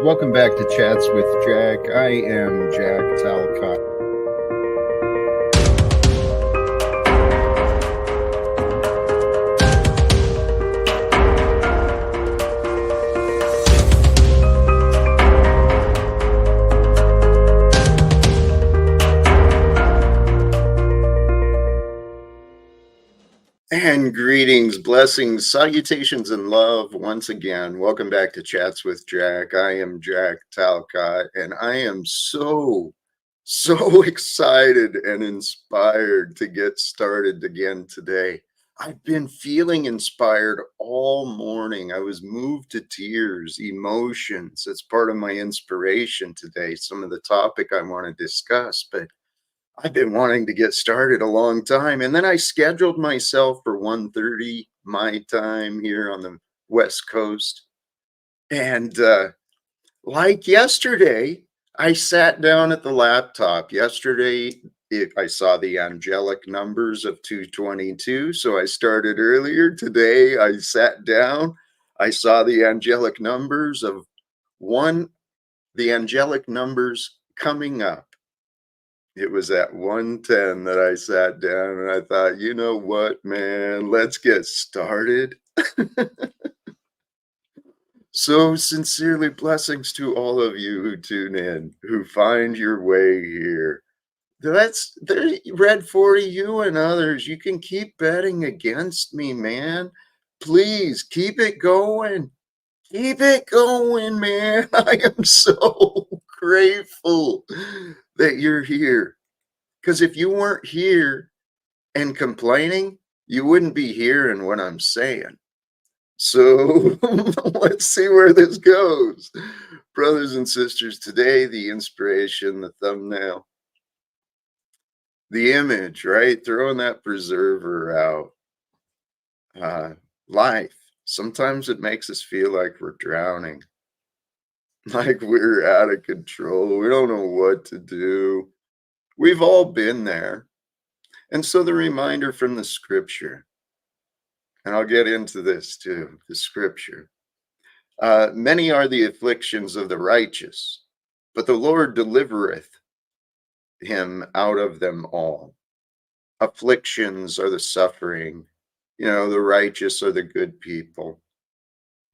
Welcome back to Chats with Jack. I am Jack Talcott. And greetings, blessings, salutations, and love once again. Welcome back to Chats with Jack. I am Jack Talcott, and I am so excited and inspired to get started again today. I've been feeling inspired all morning. I was moved to tears, emotions. It's part of my inspiration today, some of the topic I want to discuss, but I've been wanting to get started a long time, and then I scheduled myself for 1:30 my time here on the West Coast. And like yesterday, I sat down at the laptop. Yesterday, I saw the angelic numbers of 222, so I started earlier. Today, I sat down. I saw the angelic numbers of the angelic numbers coming up. It was at 1:10 that I sat down and I thought, you know what, man, let's get started. So sincerely blessings to all of you who tune in, who find your way here. There's red 40, you and others. You can keep betting against me, man. Please keep it going. Keep it going, man. I am so grateful that you're here. Because if you weren't here and complaining, you wouldn't be hearing what I'm saying. So let's see where this goes. Brothers and sisters, today, the inspiration, the thumbnail, the image, right? Throwing that preserver out. Life. Sometimes it makes us feel like we're drowning, like we're out of control. We don't know what to do. We've all been there. And so the reminder from the scripture, and I'll get into this too, the scripture. Many are the afflictions of the righteous, but the Lord delivereth him out of them all. Afflictions are the suffering. The righteous are the good people.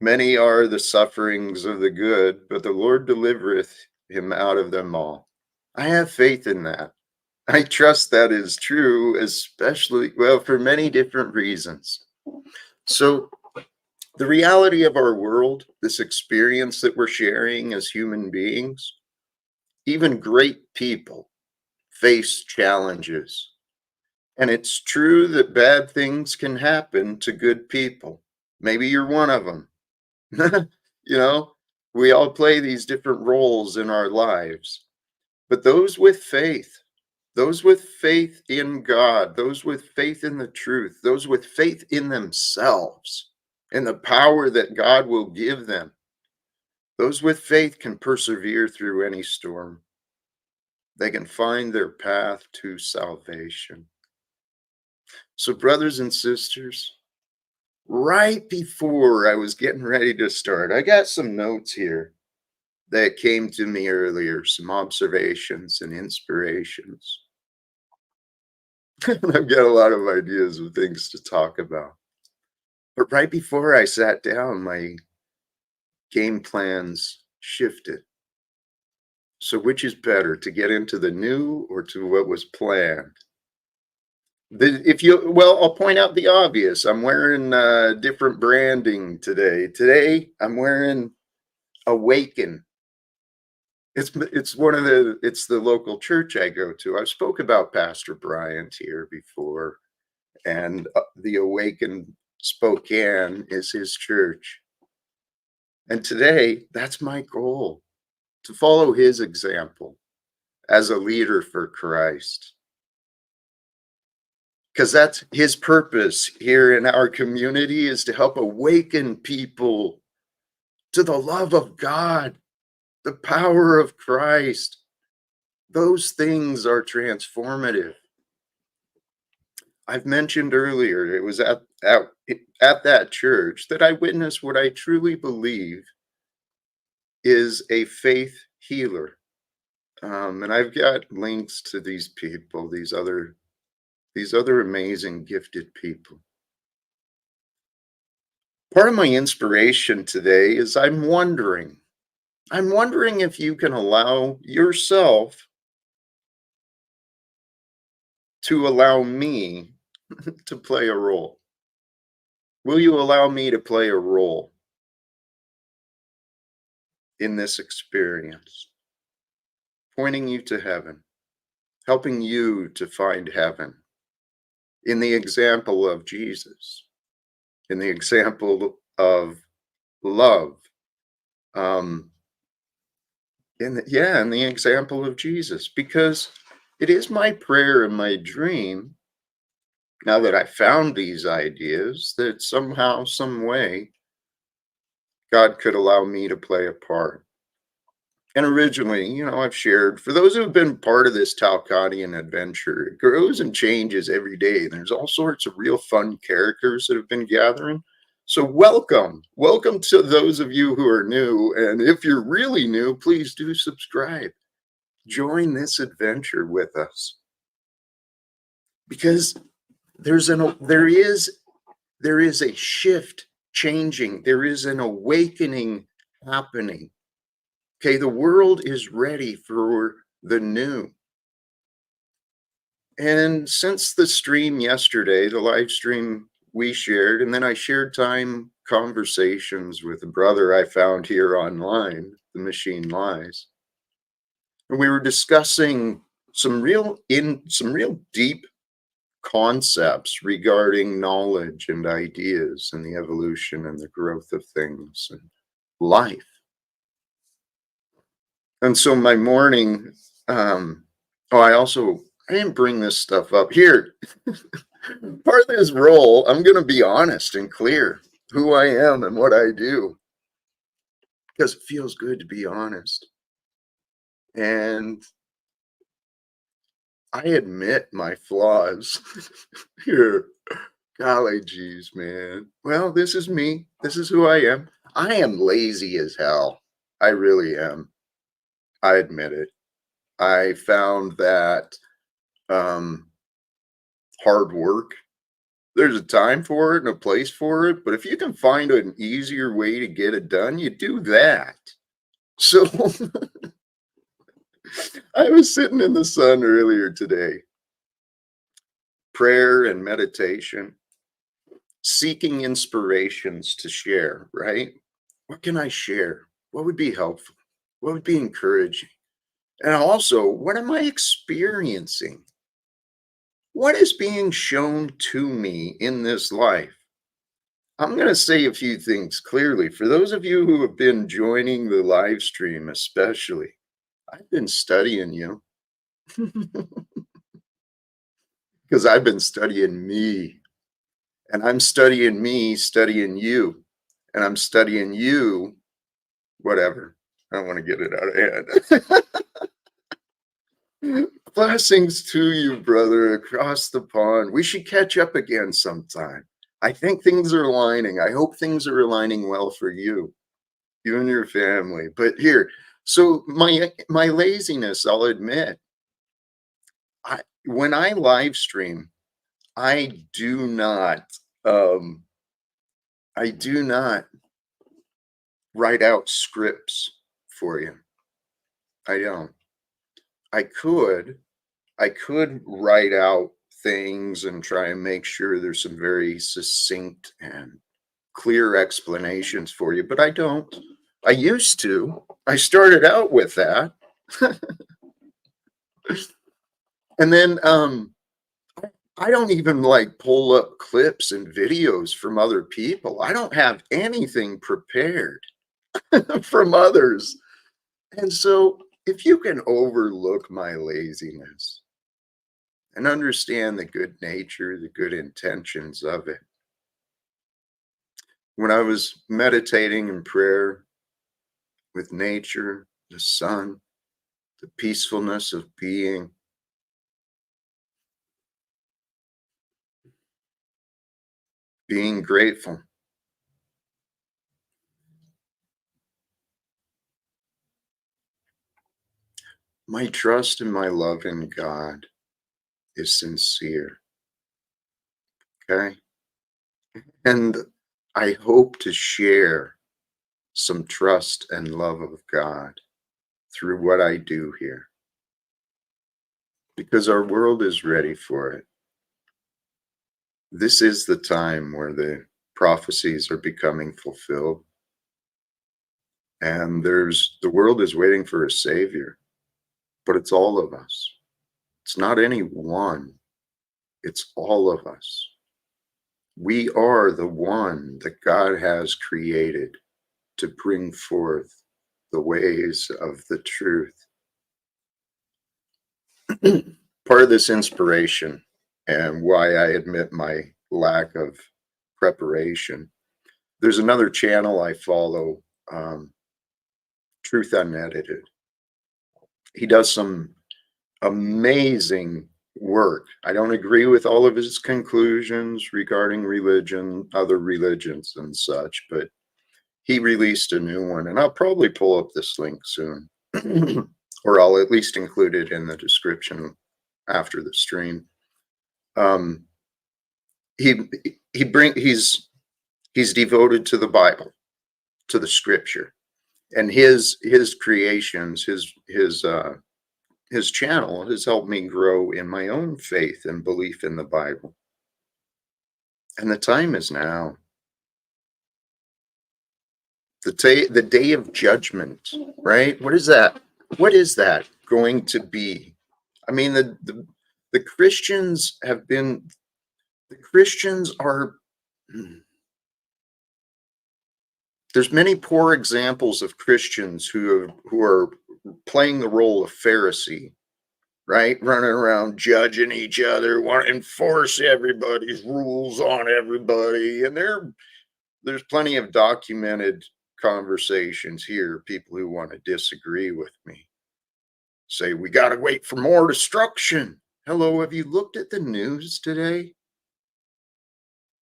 Many are the sufferings of the good, but the Lord delivereth him out of them all. I have faith in that. I trust that is true, especially, well, for many different reasons. So the reality of our world, this experience that we're sharing as human beings, even great people face challenges. And it's true that bad things can happen to good people. Maybe you're one of them. We all play these different roles in our lives. But those with faith in God, those with faith in the truth, those with faith in themselves and the power that God will give them, those with faith can persevere through any storm. They can find their path to salvation. So, brothers and sisters, right before I was getting ready to start, I got some notes here that came to me earlier, some observations and inspirations. And I've got a lot of ideas of things to talk about. But right before I sat down, my game plans shifted. So which is better, to get into the new or to what was planned? I'll point out the obvious. I'm wearing different branding today. Today, I'm wearing Awaken. It's the local church I go to. I've spoke about Pastor Bryant here before, and the Awaken Spokane is his church. And today, that's my goal, to follow his example as a leader for Christ. Because that's his purpose here in our community, is to help awaken people to the love of God, the power of Christ. Those things are transformative. I've mentioned earlier, it was at that church that I witnessed what I truly believe is a faith healer. And I've got links to these people, these other amazing gifted people. Part of my inspiration today is I'm wondering if you can allow yourself to allow me to play a role. Will you allow me to play a role in this experience, pointing you to heaven, helping you to find heaven in the example of Jesus, in the example of love, um, in the example of Jesus, because it is my prayer and my dream, now that I found these ideas, that somehow, some way, God could allow me to play a part. And originally, I've shared, for those who have been part of this Talcottian adventure, it grows and changes every day. There's all sorts of real fun characters that have been gathering. So welcome. Welcome to those of you who are new. And if you're really new, please do subscribe. Join this adventure with us. Because there is a shift changing. There is an awakening happening. Okay, the world is ready for the new. And since the stream yesterday, the live stream we shared, and then I shared time conversations with a brother I found here online, The Machine Lies. And we were discussing some real deep concepts regarding knowledge and ideas and the evolution and the growth of things and life. And so my morning, I didn't bring this stuff up here. Part of this role, I'm going to be honest and clear who I am and what I do, because it feels good to be honest. And I admit my flaws here. Golly geez, man. Well, this is me. This is who I am. I am lazy as hell. I really am. I admit it. I found that um, hard work, there's a time for it and a place for it, but if you can find an easier way to get it done, you do that. So I was sitting in the sun earlier today, prayer and meditation, seeking inspirations to share, right? What can I share? What would be helpful? What would be encouraging? And also, what am I experiencing? What is being shown to me in this life? I'm going to say a few things clearly. For those of you who have been joining the live stream, especially, I've been studying you because I've been studying me. And I'm studying me, studying you. And I'm studying you, whatever. I don't want to get it out of hand. Blessings to you, brother, across the pond. We should catch up again sometime. I think things are aligning. I hope things are aligning well for you and your family. But here, so my laziness, I'll admit, when I live stream, I do not um I do not write out scripts for you. I don't. I could I could write out things and try and make sure there's some very succinct and clear explanations for you, but I don't. I used to. I started out with that. And then I don't even like pull up clips and videos from other people. I don't have anything prepared from others. And so if you can overlook my laziness and understand the good nature, the good intentions of it. When I was meditating in prayer with nature, the sun, the peacefulness of being grateful. My trust and my love in God is sincere. Okay. And I hope to share some trust and love of God through what I do here because our world is ready for it. This is the time where the prophecies are becoming fulfilled, and the world is waiting for a savior, but it's all of us. It's not any one, it's all of us. We are the one that God has created to bring forth the ways of the truth. Part of this inspiration and why I admit my lack of preparation. There's another channel I follow, um, Truth Unedited. He does some amazing work. I don't agree with all of his conclusions regarding religion, other religions, and such, but he released a new one, and I'll probably pull up this link soon, or I'll at least include it in the description after the stream. Um, he he's devoted to the Bible, to the Scripture, and his creations, his channel has helped me grow in my own faith and belief in the Bible. And the time is now. The day of judgment, right? What is that? What is that going to be? I mean, the Christians have been, the Christians are, there's many poor examples of Christians who are playing the role of Pharisee, right? Running around judging each other, want to enforce everybody's rules on everybody. And there's plenty of documented conversations here, people who want to disagree with me say we got to wait for more destruction. Hello, have you looked at the news today?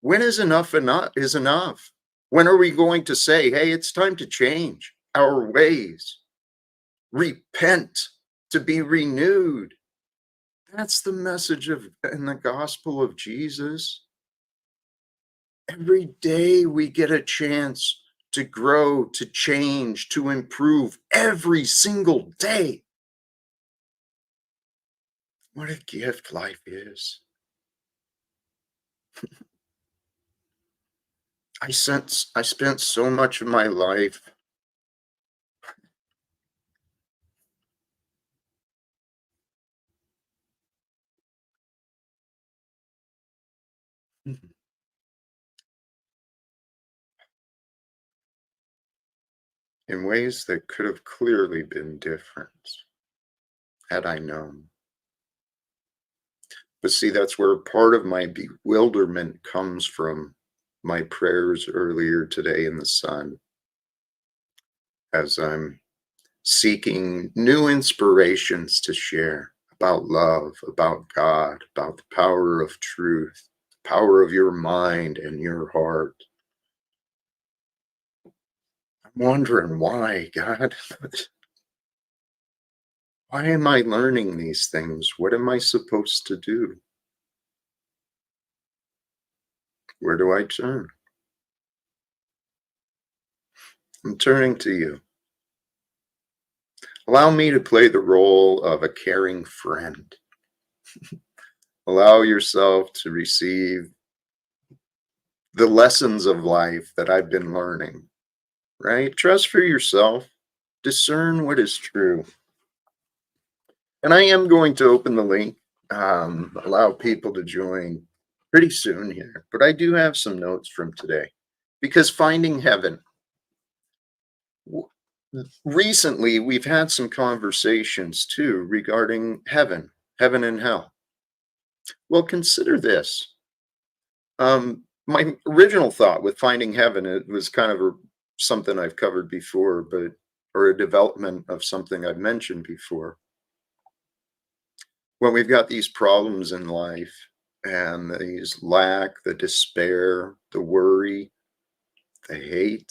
When is enough is enough? When are we going to say, hey, it's time to change our ways, repent, to be renewed? That's the message of in the gospel of Jesus. Every day we get a chance to grow, to change, to improve every single day. What a gift life is. I spent so much of my life in ways that could have clearly been different had I known. But see, that's where part of my bewilderment comes from my prayers earlier today in the sun as I'm seeking new inspirations to share about love, about God, about the power of truth, the power of your mind and your heart. I'm wondering why, God. Why am I learning these things? What am I supposed to do? Where do I turn? I'm turning to you. Allow me to play the role of a caring friend. Allow yourself to receive the lessons of life that I've been learning, right? Trust for yourself, discern what is true. And I am going to open the link, allow people to join pretty soon here. But I do have some notes from today because finding heaven. Recently, we've had some conversations too regarding heaven and hell. Well, consider this. My original thought with finding heaven, it was kind of something I've covered before, but or a development of something I've mentioned before. When we've got these problems in life and these lack, the despair, the worry, the hate,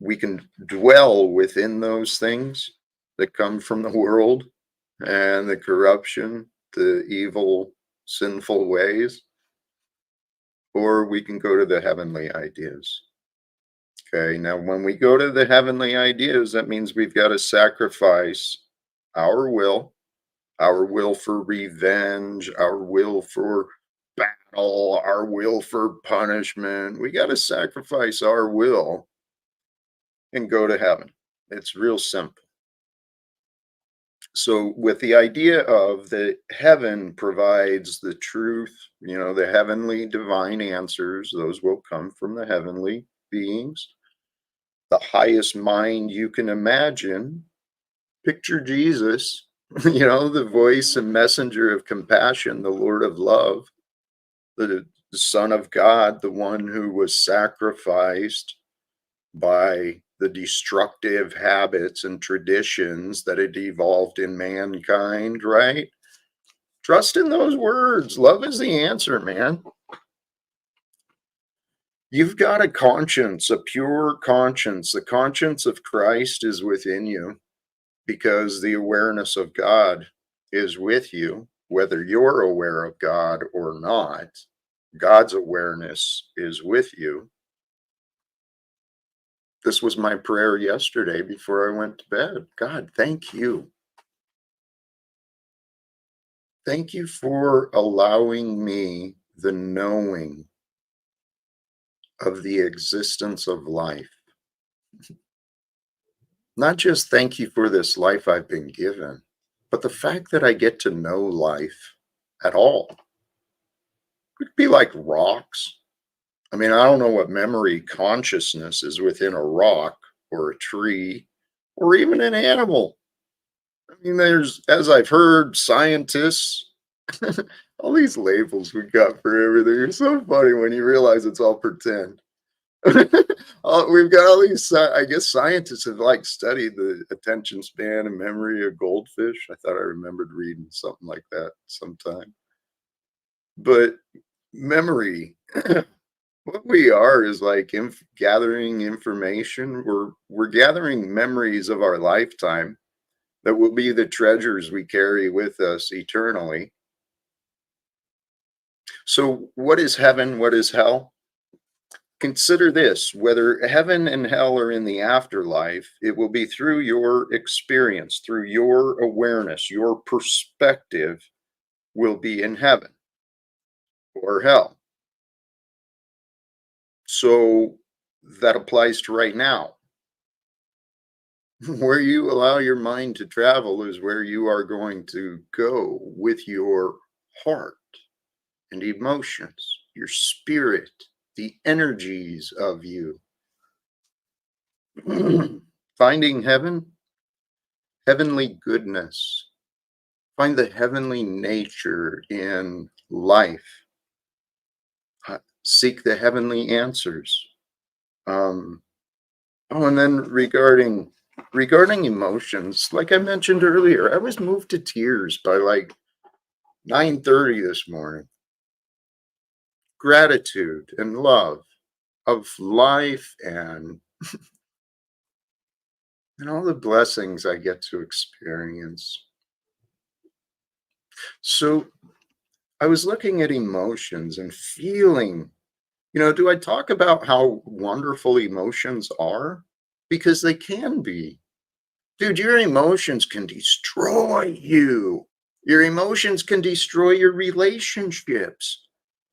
we can dwell within those things that come from the world and the corruption, the evil, sinful ways, or we can go to the heavenly ideas. Okay, now when we go to the heavenly ideas, that means we've got to sacrifice our will for revenge, our will for battle, our will for punishment. We got to sacrifice our will and go to heaven. It's real simple. So, with the idea of that heaven provides the truth, the heavenly divine answers, those will come from the heavenly beings, the highest mind you can imagine. Picture Jesus, the voice and messenger of compassion, the Lord of love, the Son of God, the one who was sacrificed by the destructive habits and traditions that had evolved in mankind, right? Trust in those words. Love is the answer, man. You've got a conscience, a pure conscience. The conscience of Christ is within you because the awareness of God is with you, whether you're aware of God or not. God's awareness is with you. This was my prayer yesterday before I went to bed. God, thank you. Thank you for allowing me the knowing of the existence of life. Not just thank you for this life I've been given, but the fact that I get to know life at all. It could be like rocks. I mean, I don't know what memory consciousness is within a rock or a tree or even an animal. I mean, there's, as I've heard, scientists, all these labels we got for everything are so funny when you realize it's all pretend. We've got all these, I guess scientists have like studied the attention span and memory of goldfish. I thought I remembered reading something like that sometime. But memory, what we are is like gathering information. We're gathering memories of our lifetime that will be the treasures we carry with us eternally. So, what is heaven? What is hell? Consider this: whether heaven and hell are in the afterlife, it will be through your experience, through your awareness, your perspective will be in heaven or hell. So, that applies to right now. Where you allow your mind to travel is where you are going to go with your heart and emotions, your spirit, the energies of you. Finding heaven, heavenly goodness, find the heavenly nature in life. Seek the heavenly answers. And then regarding emotions, like I mentioned earlier, I was moved to tears by like 9:30 this morning. Gratitude and love of life and all the blessings I get to experience. So I was looking at emotions and feeling, do I talk about how wonderful emotions are? Because they can be. Dude, your emotions can destroy you. Your emotions can destroy your relationships.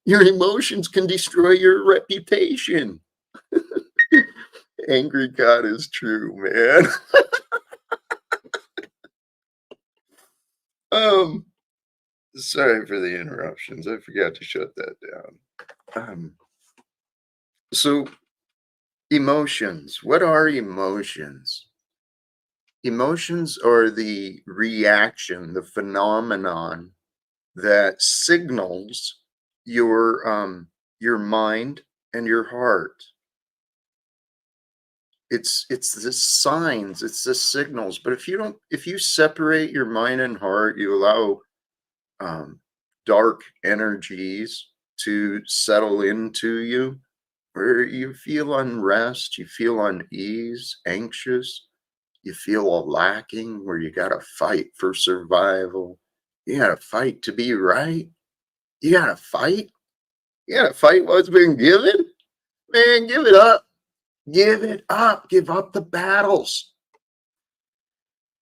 Your emotions can destroy your reputation. Angry God is true, man. um, Sorry for the interruptions. I forgot to shut that down. So emotions. What are emotions? Emotions are the reaction, the phenomenon that signals your mind and your heart. It's the signs, it's the signals. But if you separate your mind and heart, you allow dark energies to settle into you, where you feel unrest, you feel unease, anxious. you feel a lacking, where you got to fight for survival. You got to fight to be right. You got to fight. You got to fight what's been given. Man, give it up. Give it up. Give up the battles.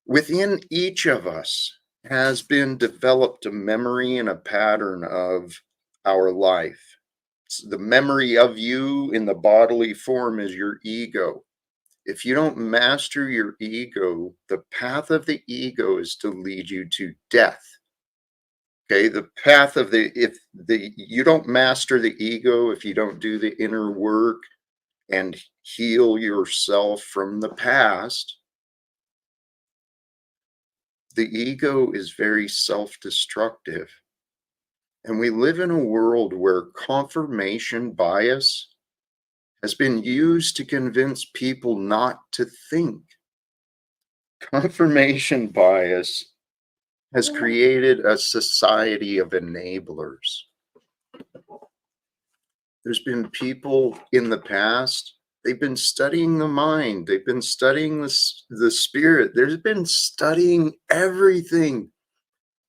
Within each of us has been developed a memory and a pattern of our life. The memory of you in the bodily form is your ego. If you don't master your ego, the path of the ego is to lead you to death. Okay, the path of the if the you don't master the ego, if you don't do the inner work and heal yourself from the past, the ego is very self-destructive. And we live in a world where confirmation bias has been used to convince people not to think. Confirmation bias has created a society of enablers. There's been people in the past, they've been studying the mind, they've been studying the spirit, there's been studying everything.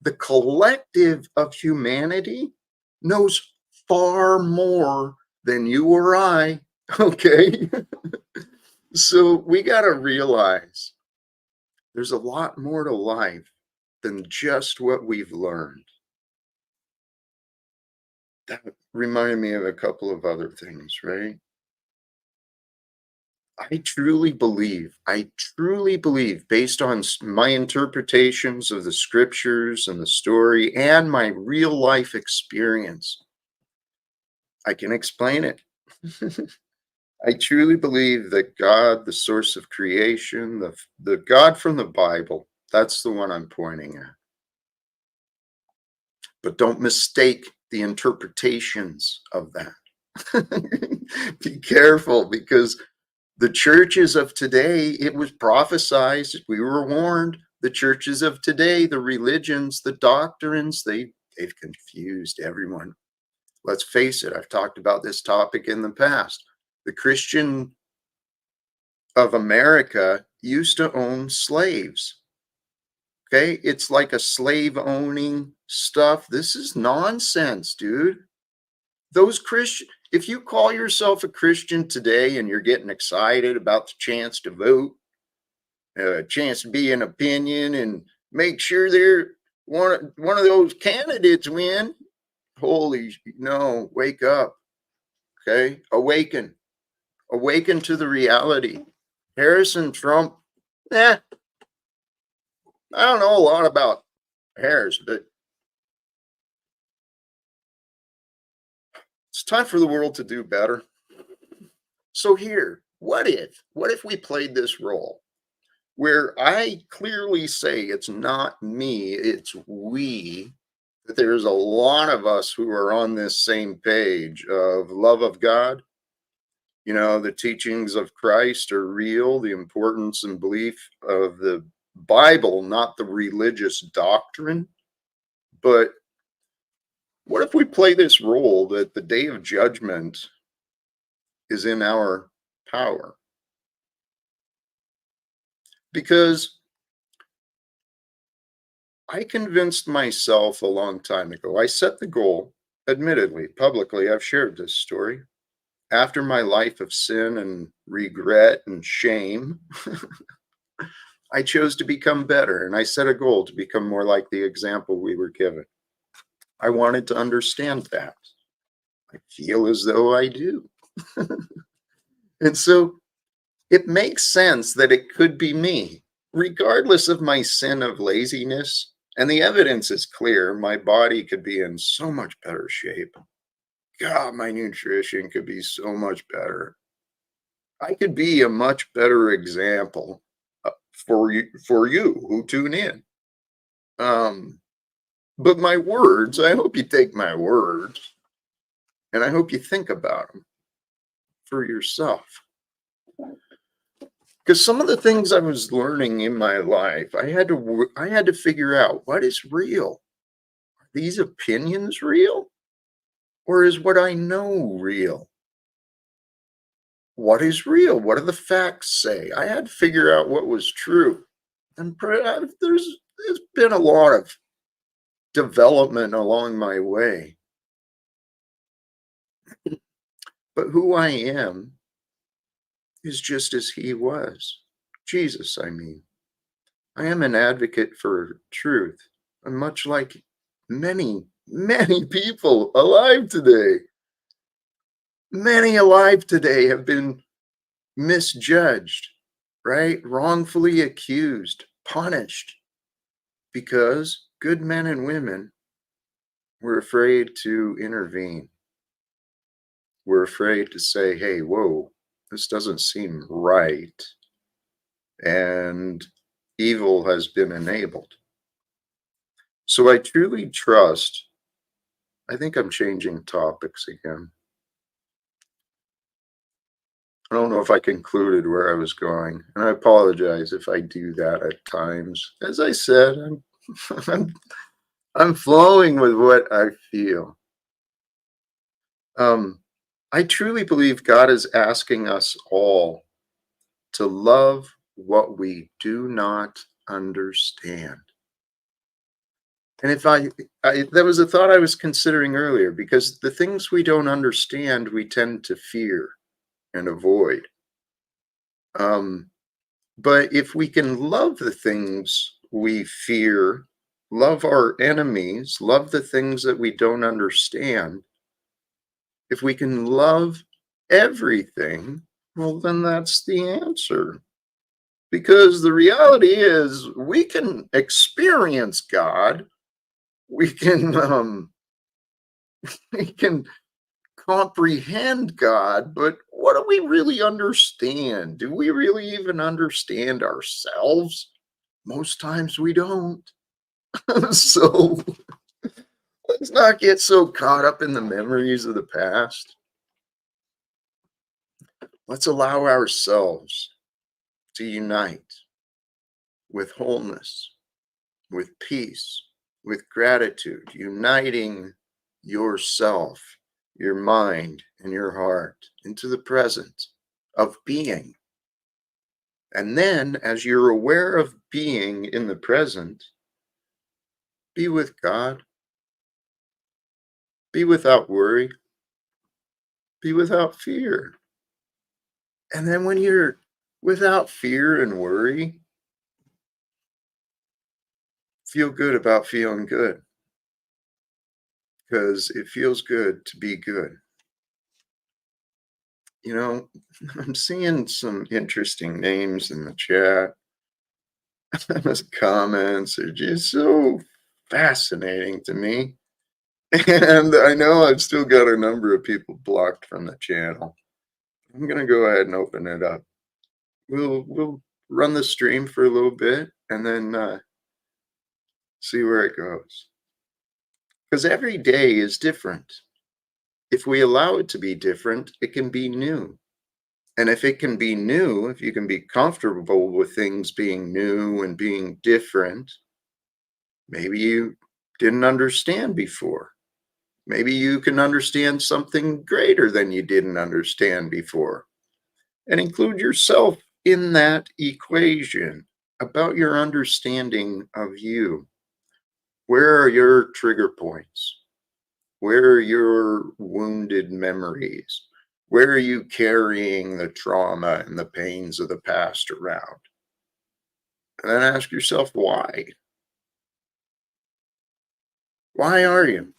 The collective of humanity knows far more than you or I, okay? So we got to realize there's a lot more to life than just what we've learned. That reminded me of a couple of other things, right? I truly believe, based on my interpretations of the scriptures and the story and my real life experience, I can explain it. I truly believe that God, the source of creation, the God from the Bible, that's the one I'm pointing at. But don't mistake the interpretations of that. Be careful, because the churches of today, it was prophesied, we were warned, the churches of today, the religions, the doctrines, they've confused everyone. Let's face it, I've talked about this topic in the past. The Christian of America used to own slaves. Okay, it's like a slave owning stuff. This is nonsense, dude. Those Christian, if you call yourself a Christian today and you're getting excited about the chance to vote, a chance to be an opinion and make sure they're one of those candidates win, holy no, wake up. Okay, awaken to the reality. Harrison Trump, I don't know a lot about Harris, but it's time for the world to do better. So here, what if we played this role where I clearly say it's not me, it's we, that there's a lot of us who are on this same page of love of God. You know, the teachings of Christ are real, the importance and belief of the Bible, not the religious doctrine. But what if we play this role that the day of judgment is in our power? Because I convinced myself a long time ago, I set the goal, admittedly, publicly, I've shared this story. After my life of sin and regret and shame, I chose to become better, and I set a goal to become more like the example we were given. I wanted to understand that. I feel as though I do. And so it makes sense that it could be me, regardless of my sin of laziness. And the evidence is clear. My body could be in so much better shape. God, my nutrition could be so much better. I could be a much better example for you who tune in. But my words, I hope you take my words and I hope you think about them for yourself. Because some of the things I was learning in my life, I had to figure out, what is real. Are these opinions real, or is what I know real? what is real? What do the facts say? I had to figure out what was true. And there's been a lot of development along my way. But who I am is just as he was. Jesus, I mean. I am an advocate for truth. And much like many people alive today, many alive today have been misjudged, right? Wrongfully accused, punished, because good men and women were afraid to intervene. We're afraid to say, hey, whoa, this doesn't seem right. And evil has been enabled. So I truly trust, I think I'm changing topics again. I don't know if I concluded where I was going, and I apologize if I do that at times. As I said, I'm, I'm flowing with what I feel. Um, I truly believe God is asking us all to love what we do not understand. And if that was a thought I was considering earlier, because the things we don't understand, we tend to fear and avoid. Um, but if we can love the things we fear, love our enemies, love the things that we don't understand, if we can love everything, well, then that's the answer. Because the reality is, we can experience God, we can we can comprehend God, but what do we really understand? Do we really even understand ourselves? Most times we don't. So let's not get so caught up in the memories of the past. Let's allow ourselves to unite with wholeness, with peace, with gratitude, uniting yourself, your mind, and your heart into the present of being. And then, as you're aware of being in the present, be with God, be without worry, be without fear. And then, when you're without fear and worry, feel good about feeling good, because it feels good to be good. You know, I'm seeing some interesting names in the chat. The comments are just so fascinating to me. And I know I've still got a number of people blocked from the channel. I'm gonna go ahead and open it up. We'll run the stream for a little bit and then see where it goes. Because every day is different. If we allow it to be different, it can be new. And if it can be new, if you can be comfortable with things being new and being different, maybe you didn't understand before. Maybe you can understand something greater than you didn't understand before. And include yourself in that equation about your understanding of you. Where are your trigger points? Where are your wounded memories? Where are you carrying the trauma and the pains of the past around? And then ask yourself why. Why are you?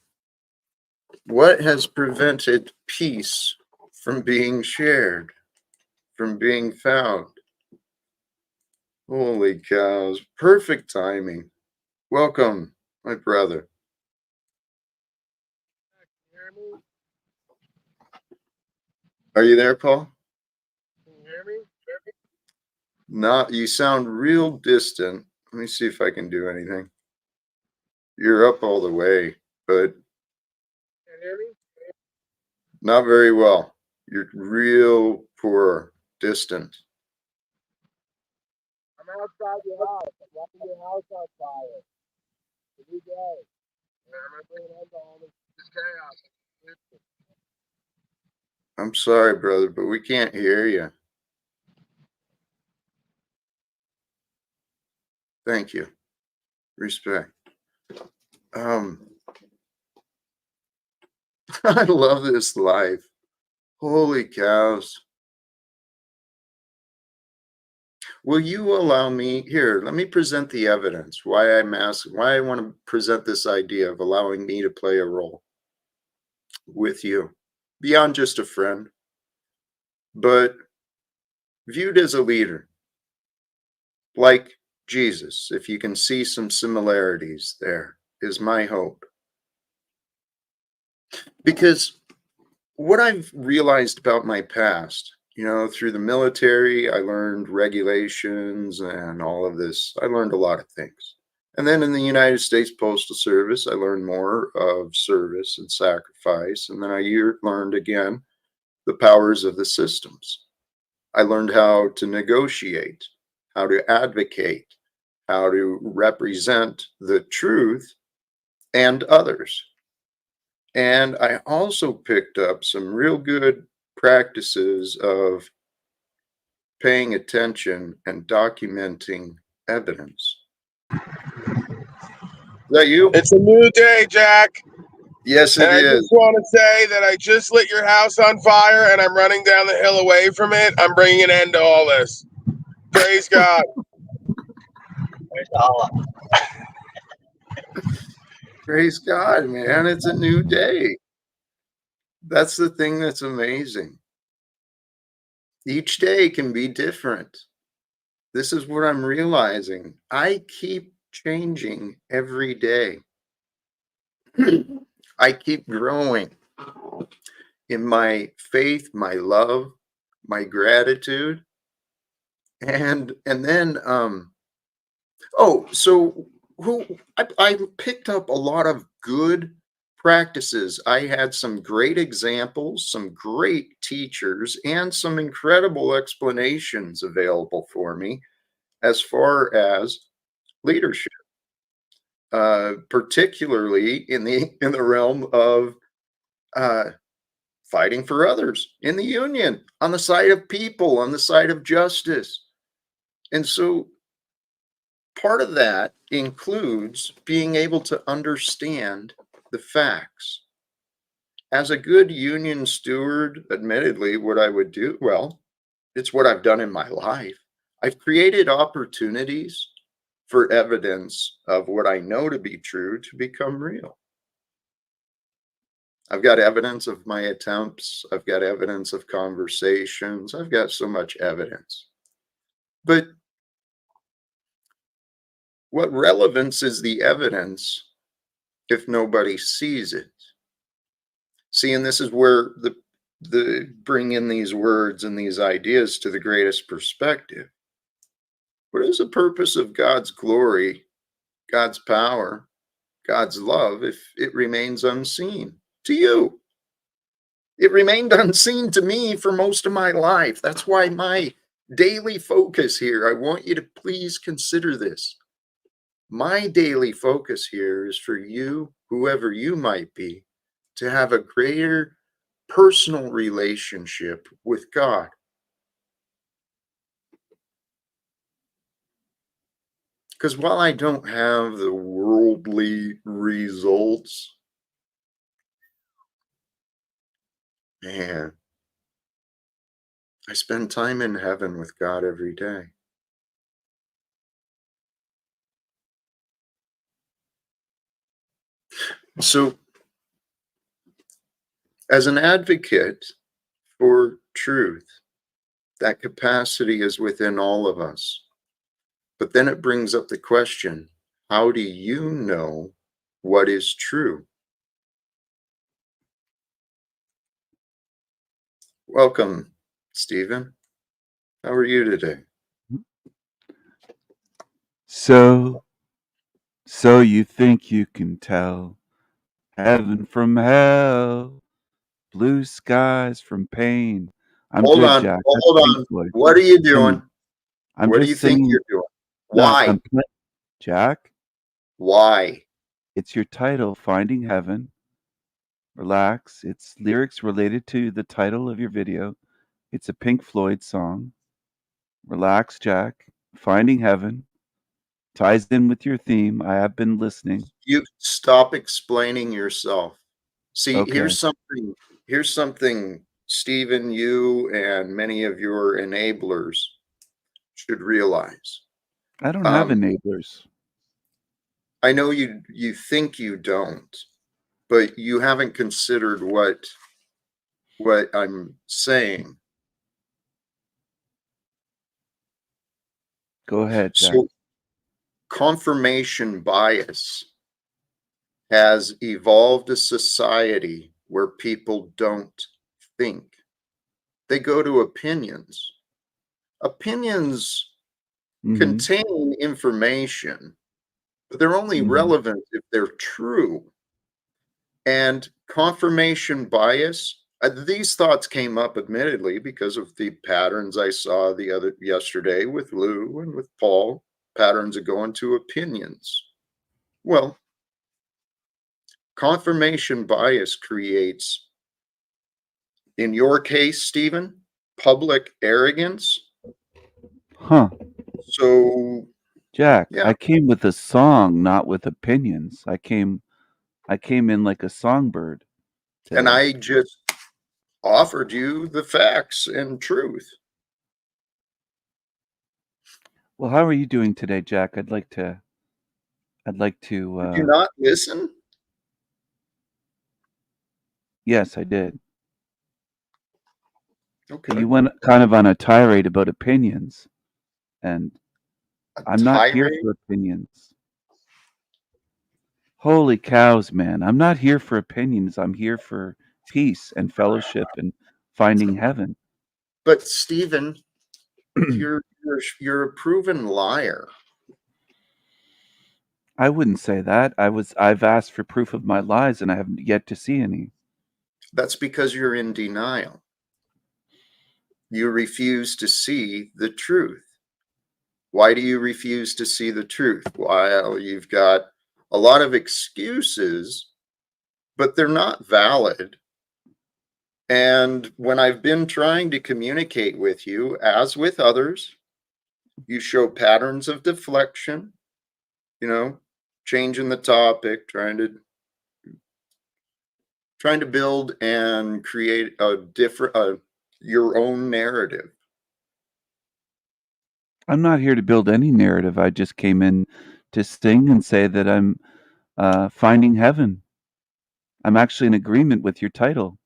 What has prevented peace from being shared, from being found? Holy cows, perfect timing. Welcome, my brother. Hear me? Are you there, Paul? Can you hear me? Not, you sound real distant. Let me see if I can do anything. You're up all the way, but Can you hear me? not very well. You're real poor, distant. I'm outside your house. I'm lighting your house on fire. Every day. And I'm gonna bring it home to all this chaos. I'm sorry, brother, but we can't hear you. Thank you. Respect. Um, I love this life. Holy cows. Will you allow me here? Let me present the evidence why I'm asking, why I want to present this idea of allowing me to play a role with you beyond just a friend, but viewed as a leader, like Jesus. If you can see some similarities there, is my hope. Because what I've realized about my past, through the military, I learned regulations and all of this. I learned a lot of things. And then in the United States Postal Service, I learned more of service and sacrifice. And then learned again the powers of the systems. I learned how to negotiate, how to advocate, how to represent the truth and others. And I also picked up some real good practices of paying attention and documenting evidence. Is that you? It's a new day, Jack. Yes, And it I is. just want to say that I just lit your house on fire and I'm running down the hill away from it. I'm bringing an end to all this. Praise God. Praise Allah. Praise God, man. It's a new day. That's the thing that's amazing. Each day can be different. This is what I'm realizing. I keep changing every day. I keep growing in my faith, my love, my gratitude. And then so I picked up a lot of good practices. I had some great examples, some great teachers, and some incredible explanations available for me as far as leadership, particularly in the realm of uh, fighting for others in the union, on the side of people, on the side of justice. And so part of that includes being able to understand the facts. As a good union steward, admittedly, what I would do, well, it's what I've done in my life. I've created opportunities for evidence of what I know to be true to become real. I've got evidence of my attempts. I've got evidence of conversations. I've got so much evidence. But what relevance is the evidence if nobody sees it? See, and this is where the bring in these words and these ideas to the greatest perspective. What is the purpose of God's glory, God's power, God's love if it remains unseen to you? It remained unseen to me for most of my life. That's why my daily focus here, I want you to please consider this. My daily focus here is for you, whoever you might be, to have a greater personal relationship with God. Because while I don't have the worldly results, man, I spend time in heaven with God every day. So, as an advocate for truth, that capacity is within all of us. But then it brings up the question, how do you know what is true? Welcome, Stephen. How are you today? So you think you can tell heaven from hell, blue skies from pain? I'm Hold good, on, Jack. That's hold Pink on. Floyd. What are you Singing. doing? I'm What do you just think singing. you're doing? No, Why? Jack. Why? It's your title, Finding Heaven. Relax. It's lyrics related to the title of your video. It's a Pink Floyd song. Relax, Jack. Finding Heaven ties in with your theme. I have been listening. You stop explaining yourself. See, Okay. here's something, Stephen, you and many of your enablers should realize. I don't have Um, enablers. I know you think you don't, but you haven't considered what I'm saying. Go ahead, Jack. So confirmation bias has evolved a society where people don't think. They go to opinions. Opinions Mm-hmm. contain information, but they're only Mm-hmm. relevant if they're true. And confirmation bias, these thoughts came up admittedly because of the patterns I saw yesterday with Lou and with Paul, patterns of going to opinions. Well, confirmation bias creates, in your case, Stephen, public arrogance. Huh. So Jack, yeah, I came with a song, not with opinions. I came in like a songbird and today. I just offered you the facts and truth. Well, how are you doing today, Jack? I'd like Did you to not listen? yes, I did. But Okay. you went kind of on a tirade about opinions, and A I'm not here tirade? for opinions. Holy cows, man. I'm not here for opinions. I'm here for peace and fellowship and finding heaven. But Stephen, you're a proven liar. I wouldn't say that. I've asked for proof of my lies and I haven't yet to see any. That's because you're in denial. You refuse to see the truth. Why do you refuse to see the truth? Well, you've got a lot of excuses, but they're not valid. And when I've been trying to communicate with you, as with others, you show patterns of deflection, you know, changing the topic, trying to build and create a different your own narrative. I'm not here to build any narrative. I just came in to sing and say that I'm finding heaven. I'm actually in agreement with your title,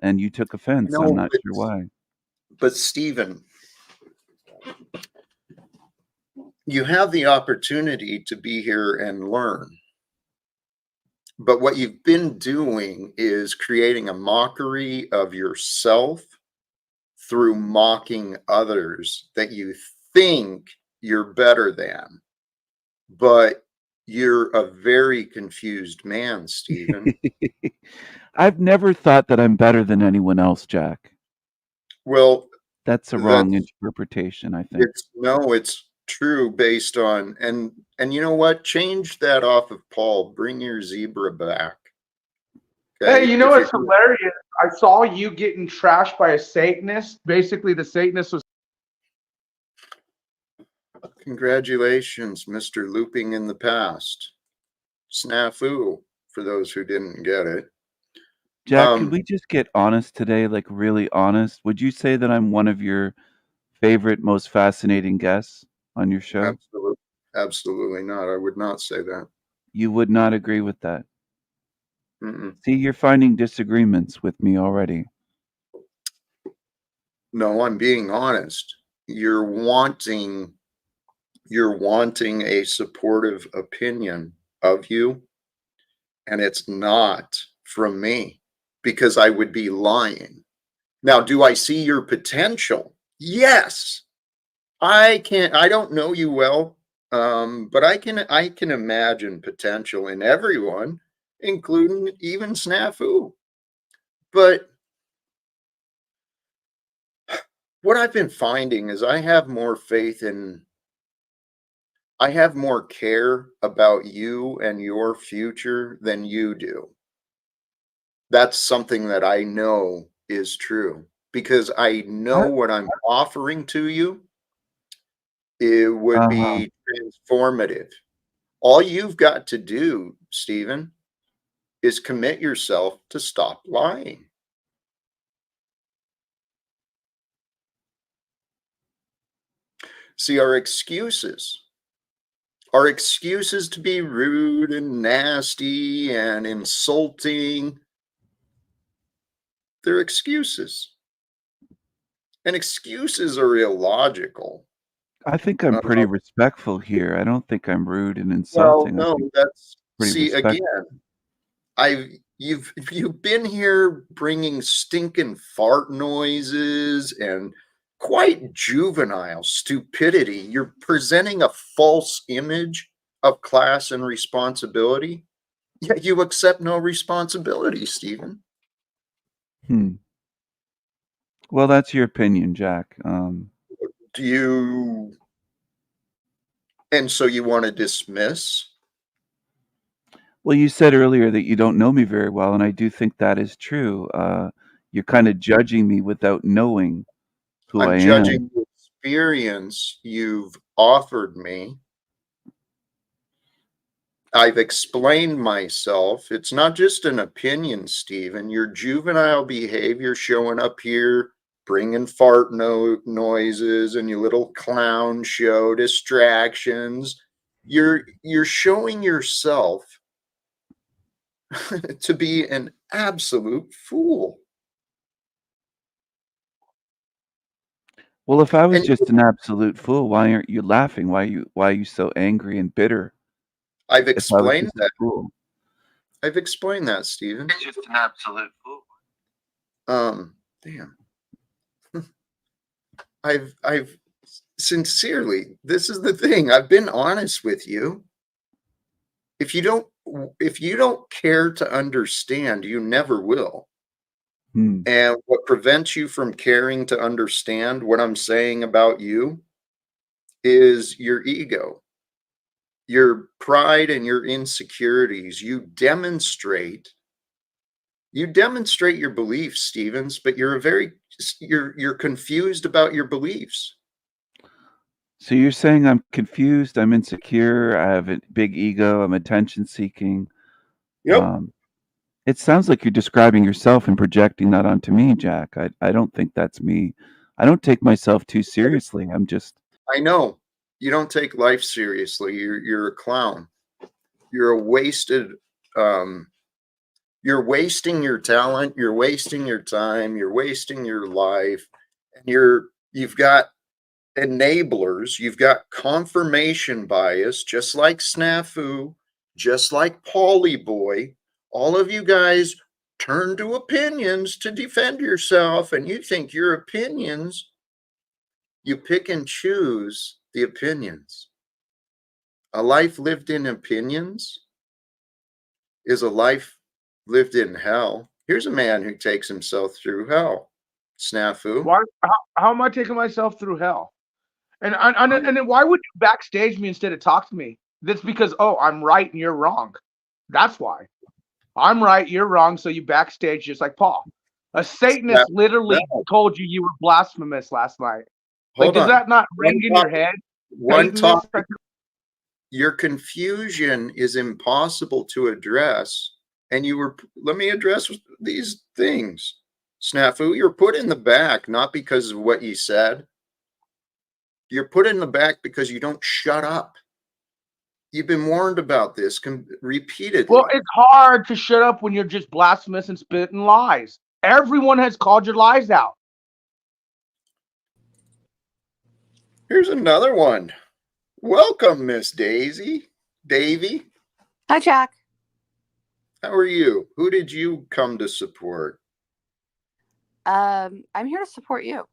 and you took offense. I'm No, not sure why. but Stephen, you have the opportunity to be here and learn. But what you've been doing is creating a mockery of yourself through mocking others that you think you're better than. But you're a very confused man, Stephen. I've never thought that I'm better than anyone else, Jack. Well, That's a wrong that's interpretation, I think. it's true based on, and you know what? Change that off of Paul. Bring your zebra back. Hey, Okay. you know If you're what's hilarious? I saw you getting trashed by a Satanist. Basically, the Satanist was congratulations, Mr. Looping in the Past. Snafu for those who didn't get it. Jack, could we just get honest today, like really honest? Would you say that I'm one of your favorite, most fascinating guests on your show? Absolutely, absolutely not. I would not say that. You would not agree with that. Mm-mm. See, you're finding disagreements with me already. No, I'm being honest. You're wanting a supportive opinion of you, and it's not from me because I would be lying. Now, do I see your potential? Yes. I don't know you well, but I can imagine potential in everyone, including even Snafu. But what I've been finding is I have more care about you and your future than you do. That's something that I know is true because I know what I'm offering to you. It would Uh-huh. be transformative. All you've got to do, Stephen, is commit yourself to stop lying. See, our excuses to be rude and nasty and insulting, they're excuses. And excuses are illogical. I think I'm pretty Uh, respectful here. I don't think I'm rude and well, insulting. I no, think that's pretty see respectful. again. You've been here bringing stinking fart noises and quite juvenile stupidity. You're presenting a false image of class and responsibility. Yet you accept no responsibility, Stephen. Well, that's your opinion, Jack. Do you? And so you want to dismiss? Well, you said earlier that you don't know me very well, and I do think that is true. You're kind of judging me without knowing who I I'm am. judging the experience you've offered me. I've explained myself. It's not just an opinion, Stephen. Your juvenile behavior showing up here, bringing fart noises and your little clown show distractions. You're showing yourself to be an absolute fool. Well, if I was And just an absolute fool, why aren't you laughing? Why are you so angry and bitter I've if I was explained just a that. fool? I've explained that, Stephen. It's just an absolute fool. Damn. I've sincerely, this is the thing. I've been honest with you. If you don't care to understand, you never will. Hmm. And what prevents you from caring to understand what I'm saying about you is your ego, your pride and your insecurities. You demonstrate your beliefs, Stevens, but you're confused about your beliefs. So you're saying I'm confused, I'm insecure, I have a big ego, I'm attention seeking. Yep. Um, it sounds like you're describing yourself and projecting that onto me, Jack. I don't think that's me. I don't take myself too seriously. I'm just I know you don't take life seriously. You're a clown. You're a wasted you're wasting your talent, you're wasting your time, you're wasting your life, and you've got enablers, you've got confirmation bias, just like Snafu, just like Paulie Boy. All of you guys turn to opinions to defend yourself, and you think your opinions, you pick and choose the opinions. A life lived in opinions is a life lived in hell. Here's a man who takes himself through hell. Snafu. Why? How am I taking myself through hell? And then why would you backstage me instead of talk to me? That's because I'm right and you're wrong. That's why. I'm right, you're wrong. So you backstage just like Paul. A Satanist literally No, told you were blasphemous last night. Like, hold does on. that not ring One in your topic. head? One Satanist. topic. Your confusion is impossible to address. And let me address these things. Snafu, you're put in the back, not because of what you said. You're put in the back because you don't shut up. You've been warned about this repeatedly. Well, it's hard to shut up when you're just blasphemous and spitting lies. Everyone has called your lies out. Here's another one. Welcome, Miss Davy. Hi, Jack. How are you? Who did you come to support? I'm here to support you.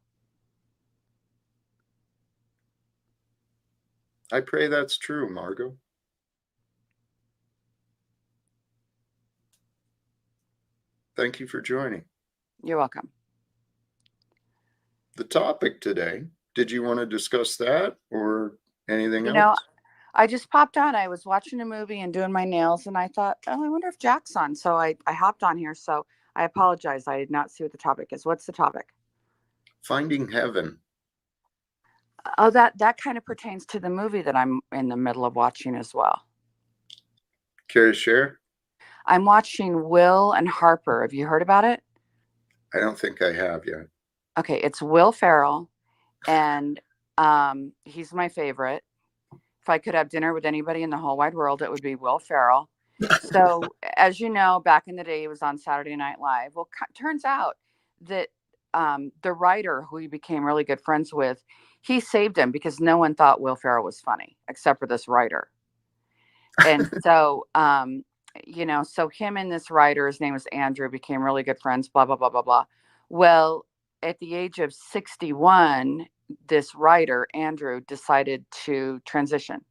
I pray that's true, Margot. Thank you for joining. You're welcome. The topic today, did you want to discuss that or anything You know, else? I just popped on. I was watching a movie and doing my nails, and I thought, oh, I wonder if Jack's on. So I hopped on here. So I apologize. I did not see what the topic is. What's the topic? Finding Heaven. Oh, that kind of pertains to the movie that I'm in the middle of watching as well. Care to share? I'm watching Will and Harper. Have you heard about it? I don't think I have yet. Okay, it's Will Ferrell, and he's my favorite. If I could have dinner with anybody in the whole wide world, it would be Will Ferrell. So, as you know, back in the day, he was on Saturday Night Live. Well, turns out that the writer who he became really good friends with, he saved him because no one thought Will Ferrell was funny except for this writer. And so, so him and this writer, his name was Andrew, became really good friends, blah, blah, blah, blah, blah. Well, at the age of 61, this writer, Andrew, decided to transition.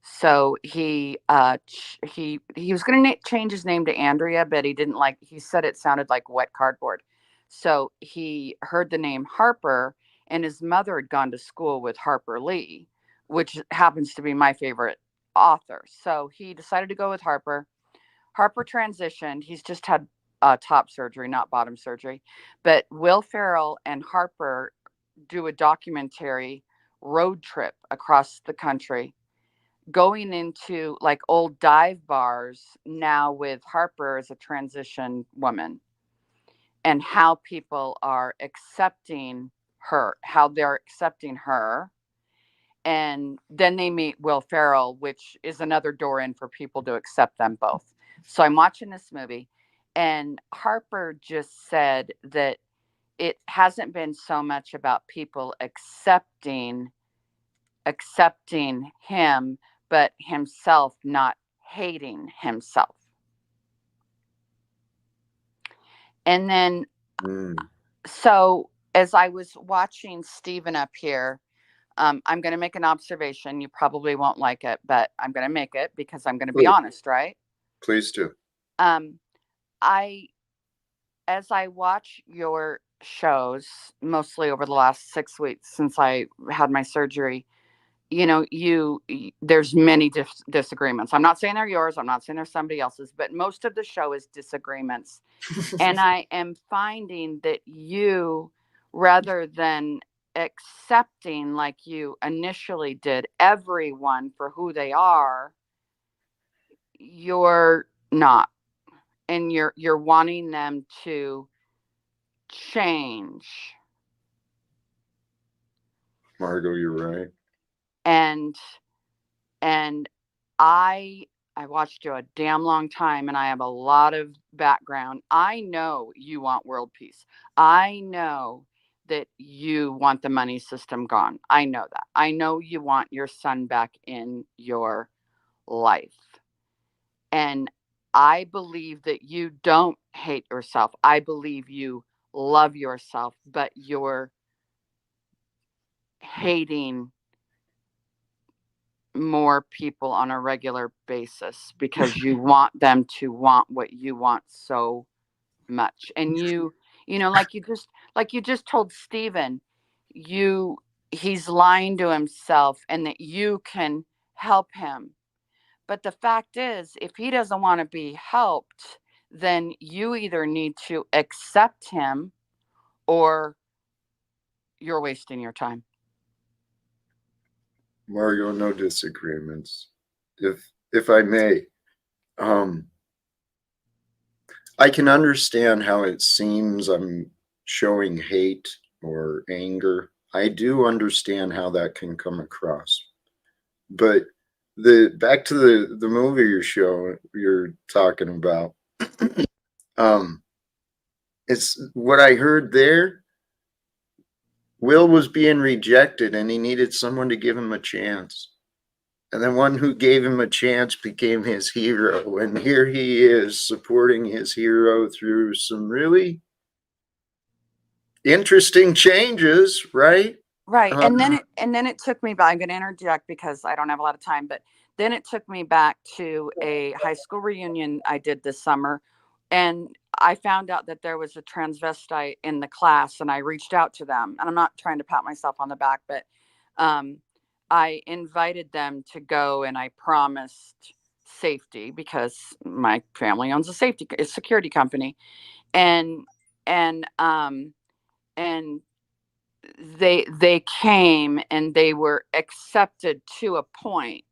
So he was going to change his name to Andrea, but he said it sounded like wet cardboard. So he heard the name Harper, and his mother had gone to school with Harper Lee, which happens to be my favorite author. So he decided to go with Harper. Harper transitioned. He's just had top surgery, not bottom surgery. But Will Ferrell and Harper do a documentary road trip across the country, going into like old dive bars now with Harper as a transition woman, and how people are accepting her, how they're accepting her. And then they meet Will Ferrell, which is another door in for people to accept them both. So I'm watching this movie, and Harper just said that it hasn't been so much about people accepting him, but himself not hating himself. And then, so as I was watching Steven up here, I'm going to make an observation. You probably won't like it, but I'm going to make it because I'm going to be honest, right? Please do. As I watch your shows, mostly over the last 6 weeks since I had my surgery, there's many disagreements. I'm not saying they're yours. I'm not saying they're somebody else's, but most of the show is disagreements. And I am finding that you, rather than accepting like you initially did everyone for who they are, you're not. And you're wanting them to change. Margot, you're right. And I watched you a damn long time, and I have a lot of background. I know you want world peace. I know that you want the money system gone. I know that. I know you want your son back in your life. And I believe that you don't hate yourself. I believe you love yourself, but you're hating more people on a regular basis because you want them to want what you want so much. And like you just told Steven, he's lying to himself and that you can help him. But the fact is, if he doesn't want to be helped, then you either need to accept him or you're wasting your time. Margot, no disagreements. If I may, I can understand how it seems I'm showing hate or anger. I do understand how that can come across. But back to the movie you're talking about. It's what I heard there. Will was being rejected and he needed someone to give him a chance. And the one who gave him a chance became his hero. And here he is supporting his hero through some really interesting changes, right? Right. And then it took me back. I'm going to interject because I don't have a lot of time, but then it took me back to a high school reunion I did this summer. And I found out that there was a transvestite in the class, and I reached out to them. And I'm not trying to pat myself on the back, but I invited them to go, and I promised safety because my family owns a security company, and and and they came and they were accepted to a point.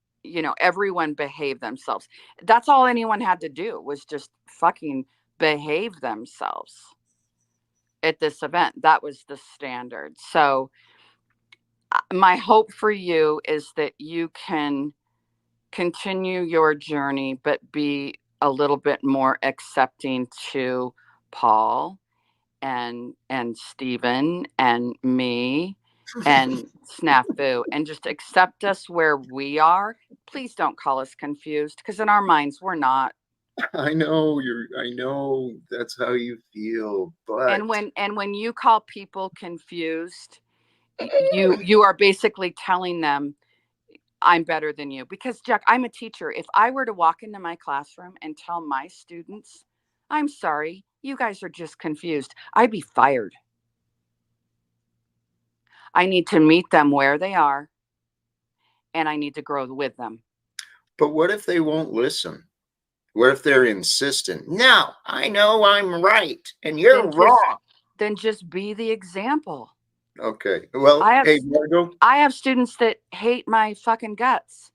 Everyone behaved themselves. That's all anyone had to do was just fucking behave themselves at this event. That was the standard. So my hope for you is that you can continue your journey, but be a little bit more accepting to Paul and Stephen and me and Snafu, and just accept us where we are. Please don't call us confused, because in our minds we're not. I know that's how you feel, but And when you call people confused, you are basically telling them I'm better than you. Because Jack, I'm a teacher. If I were to walk into my classroom and tell my students, I'm sorry, you guys are just confused, I'd be fired. I need to meet them where they are, and I need to grow with them. But what if they won't listen? What if they're insistent? No, I know I'm right and you're wrong. Then just be the example. Okay. Well, hey, Margo. I have students that hate my fucking guts,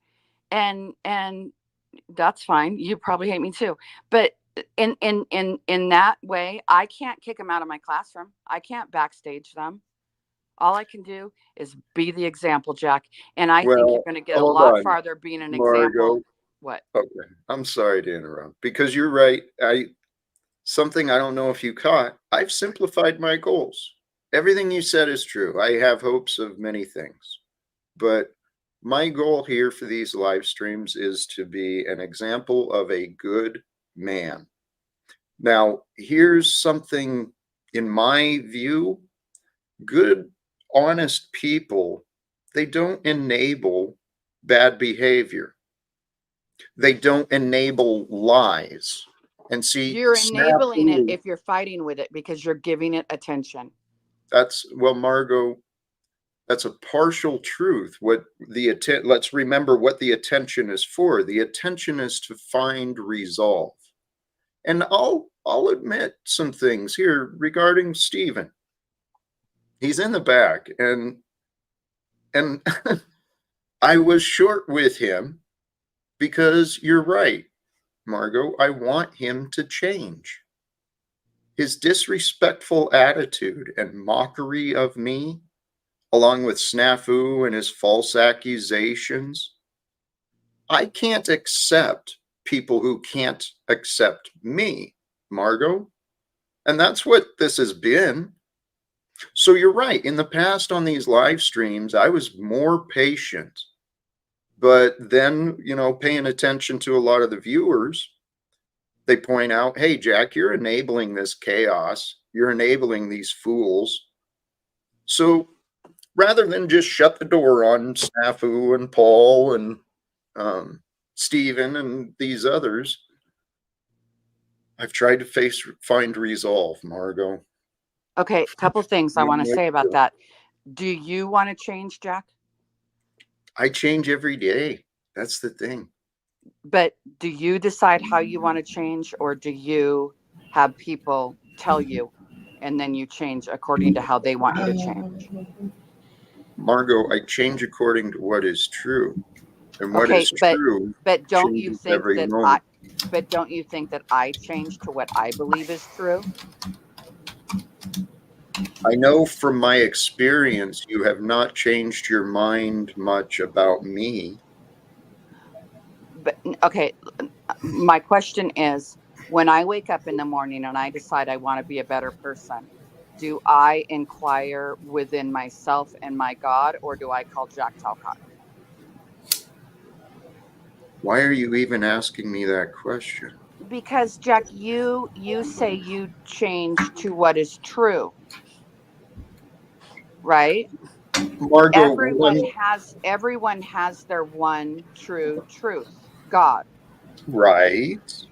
and that's fine. You probably hate me too. But in that way, I can't kick them out of my classroom. I can't backstage them. All I can do is be the example, Jack. And I think you're going to get a lot farther being an example. What? Okay. I'm sorry to interrupt, because you're right. Something I don't know if you caught. I've simplified my goals. Everything you said is true. I have hopes of many things, but my goal here for these live streams is to be an example of a good man. Now, here's something in my view. Good, honest people, they don't enable bad behavior. They don't enable lies. And see, you're enabling it if you're fighting with it, because you're giving it attention. Well, Margo, that's a partial truth. Let's remember what the attention is for. The attention is to find resolve. And I'll admit some things here regarding Stephen. He's in the back, and I was short with him because you're right, Margo. I want him to change. His disrespectful attitude and mockery of me, along with Snafu and his false accusations. I can't accept people who can't accept me, Margo. And that's what this has been. So you're right. In the past on these live streams, I was more patient. But then, paying attention to a lot of the viewers, they point out, hey, Jack, you're enabling this chaos. You're enabling these fools. So rather than just shut the door on Snafu and Paul and Stephen and these others, I've tried to find resolve, Margo. Okay, a couple things I want to say about that. Do you want to change, Jack? I change every day. That's the thing. But do you decide how you want to change, or do you have people tell you and then you change according to how they want you to change? Margo, I change according to what is true. And what is true. But don't you think that don't you think that I change to what I believe is true? I know from my experience you have not changed your mind much about me. But okay, my question is, when I wake up in the morning and I decide I want to be a better person, do I inquire within myself and my God, or do I call Jack Talcott? Why are you even asking me that question? Because Jack, you say you change to what is true, right? Margo, everyone has their one true truth, God. Right.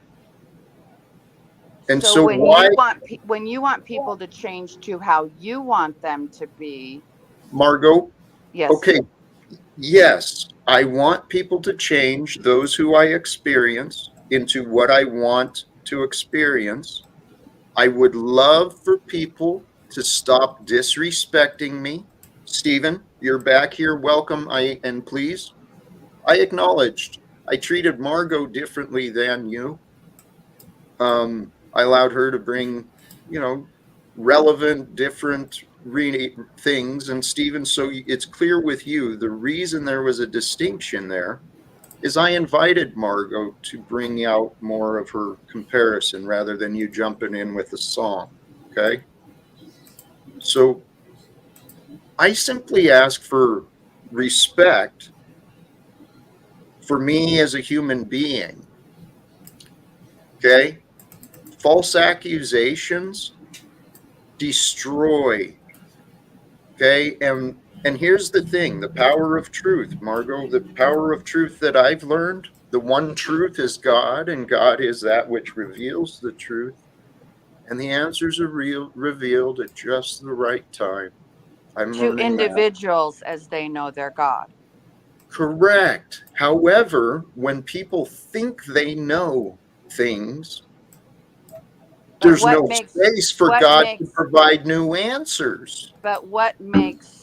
And so when you want people to change to how you want them to be, Margo? yes. Okay. Yes. I want people to change those who I experience into what I want to experience. I would love for people to stop disrespecting me. Stephen, you're back here. Welcome. And please, I acknowledged I treated Margot differently than you. I allowed her to bring, relevant, different things. And Stephen, so it's clear with you, the reason there was a distinction there is I invited Margot to bring out more of her comparison rather than you jumping in with a song. Okay. So I simply ask for respect for me as a human being. Okay. False accusations destroy. Okay. And here's the thing, the power of truth, Margot, the power of truth that I've learned, the one truth is God, and God is that which reveals the truth. And the answers are revealed at just the right time. I'm To learning that. individuals as they know their God. Correct. However, when people think they know things, there's no space for God to provide new answers. But what makes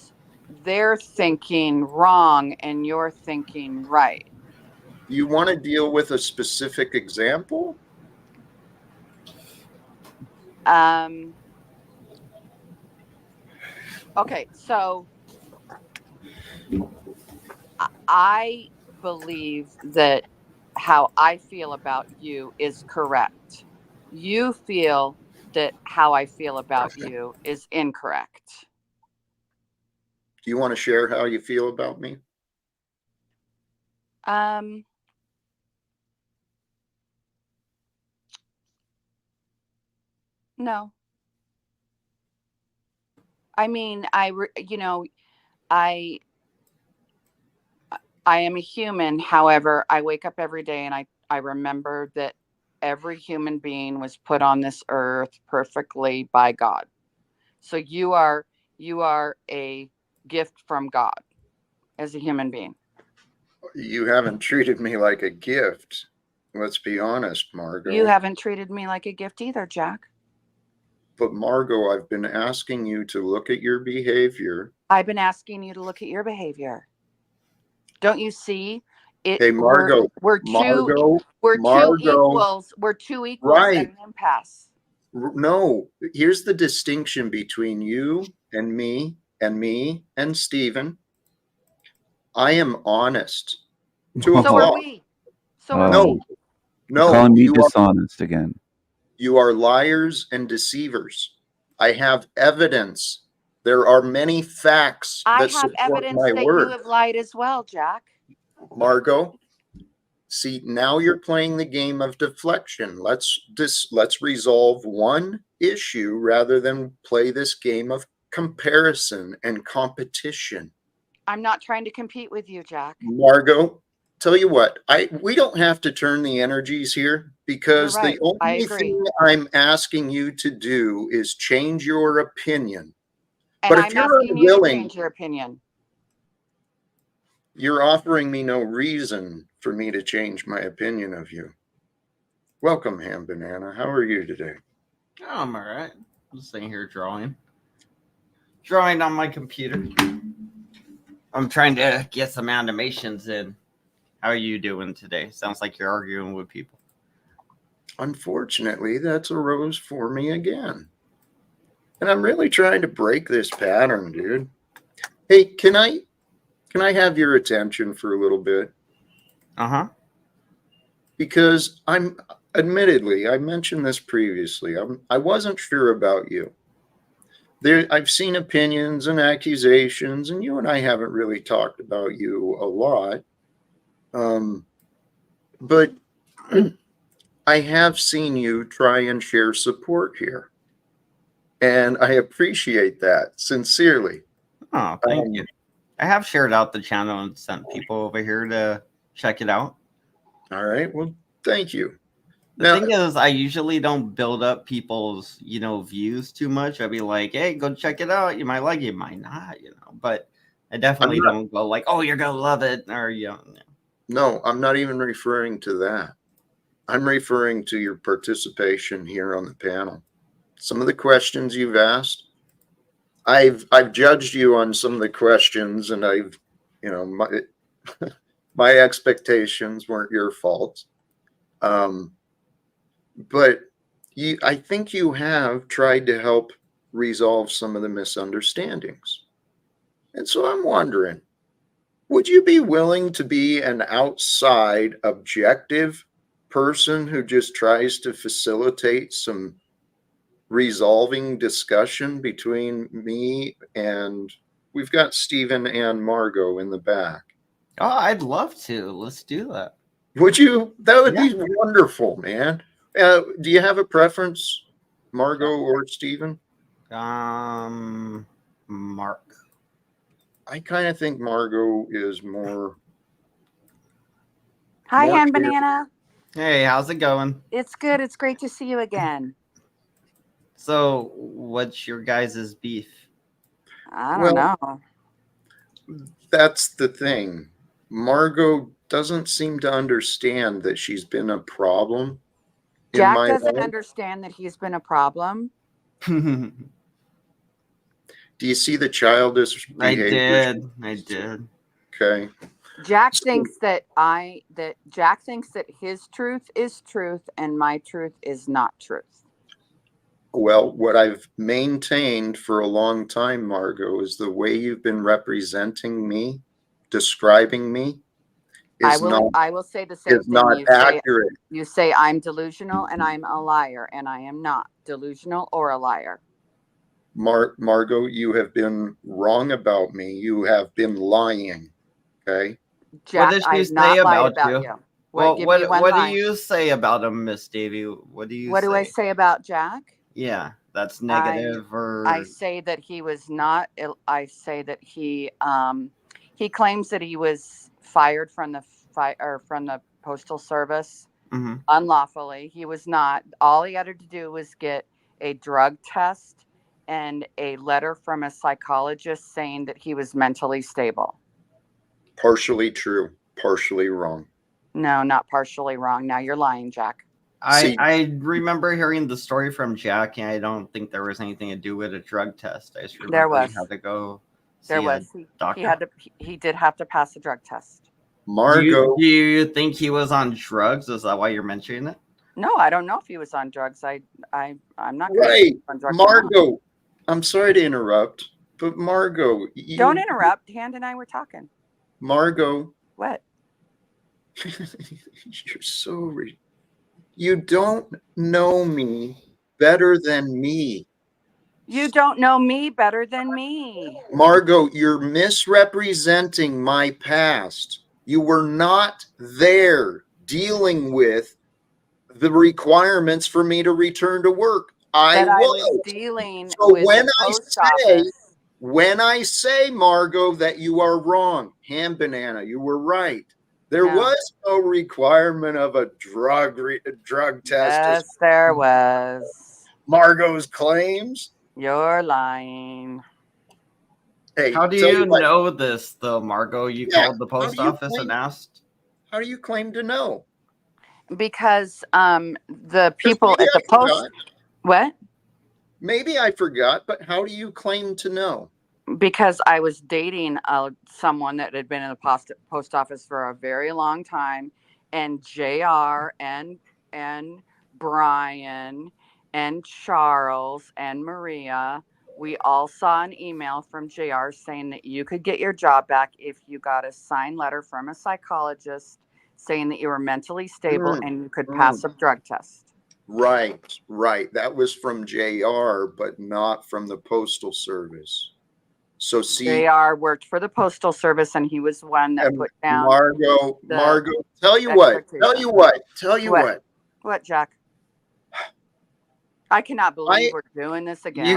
their thinking wrong and your thinking right? You want to deal with a specific example? Okay, so I believe that how I feel about you is correct. You feel that how I feel about you is incorrect. Do you want to share how you feel about me? No. I mean, I am a human. However, I wake up every day and I remember that every human being was put on this earth perfectly by God. So you are a gift from God as a human being. You haven't treated me like a gift. Let's be honest, Margot. You haven't treated me like a gift either, Jack. But Margot, I've been asking you to look at your behavior. I've been asking you to look at your behavior. Don't you see? Hey, Margot. We're two equals. We're two equals right. and an impasse. No, here's the distinction between you and me and Stephen. I am honest. So are we. So are we. No. Calling me dishonest again. You are liars and deceivers. I have evidence. There are many facts that support my word. I have evidence that you have lied as well, Jack. Margot, see, now you're playing the game of deflection. Let's resolve one issue rather than play this game of comparison and competition. I'm not trying to compete with you, Jack. Margot, tell you what, we don't have to turn the energies here because the only thing I'm asking you to do is change your opinion. And but if you're unwilling, to change your opinion, you're offering me no reason for me to change my opinion of you. Welcome, Ham Banana. How are you today? Oh, I'm all right. I'm just sitting here drawing on my computer. I'm trying to get some animations in. How are you doing today? Sounds like you're arguing with people. Unfortunately, that's arose for me again. And I'm really trying to break this pattern, dude. Hey, can I have your attention for a little bit? Uh-huh. Because admittedly, I mentioned this previously. I wasn't sure about you. I've seen opinions and accusations, and you and I haven't really talked about you a lot. But I have seen you try and share support here. And I appreciate that sincerely. Oh, thank you. I have shared out the channel and sent people over here to check it out. All right. Well, thank you. The thing is, I usually don't build up people's, views too much. I'd be like, hey, go check it out. You might like it, you might not, But I definitely I'm not- don't go like, "Oh, you're gonna love it," or No, I'm not even referring to that. I'm referring to your participation here on the panel. Some of the questions you've asked, I've judged you on some of the questions, and I've, my my expectations weren't your fault. But I think you have tried to help resolve some of the misunderstandings. And so I'm wondering, would you be willing to be an outside, objective person who just tries to facilitate some resolving discussion between me and we've got Stephen and Margot in the back? Oh, I'd love to. Let's do that. Would you? That would Yeah. be wonderful, man. Do you have a preference, Margot or Stephen? Mark. I kind of think Margot is more. Hi, More Hand clear. Banana. Hey, how's it going? It's good. It's great to see you again. So, what's your guys' beef? I don't know. That's the thing. Margot doesn't seem to understand that she's been a problem in Jack my doesn't life. understand that he's been a problem. Do you see the childish I behavior? did. Okay. Jack thinks that Jack thinks that his truth is truth and my truth is not truth. Well, what I've maintained for a long time, Margot, is the way you've been representing me, describing me, I is will say the same thing. not accurate. You say I'm delusional and I'm a liar, and I am not delusional or a liar. Margot, you have been wrong about me. You have been lying. Okay. Jack, What did I she have say not lied about about you? you. Well, Give me one what do line. you say about him, Miss Davy? What do you What say? do I say about Jack? Yeah, that's negative or I say that he was not. I say that he claims that he was fired from the from the postal service Mhm. unlawfully. He was not. All he had to do was get a drug test and a letter from a psychologist saying that he was mentally stable. Partially true, partially wrong. No, not partially wrong. Now you're lying, Jack. I remember hearing the story from Jack, and I don't think there was anything to do with a drug test. I just remember There was. he had to go see There was. a doctor. He did have to pass a drug test. Margot, Do you think he was on drugs? Is that why you're mentioning it? No, I don't know if he was on drugs. I'm not gonna right, say he was on drugs or not. Margot, I'm sorry to interrupt, but Margot, Don't interrupt. Hand and I were talking. Margot, What? you're so you don't know me better than me. You don't know me better than me. Margot, you're misrepresenting my past. You were not there dealing with the requirements for me to return to work. I was dealing So with when the I post say, office. when I say, Margot, that you are wrong, Ham Banana, you were right. There No. was no requirement of a drug test. Yes, there was. Margot's claims. You're lying. Hey, How do tell you what, know this, though, Margot? You Yeah, called the how post do you office claim- and asked? how do you claim to know? Because the 'Cause people maybe at the I post. forgot. What? Maybe I forgot, but how do you claim to know? Because I was dating someone that had been in the post office for a very long time, and JR and Brian and Charles and Maria, we all saw an email from JR saying that you could get your job back if you got a signed letter from a psychologist saying that you were mentally stable and you could pass a drug test. Right. That was from JR, but not from the Postal Service. So see, JR worked for the Postal Service, and he was the one that and put down. Margot, tell you what. What, Jack? I cannot believe we're doing this again. You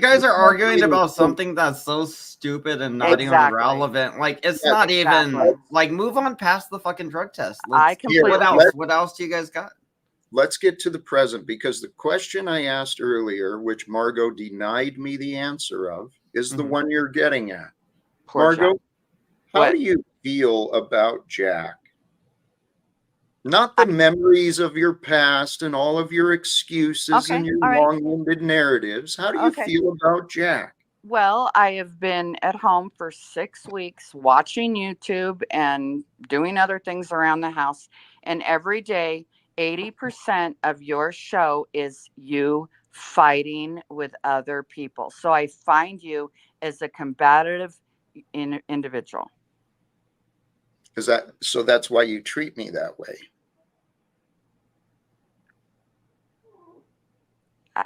guys are arguing about something that's so stupid and not even relevant. Like, it's not even like, move on past the fucking drug test. What else do you guys got? Let's get to the present, because the question I asked earlier, which Margot denied me the answer of, is the one you're getting at. Poor Jack. Margot, how What? do you feel about Jack? Not the memories of your past and all of your excuses Okay, and your all right. long-winded narratives. How do you Okay. feel about Jack? Well, I have been at home for 6 weeks watching YouTube and doing other things around the house. And every day, 80% of your show is you fighting with other people. So I find you as a combative individual. Is that so? That's why you treat me that way.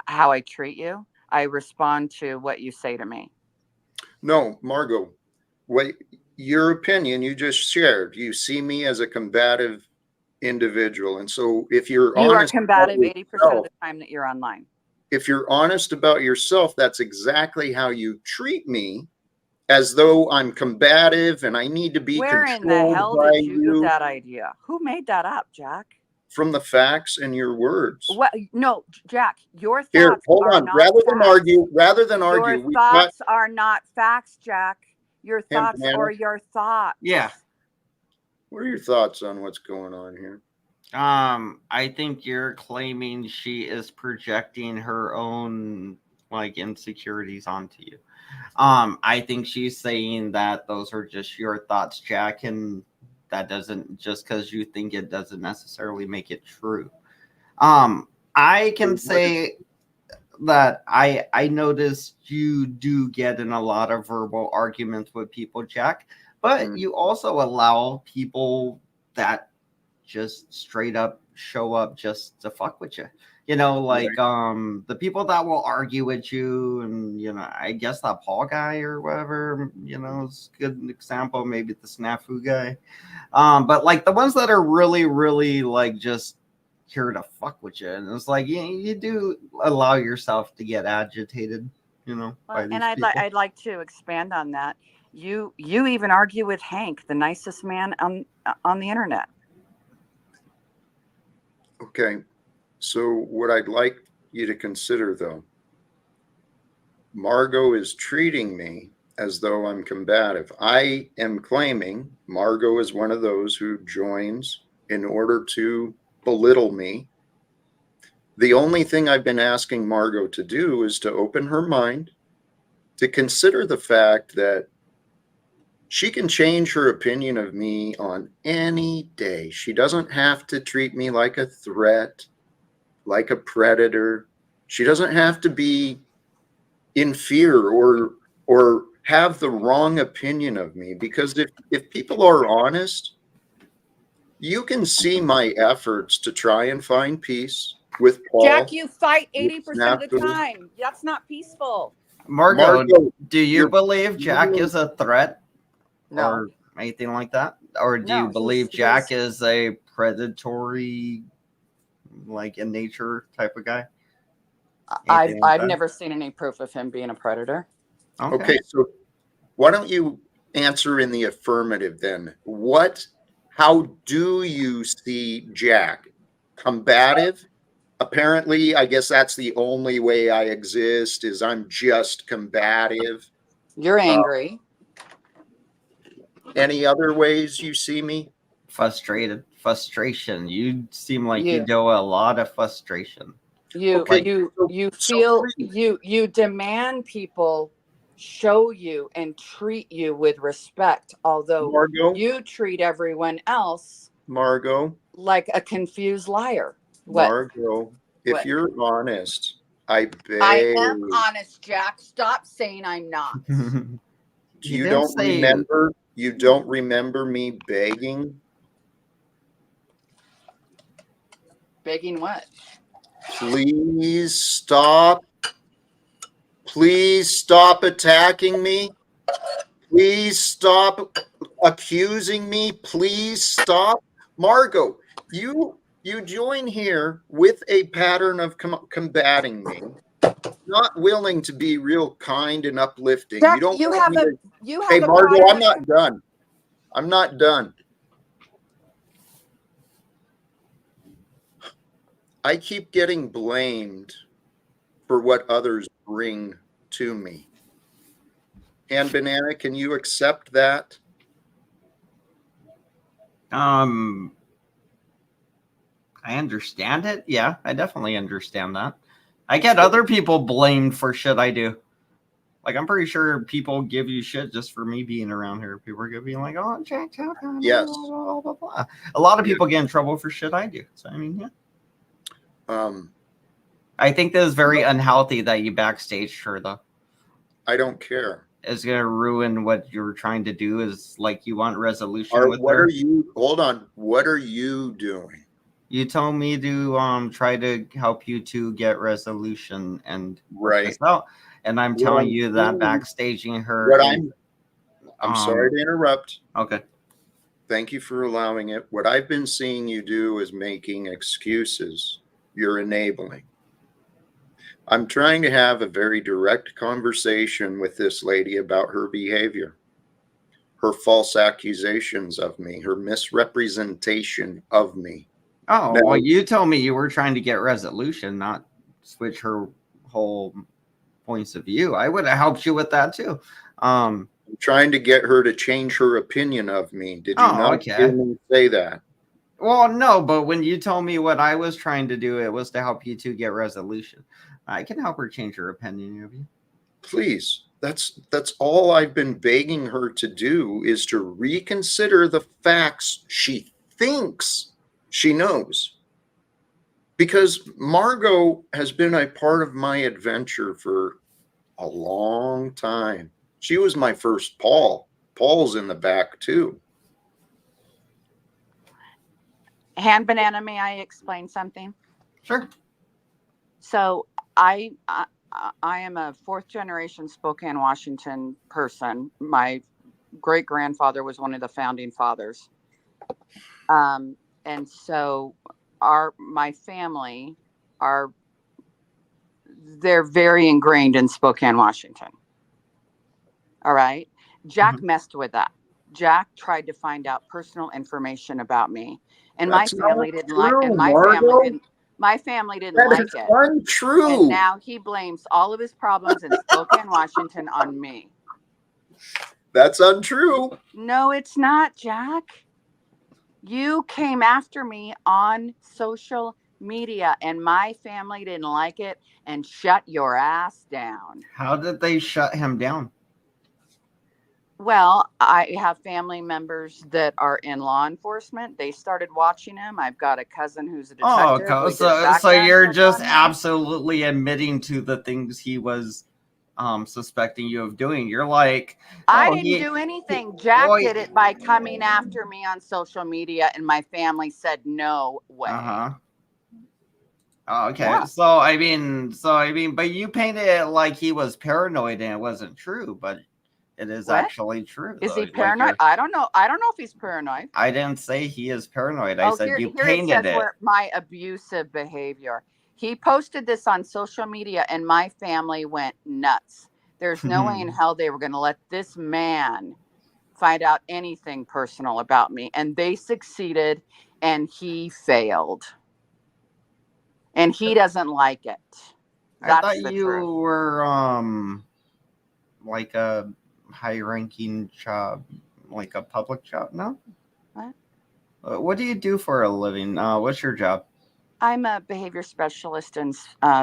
How I treat you, I respond to what you say to me. No, Margot, what your opinion you just shared. You see me as a combative individual, and so if you're You are honest about combative 80% of yourself, the time that you're online. if you're honest about yourself, that's exactly how you treat me, as though I'm combative and I need to be Where in the controlled hell by did you get you that idea? Who made that up, Jack? from the facts and your words. What? No, Jack, your Here, thoughts hold are on. not Rather than facts. argue, Your we've got thoughts are not facts, Jack. Your him, thoughts Hannah. are your thoughts. Yeah. What are your thoughts on what's going on here? I think you're claiming she is projecting her own like insecurities onto you. I think she's saying that those are just your thoughts, Jack, and that doesn't, just because you think it doesn't necessarily make it true. I can say that I noticed you do get in a lot of verbal arguments with people, Jack, but you also allow people that just straight up show up just to fuck with you. You know, like the people that will argue with you, and you know, I guess that Paul guy or whatever, you know, is a good example, maybe the snafu guy. But like the ones that are really, really like just here to fuck with you, and it's like you do allow yourself to get agitated, you know, by these And people. I'd like to expand on that. You even argue with Hank, the nicest man on the internet. Okay. So what I'd like you to consider, though, Margot is treating me as though I'm combative. I am claiming Margot is one of those who joins in order to belittle me. The only thing I've been asking Margot to do is to open her mind, to consider the fact that she can change her opinion of me on any day. She doesn't have to treat me like a threat, like a predator. She doesn't have to be in fear or have the wrong opinion of me, because if people are honest, you can see my efforts to try and find peace with Paul. Jack, you fight with 80% of the Snafu. time. That's not peaceful. Margot, do you you're- believe Jack is a threat? No. Or anything like that? Or do you No, believe Jack is a predatory, like in nature type of guy? I've never seen any proof of him being a predator. Okay, so why don't you answer in the affirmative then? How do you see Jack? Combative? Apparently, I guess that's the only way I exist, is I'm just combative. You're angry. Any other ways you see me? Frustration. You seem like you know a lot of frustration. You demand people show you and treat you with respect, although Margot, you treat everyone else like a confused liar. Margot, if you're honest, I beg. I am honest, Jack. Stop saying I'm not. You don't remember me begging? Begging what? Please stop. Please stop attacking me. Please stop accusing me. Please stop. Margot, you join here with a pattern of combating me, not willing to be real kind and uplifting. Jack, You don't you want have me a to, you have hey, a Margot, pattern. I'm not done. I'm not done. I keep getting blamed for what others bring to me. And Banana, can you accept that? I understand it. Yeah, I definitely understand that. I get other people blamed for shit I do. Like, I'm pretty sure people give you shit just for me being around here. People are gonna be like, "Oh, Jack Talcott." Yes. Blah, blah, blah, blah. A lot of people get in trouble for shit I do. So I mean, yeah. I think that is very unhealthy that you backstaged her, though. I don't care. It's gonna ruin what you're trying to do. Is like you want resolution with What her. are you? Hold on. What are you doing? You told me to try to help you to get resolution and work Right. this out. And I'm telling you that backstaging her. What I'm sorry to interrupt. Okay. Thank you for allowing it. What I've been seeing you do is making excuses. You're enabling. I'm trying to have a very direct conversation with this lady about her behavior, her false accusations of me, her misrepresentation of me. Oh, Now, well, you told me you were trying to get resolution, not switch her whole points of view. I would have helped you with that too. I'm trying to get her to change her opinion of me. Did you not hear me say that? Well, no, but when you told me what I was trying to do, it was to help you to get resolution. I can help her change her opinion of you. Please. That's all I've been begging her to do, is to reconsider the facts she thinks she knows. Because Margot has been a part of my adventure for a long time. She was my first Paul. Paul's in the back too. Hand Banana, may I explain something? Sure. So I am a fourth generation Spokane, Washington person. My great grandfather was one of the founding fathers. And so my family they're very ingrained in Spokane, Washington. All right. Jack messed with that. Jack tried to find out personal information about me, and my family didn't like it. My family didn't like it. Untrue. And now he blames all of his problems in Spokane, Washington on me. That's untrue. No, it's not, Jack. You came after me on social media, and my family didn't like it and shut your ass down. How did they shut him down? Well, I have family members that are in law enforcement. They started watching him. I've got a cousin who's a detective. Oh, so you're just absolutely admitting to the things he was suspecting you of doing. You're like, I didn't do anything. Jack did it by coming after me on social media, and my family said no way. Oh, okay. Yeah. So I mean, but you painted it like he was paranoid and it wasn't true, but it is actually true. Is he paranoid? I don't know. I don't know if he's paranoid. I didn't say he is paranoid. I said you painted it. Where my abusive behavior. He posted this on social media, and my family went nuts. There's no way in hell they were going to let this man find out anything personal about me. And they succeeded, and he failed. And he doesn't like it. I thought you were like a high-ranking job, like a public job. No? What? What do you do for a living? What's your job? I'm a behavior specialist and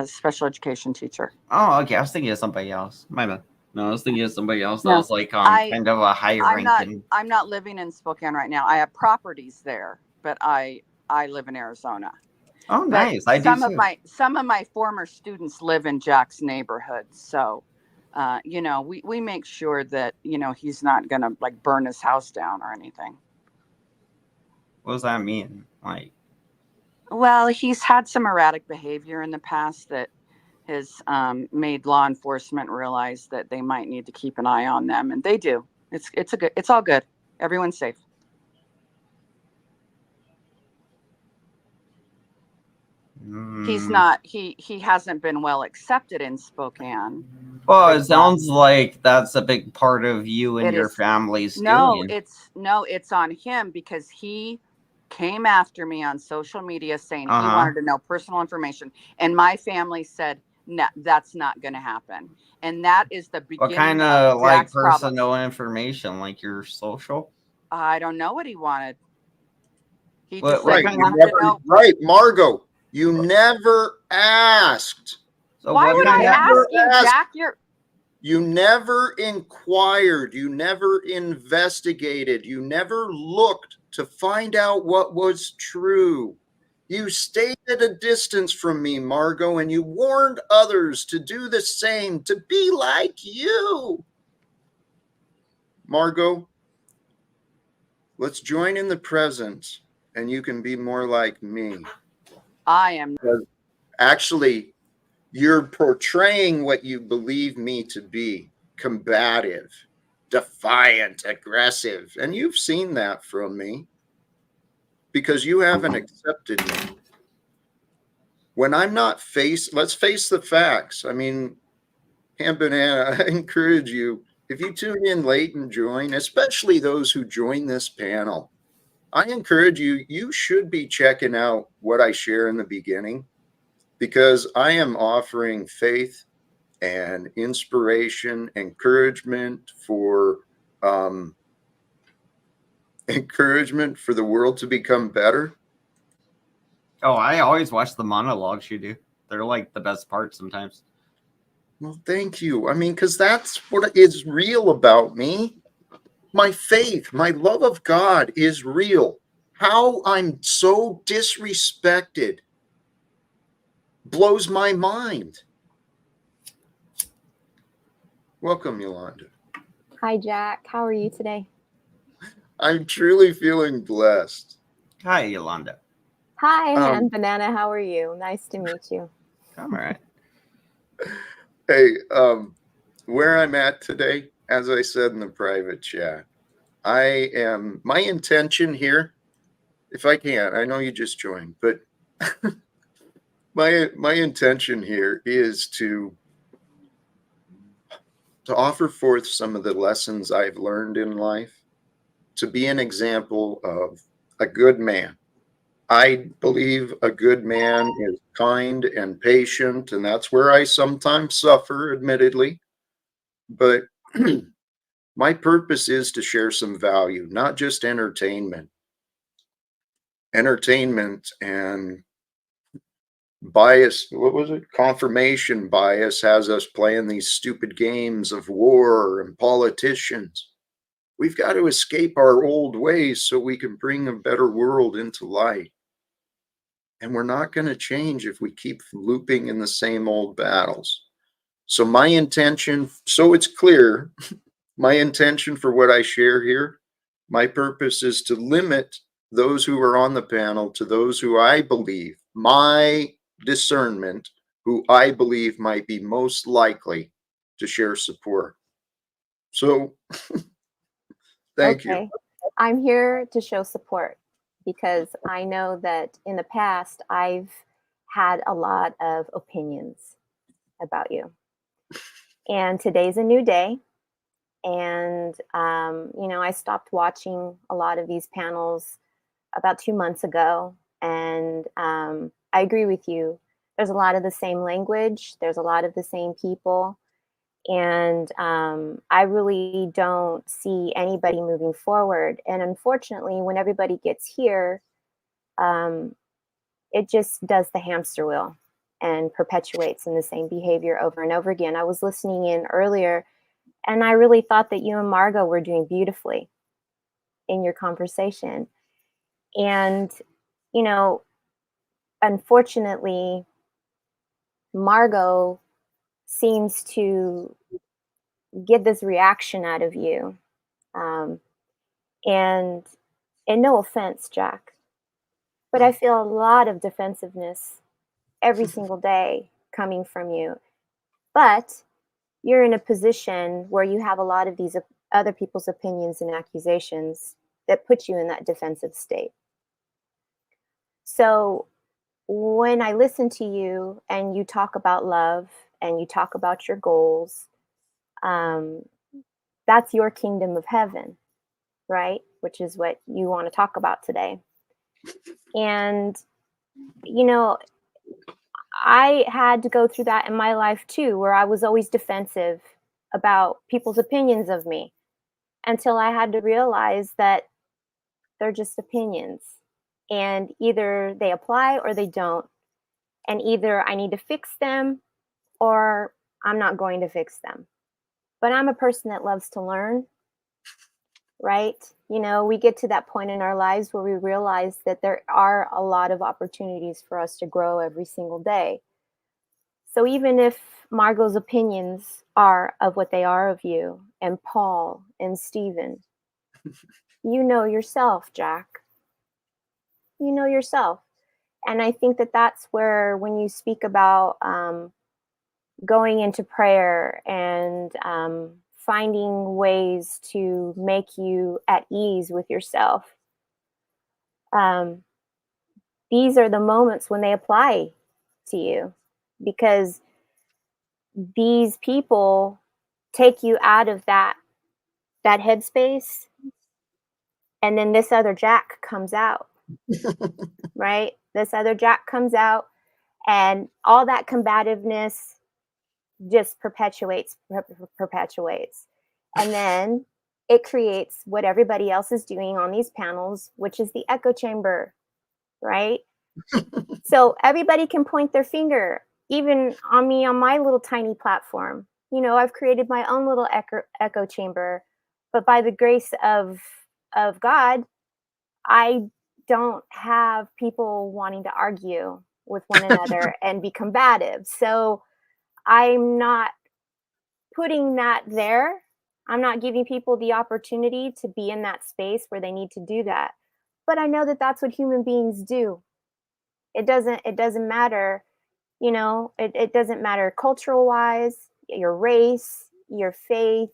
special education teacher. Oh, okay. I was thinking of somebody else. My bad. No, I was thinking of somebody else. That was like kind of a high-ranking. I'm not living in Spokane right now. I have properties there, but I live in Arizona. Oh, nice. Some of my former students live in Jack's neighborhood, so we make sure that he's not gonna like burn his house down or anything. What does that mean? Like, well, he's had some erratic behavior in the past that has made law enforcement realize that they might need to keep an eye on them, and they do. It's all good. Everyone's safe. He's not. He hasn't been well accepted in Spokane. Well, it sounds like that's a big part of you and your family's doing. It's on him because he came after me on social media saying he wanted to know personal information, and my family said No, that's not going to happen. And that is the What beginning kind of like Jack's problem. personal information, like your social? I don't know what he wanted. He What- just what said Right, he kind you of- wanted to never, know. right, Margot, you never asked. So Why what would kind I of- ask you, asked. Jack? You never inquired. You never investigated. You never looked to find out what was true. You stayed at a distance from me, Margot, and you warned others to do the same, to be like you. Margot, let's join in the present, and you can be more like me. I am. Actually, you're portraying what you believe me to be: combative, defiant, aggressive. And you've seen that from me because you haven't accepted me. When I'm not let's face the facts. I mean, Ham Banana, I encourage you, if you tune in late and join, especially those who join this panel, I encourage you, you should be checking out what I share in the beginning, because I am offering faith and inspiration, encouragement for the world to become better. Oh, I always watch the monologues you do. They're like the best part sometimes. Well, thank you. I mean, because that's what is real about me. My faith, my love of God is real. How I'm so disrespected blows my mind. Welcome, Yolanda. Hi, Jack. How are you today? I'm truly feeling blessed. Hi, Yolanda. Hi, Hand Banana. How are you? Nice to meet you. I'm all right. Hey, where I'm at today, as I said in the private chat, my intention here, if I can, I know you just joined, but my intention here is to offer forth some of the lessons I've learned in life, to be an example of a good man. I believe a good man is kind and patient, and that's where I sometimes suffer, admittedly. But my purpose is to share some value, not just entertainment. Entertainment and bias, what was it? Confirmation bias has us playing these stupid games of war and politicians. We've got to escape our old ways so we can bring a better world into light. And we're not going to change if we keep looping in the same old battles. So my intention, so it's clear, my intention for what I share here, my purpose is to limit those who are on the panel to those who I believe, my discernment, who I believe might be most likely to share support. So thank you. I'm here to show support because I know that in the past I've had a lot of opinions about you. And today's a new day. And, I stopped watching a lot of these panels about 2 months ago. And I agree with you. There's a lot of the same language. There's a lot of the same people. And I really don't see anybody moving forward. And unfortunately, when everybody gets here, it just does the hamster wheel and perpetuates in the same behavior over and over again. I was listening in earlier, and I really thought that you and Margot were doing beautifully in your conversation. And, unfortunately, Margot seems to get this reaction out of you. And no offense, Jack, but I feel a lot of defensiveness every single day coming from you. But you're in a position where you have a lot of these other people's opinions and accusations that put you in that defensive state. So when I listen to you and you talk about love and you talk about your goals, that's your kingdom of heaven, right? Which is what you want to talk about today. And, I had to go through that in my life too, where I was always defensive about people's opinions of me until I had to realize that they're just opinions, and either they apply or they don't. And either I need to fix them or I'm not going to fix them. But I'm a person that loves to learn, right? You know, we get to that point in our lives where we realize that there are a lot of opportunities for us to grow every single day. So even if Margot's opinions are of what they are of you, and Paul and Stephen, you know yourself, Jack. You know yourself. And I think that that's where, when you speak about going into prayer and finding ways to make you at ease with yourself, these are the moments when they apply to you, because these people take you out of that headspace, and then this other Jack comes out. Right? This other Jack comes out, and all that combativeness just perpetuates. And then it creates what everybody else is doing on these panels, which is the echo chamber, right? So everybody can point their finger, even on me on my little tiny platform. You know, I've created my own little echo chamber, but by the grace of God, I don't have people wanting to argue with one another and be combative. So I'm not putting that there. I'm not giving people the opportunity to be in that space where they need to do that. But I know that that's what human beings do. It doesn't matter, you know, it doesn't matter cultural wise, your race, your faith,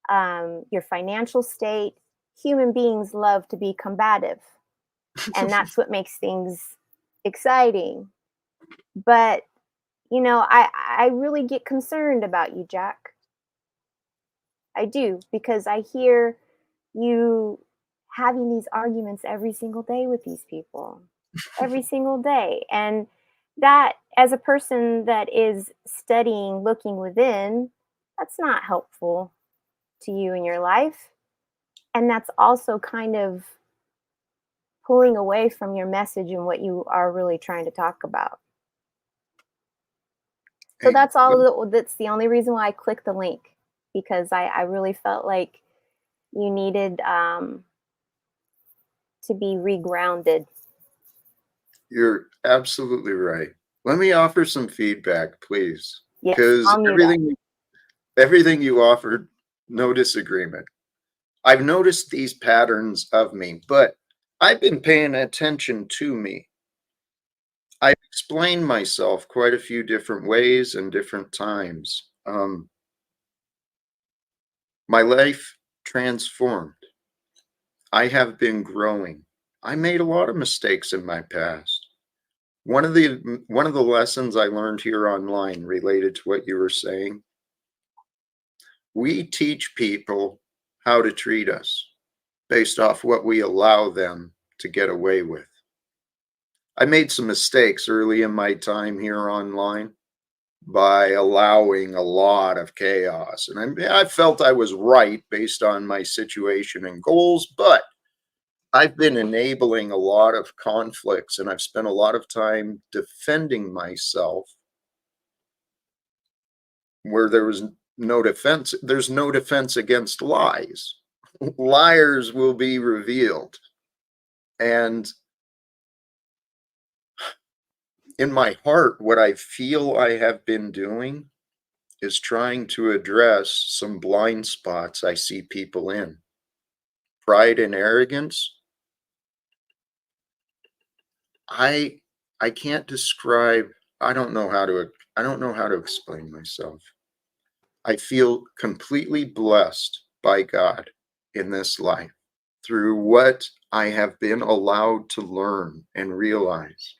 your financial state. Human beings love to be combative. And that's what makes things exciting. But, you know, I really get concerned about you, Jack. I do, because I hear you having these arguments every single day with these people, every single day. And that, as a person that is studying, looking within, that's not helpful to you in your life. And that's also kind of pulling away from your message and what you are really trying to talk about. So that's all. That's the only reason why I clicked the link, because I really felt like you needed to be regrounded. You're absolutely right. Let me offer some feedback, please. Yes, Because I'll mute up. everything you offered, no disagreement. I've noticed these patterns of me, but I've been paying attention to me. I've explained myself quite a few different ways and different times. My life transformed. I have been growing. I made a lot of mistakes in my past. One of the lessons I learned here online related to what you were saying, we teach people how to treat us based off what we allow them to get away with. I made some mistakes early in my time here online by allowing a lot of chaos. And I felt I was right based on my situation and goals, but I've been enabling a lot of conflicts, and I've spent a lot of time defending myself where there was no defense. There's no defense against lies. Liars will be revealed. And in my heart, what I feel I have been doing is trying to address some blind spots I see people in. Pride and arrogance. I can't describe, I don't know how to explain myself. I feel completely blessed by God in this life through what I have been allowed to learn and realize.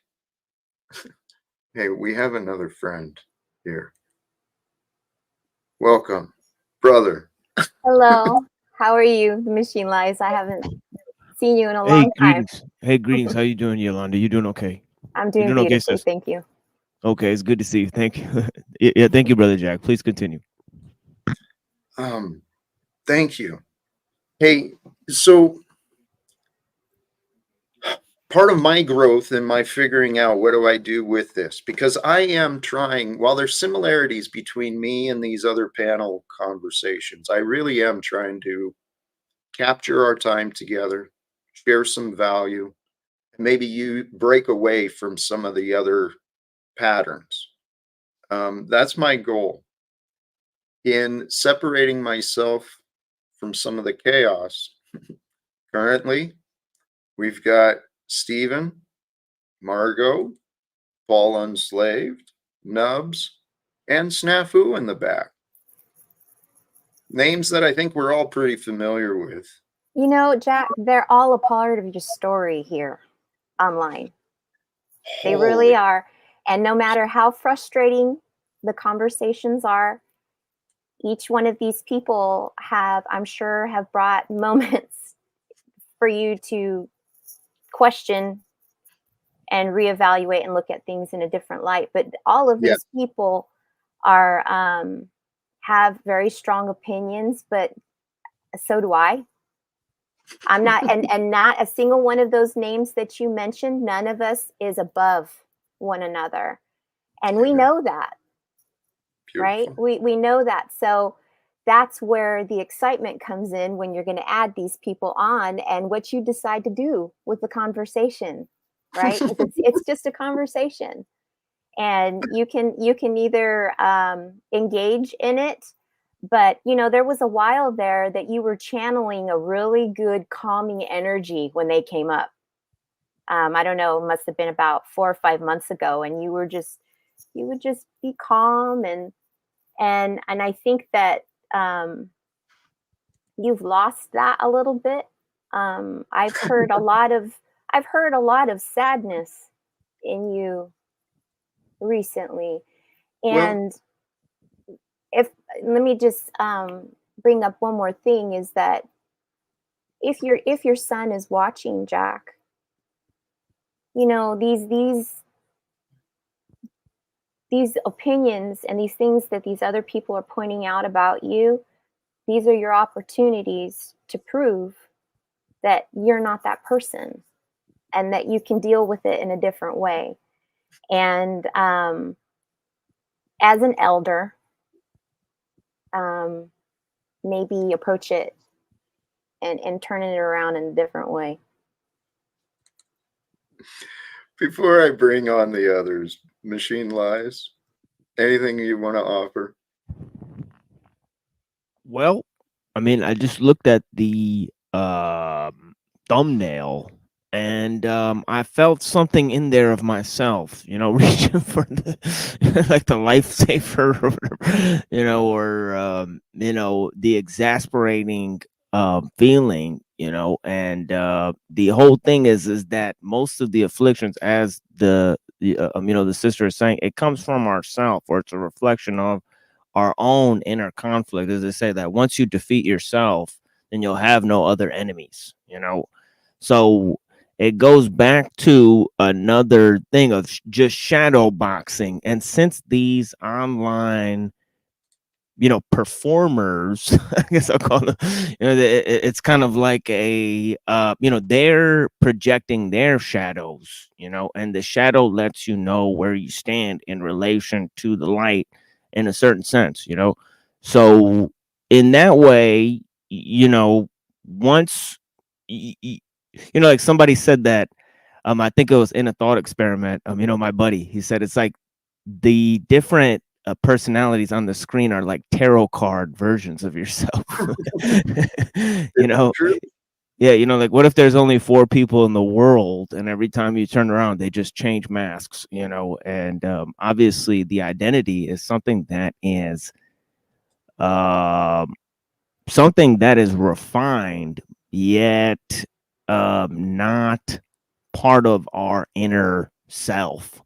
Hey, we have another friend here. Welcome, brother. Hello, how are you, Machine Lies? I haven't seen you in a long time. Greetings. Hey, greetings. How you doing, Yolanda? You doing okay? I'm You doing doing okay, beautifully, sis? thank you. Okay, it's good to see you. Thank you. Yeah, thank you, Brother Jack. Please continue. Thank you. Hey, so part of my growth and my figuring out what do I do with this, because I am trying, while there's similarities between me and these other panel conversations, I really am trying to capture our time together, share some value, and maybe you break away from some of the other patterns. That's my goal. In separating myself from some of the chaos, currently, we've got Stephen, Margot, Paul Unslaved, Nubs, and Snafu in the back. Names that I think we're all pretty familiar with. You know, Jack, they're all a part of your story here online. They really Holy, are. And no matter how frustrating the conversations are, each one of these people have, I'm sure, have brought moments for you to question and reevaluate and look at things in a different light. But all of yeah, these people are have very strong opinions, but so do I. I'm not, and not a single one of those names that you mentioned, none of us is above one another. And we amen. know that, right? Beautiful. We know that. So that's where the excitement comes in when you're going to add these people on and what you decide to do with the conversation, right? It's just a conversation. And you can either engage in it, but you know there was a while there that you were channeling a really good calming energy when they came up. I don't know, it must have been about 4 or 5 months ago, and you would just be calm, and I think that you've lost that a little bit. I've heard a lot of sadness in you recently, Well, and if let me just bring up one more thing is that if your son is watching, Jack, you know these opinions and these things that these other people are pointing out about you, these are your opportunities to prove that you're not that person and that you can deal with it in a different way. And as an elder, um, maybe approach it and turning it around in a different way. before I bring on the others, Machine Lies, anything you want to offer? Well, I mean, I just looked at the thumbnail, and I felt something in there of myself, you know, reaching for the like the lifesaver, or whatever, you know, or the exasperating feeling, you know, and the whole thing is that most of the afflictions, as the sister is saying, it comes from ourself, or it's a reflection of our own inner conflict. As they say, that once you defeat yourself, then you'll have no other enemies, you know. So it goes back to another thing of just shadow boxing. And since these online, performers, I guess I'll call them, it's kind of like a, they're projecting their shadows, and the shadow lets you know where you stand in relation to the light in a certain sense, So in that way, once, like somebody said that, I think it was in a thought experiment, my buddy, he said, it's like the different personalities on the screen are like tarot card versions of yourself. you know True. yeah, like what if there's only 4 people in the world, and every time you turn around they just change masks, and obviously the identity is something that is something that is refined, yet not part of our inner self,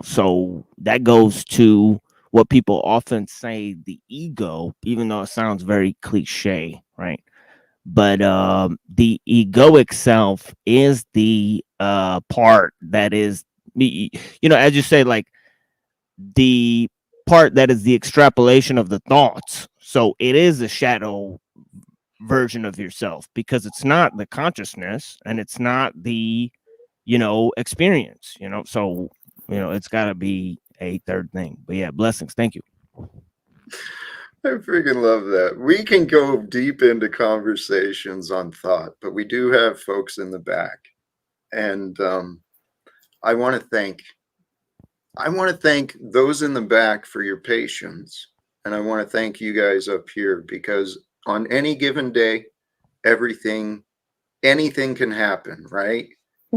so that goes to what people often say, the ego, even though it sounds very cliche, right? But the egoic self is the part that is, as you say, like the part that is the extrapolation of the thoughts. So it is a shadow version of yourself, because it's not the consciousness and it's not the, experience, so, it's got to be a third thing. But yeah, blessings. Thank you. I freaking love that. We can go deep into conversations on thought, but we do have folks in the back. And I want to thank those in the back for your patience. And I want to thank you guys up here, because on any given day, anything can happen, right?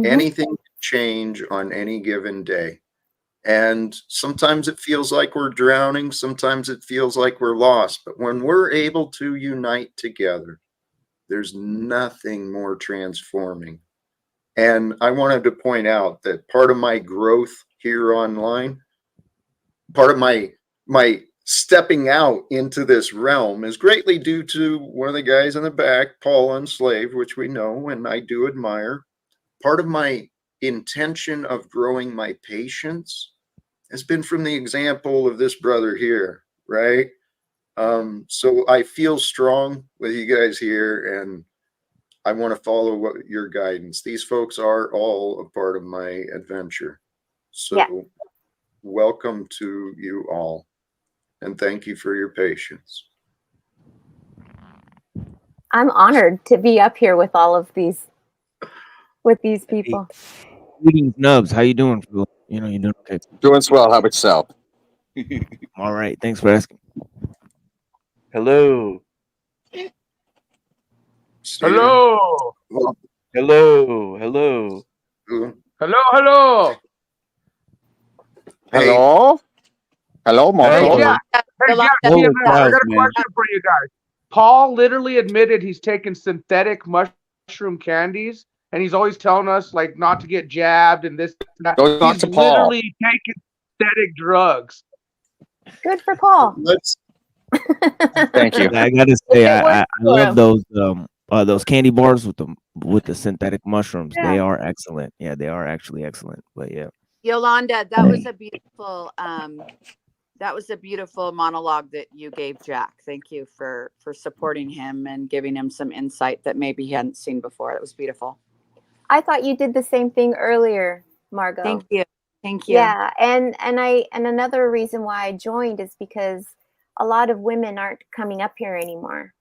Anything can change on any given day. And sometimes it feels like we're drowning. Sometimes it feels like we're lost. But when we're able to unite together, there's nothing more transforming. And I wanted to point out that part of my growth here online, part of my stepping out into this realm, is greatly due to one of the guys in the back, Paul Unslaved, which we know and I do admire. Part of my intention of growing my patience has been from the example of this brother here, right? So I feel strong with you guys here, and I want to follow your guidance. These folks are all a part of my adventure. So welcome to you all, and thank you for your patience. I'm honored to be up here with all of these people. Greetings, Nubs. How you doing? You doing okay? Doing swell. How about yourself? All right. Thanks for asking. Hello. Steven? Hello. Hello. Hello. Hello. Hey, Hello? Hello, Hey, Marco. Jack. Hey, Hello. Jack, Holy TMS, I cows, got a man. question for you guys. Paul literally admitted he's taken synthetic mushroom candies, and he's always telling us like not to get jabbed and this and that. Go talk He's to Paul. literally taking synthetic drugs. Good for Paul. let's Thank you. Yeah, I gotta say, It I works love for those candy bars with the synthetic mushrooms. Yeah. They are excellent. Yeah, they are actually excellent. But yeah, Yolanda, that was a beautiful monologue that you gave Jack. Thank you for supporting him and giving him some insight that maybe he hadn't seen before. It was beautiful. I thought you did the same thing earlier, Margot. Thank you. Thank you. Yeah, and another reason why I joined is because a lot of women aren't coming up here anymore,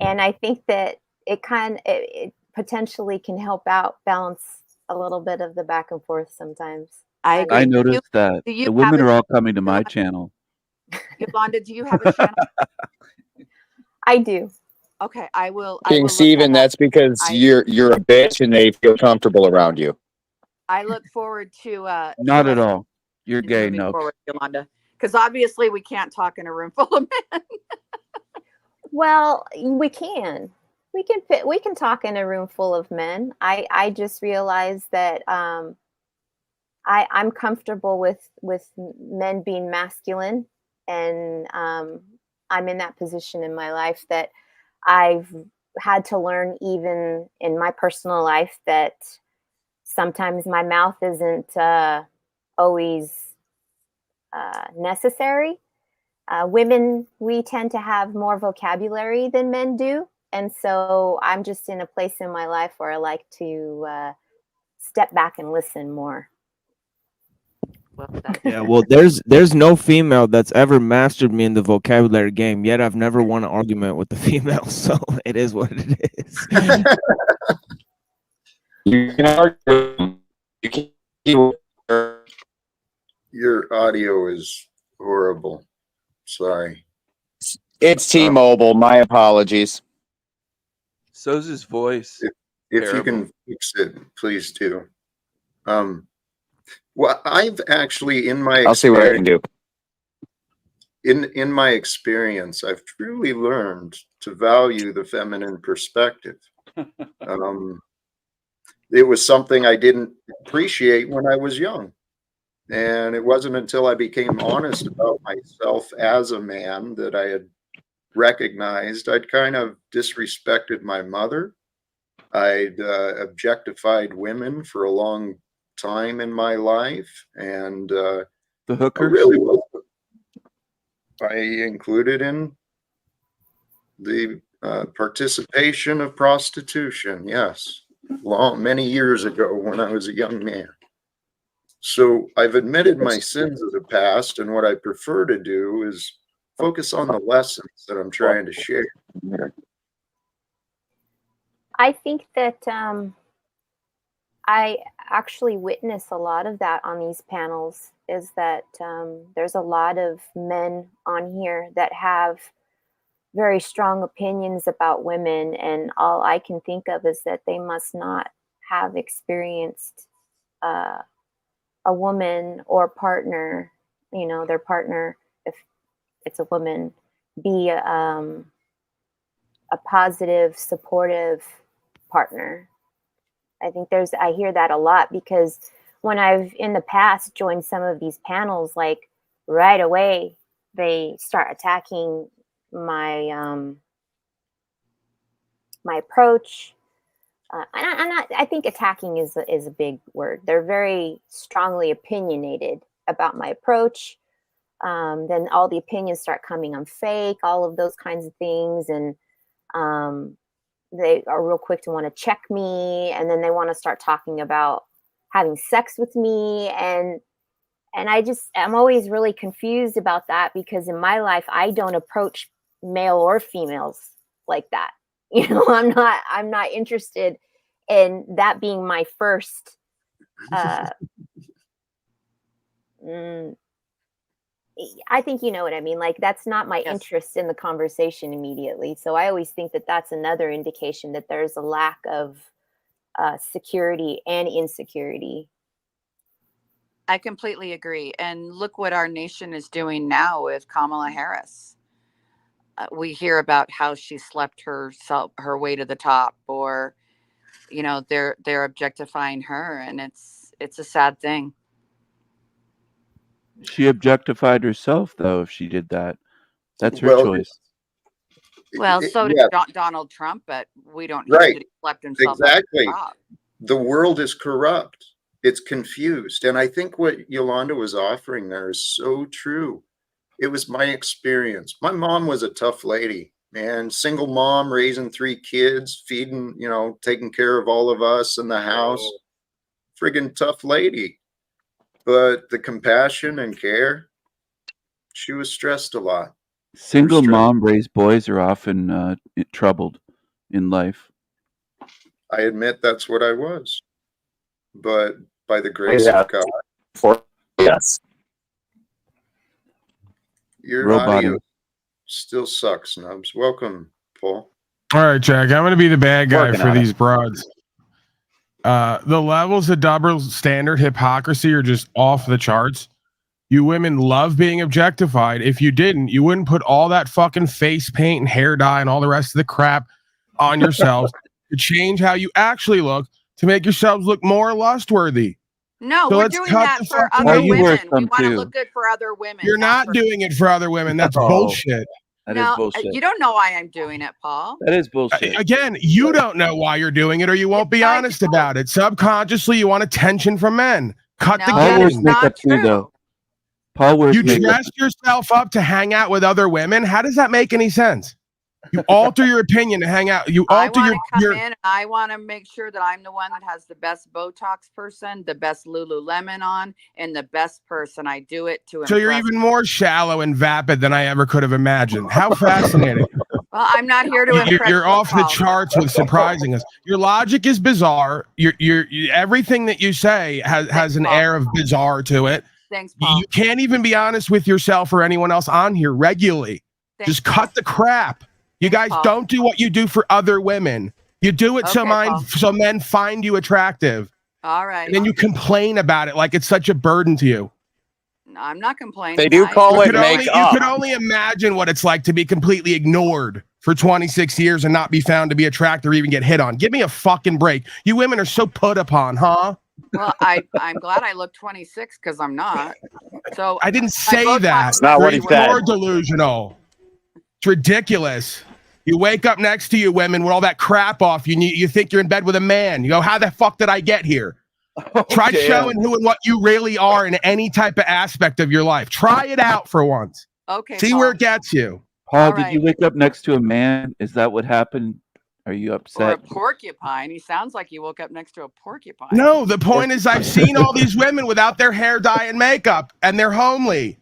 and I think that it potentially can help out balance a little bit of the back and forth sometimes. I agree. I noticed that do you the have women a are all coming to my Yolanda? channel. Yolanda, do you have a channel? I do. Okay, I will. King look Steven, that up. that's because I- you're a bitch and they feel comfortable around you. I look forward to Not to at us all. You're gay, moving no. forward, Yolanda, because obviously we can't talk in a room full of men. Well, we can talk in a room full of men. I just realized that I'm comfortable with men being masculine, and I'm in that position in my life that I've had to learn, even in my personal life, that sometimes my mouth isn't always necessary. Women, we tend to have more vocabulary than men do. And so I'm just in a place in my life where I like to step back and listen more. yeah. Well, there's no female that's ever mastered me in the vocabulary game. Yet I've never won an argument with the female. So it is what it is. You can argue. You can. your audio is horrible. Sorry. It's T-Mobile. My apologies. So's his voice. If you Terrible. can fix it, please do. Well, I've actually, in my I'll see what I can do. in my experience, I've truly learned to value the feminine perspective. It was something I didn't appreciate when I was young. And it wasn't until I became honest about myself as a man that I had recognized I'd kind of disrespected my mother. I'd objectified women for a long time in my life. And the The I hookers? really was. I included in the participation of prostitution, yes, many years ago when I was a young man. So I've admitted my sins of the past, and what I prefer to do is focus on the lessons that I'm trying to share. I think that I actually witness a lot of that on these panels, is that there's a lot of men on here that have very strong opinions about women, and all I can think of is that they must not have experienced a woman or partner, their partner, if it's a woman, be a positive, supportive partner. I think I hear that a lot, because when I've in the past joined some of these panels, like right away, they start attacking my my approach. I think attacking is a big word. They're very strongly opinionated about my approach. Then all the opinions start coming, I'm fake, all of those kinds of things. And they are real quick to want to check me. And then they want to start talking about having sex with me. And I'm always really confused about that, because in my life, I don't approach male or females like that. I'm not interested in that being my first I think you know what I mean. Like, that's not my interest in the conversation immediately. So I always think that that's another indication that there's a lack of security and insecurity. I completely agree. And look what our nation is doing now with Kamala Harris. We hear about how she slept her way to the top, or they're objectifying her, and it's a sad thing. She objectified herself, though. If she did that, that's her choice. Well, so did Donald Trump, but we don't hear that he slept himself exactly. up to the top. The world is corrupt. It's confused. And I think what Yolanda was offering there is so true. It was my experience. My mom was a tough lady, man. Single mom, raising 3 kids, feeding, taking care of all of us in the house. Friggin' tough lady. But the compassion and care, she was stressed a lot. Single mom raised boys are often troubled in life. I admit that's what I was. But by the grace of God. Yes. Your audio still sucks, Nubs. Welcome, Paul. All right, Jack. I'm going to be the bad guy for these broads. The levels of double standard hypocrisy are just off the charts. You women love being objectified. If you didn't, you wouldn't put all that fucking face paint and hair dye and all the rest of the crap on yourselves to change how you actually look, to make yourselves look more lustworthy. No, we're doing that for other women. We want to look good for other women. You're not doing it for other women. That's bullshit. That is bullshit. You don't know why I'm doing it, Paul. That is bullshit. Again, you don't know why you're doing it, or you won't be honest about it. Subconsciously, you want attention from men. Cut the game. Not true. Paul, you dress yourself up to hang out with other women. How does that make any sense? You alter your opinion to hang out. You alter your. In, I want to make sure that I'm the one that has the best Botox person, the best Lululemon on, and the best person. I do it to. So you're even more shallow and vapid than I ever could have imagined. How fascinating! Well, I'm not here to impress. You're off the charts with surprising us. Your logic is bizarre. You're everything that you say has an air of bizarre to it. Thanks, Paul. You can't even be honest with yourself or anyone else on here regularly. Just cut the crap. You guys don't do what you do for other women. You do it so men find you attractive. All right. And then you complain about it like it's such a burden to you. I'm not complaining. They do call it make up. You could only imagine what it's like to be completely ignored for 26 years and not be found to be attractive or even get hit on. Give me a fucking break. You women are so put upon, huh? Well, I'm glad I look 26 because I'm not. So I didn't say that. That's not what he said. More delusional. It's ridiculous. You wake up next to you women with all that crap off you. You think you're in bed with a man. You go, how the fuck did I get here? Try damn. showing who and what you really are in any type of aspect of your life. Try it out for once. Okay. See Paul. where it gets you. Paul, All did right. you wake up next to a man? Is that what happened? Are you Or a upset? porcupine. He sounds like you woke up next to a porcupine. No, the point is I've seen all these women without their hair, dye, and makeup, and they're homely.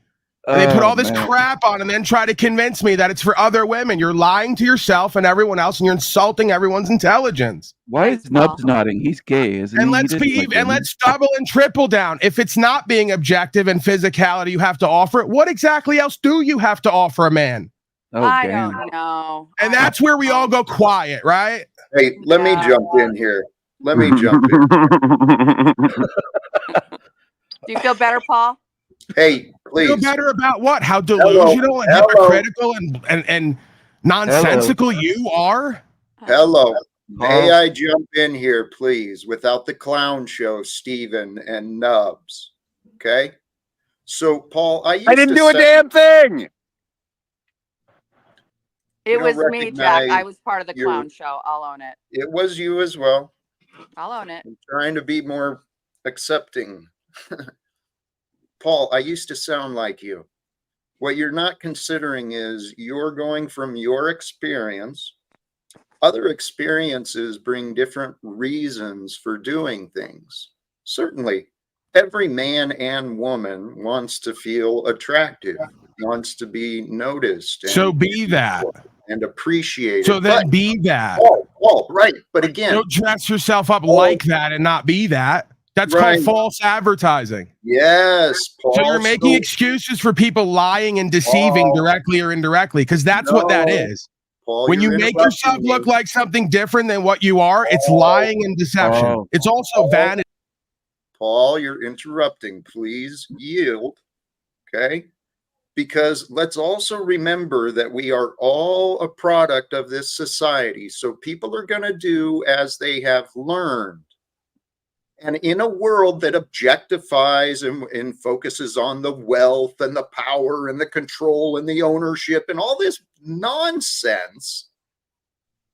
And they put all this crap on and then try to convince me that it's for other women. You're lying to yourself and everyone else, and you're insulting everyone's intelligence. Why is Nubs nodding? He's gay, isn't And he? let's double and triple down. If it's not being objective and physicality you have to offer it, what exactly else do you have to offer a man? Oh, I damn. don't know. And that's where we all go quiet, right? Hey, let me jump in here. Let me jump in. Do you feel better, Paul? Hey, please. Feel better about what? How delusional and hypocritical and nonsensical you are? Hello. May I jump in here, please, without the clown show, Steven and Nubs? Okay? So, Paul, I didn't do a damn thing. It was me, Jack. I was part of the your- clown show. I'll own it. It was you as well. I'll own it. I'm trying to be more accepting. Paul, I used to sound like you. What you're not considering is you're going from your experience. Other experiences bring different reasons for doing things. Certainly, every man and woman wants to feel attractive, wants to be noticed. So be that. And appreciated. So then be that. Oh, right. But again, don't dress yourself up like that and not be that. That's called false advertising. Yes, Paul. So you're making excuses for people lying and deceiving directly or indirectly, because that's what that is. Paul, when you make yourself look like something different than what you are, it's lying and deception. It's also vanity. Paul, you're interrupting. Please yield. Okay? Because let's also remember that we are all a product of this society. So people are going to do as they have learned. And in a world that objectifies and focuses on the wealth and the power and the control and the ownership and all this nonsense.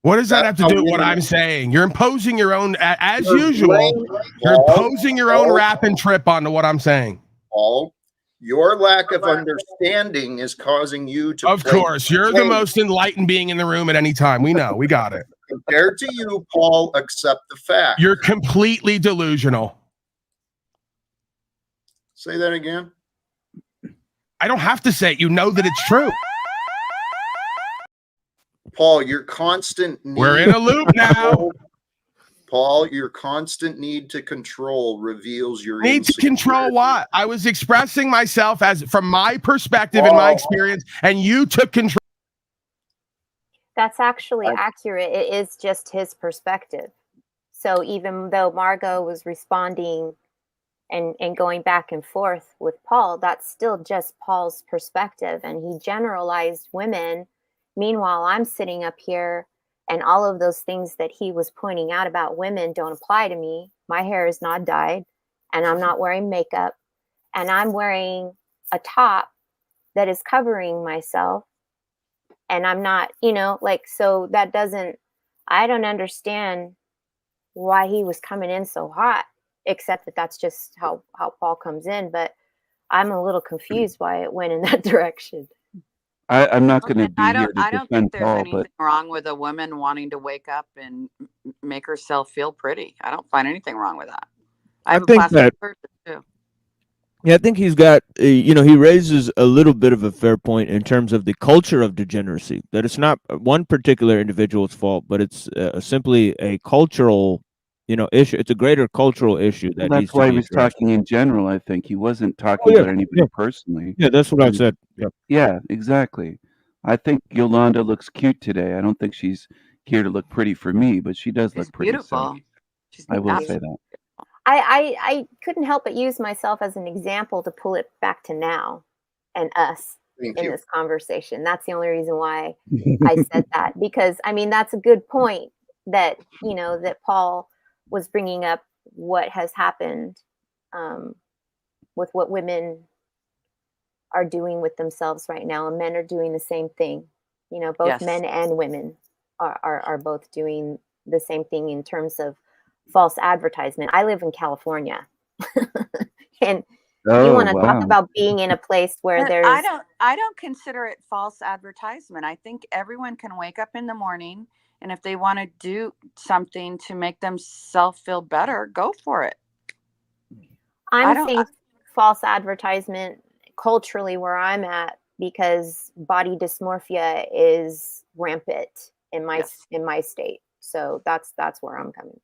What does that have to do with what I'm saying? You're imposing your own, as usual, you're imposing your own rap and trip onto what I'm saying. Paul, your lack of understanding is causing you to. Of course, you're the most enlightened being in the room at any time. We know, we got it. Compared to you, Paul, accept the fact. You're completely delusional. Say that again. I don't have to say it. You know that it's true. Paul, your constant need. We're in a loop now. Paul, your constant need to control reveals your need to control what? I was expressing myself as from my perspective and my experience, and you took control. That's actually accurate. It is just his perspective. So even though Margot was responding and going back and forth with Paul, that's still just Paul's perspective. And he generalized women. Meanwhile, I'm sitting up here and all of those things that he was pointing out about women don't apply to me. My hair is not dyed and I'm not wearing makeup and I'm wearing a top that is covering myself. And I'm not, so that doesn't, I don't understand why he was coming in so hot, except that that's just how Paul comes in. But I'm a little confused why it went in that direction. I'm not going to be here to I don't defend think there's Paul, anything wrong with a woman wanting to wake up and make herself feel pretty. I don't find anything wrong with that. I have a plastic person too. Yeah, I think he's got, he raises a little bit of a fair point in terms of the culture of degeneracy, that it's not one particular individual's fault, but it's simply a cultural, issue. It's a greater cultural issue. That's why he was talking in general, I think. He wasn't talking about anybody personally. Yeah, that's what I said. Yeah, exactly. I think Yolanda looks cute today. I don't think she's here to look pretty for me, but she does look pretty. Beautiful. So I will say that. I couldn't help but use myself as an example to pull it back to now and us in this conversation. That's the only reason why I said that, because that's a good point that, that Paul was bringing up what has happened with what women are doing with themselves right now. And men are doing the same thing. Both men and women are both doing the same thing in terms of false advertisement. I live in California. And you Oh, want to talk wow. about being in a place where But there's I don't consider it false advertisement. I think everyone can wake up in the morning, and if they want to do something to make themselves feel better, go for it. I I'm don't saying false advertisement culturally where I'm at, because body dysmorphia is rampant in my Yes. in my state. So that's where I'm coming from.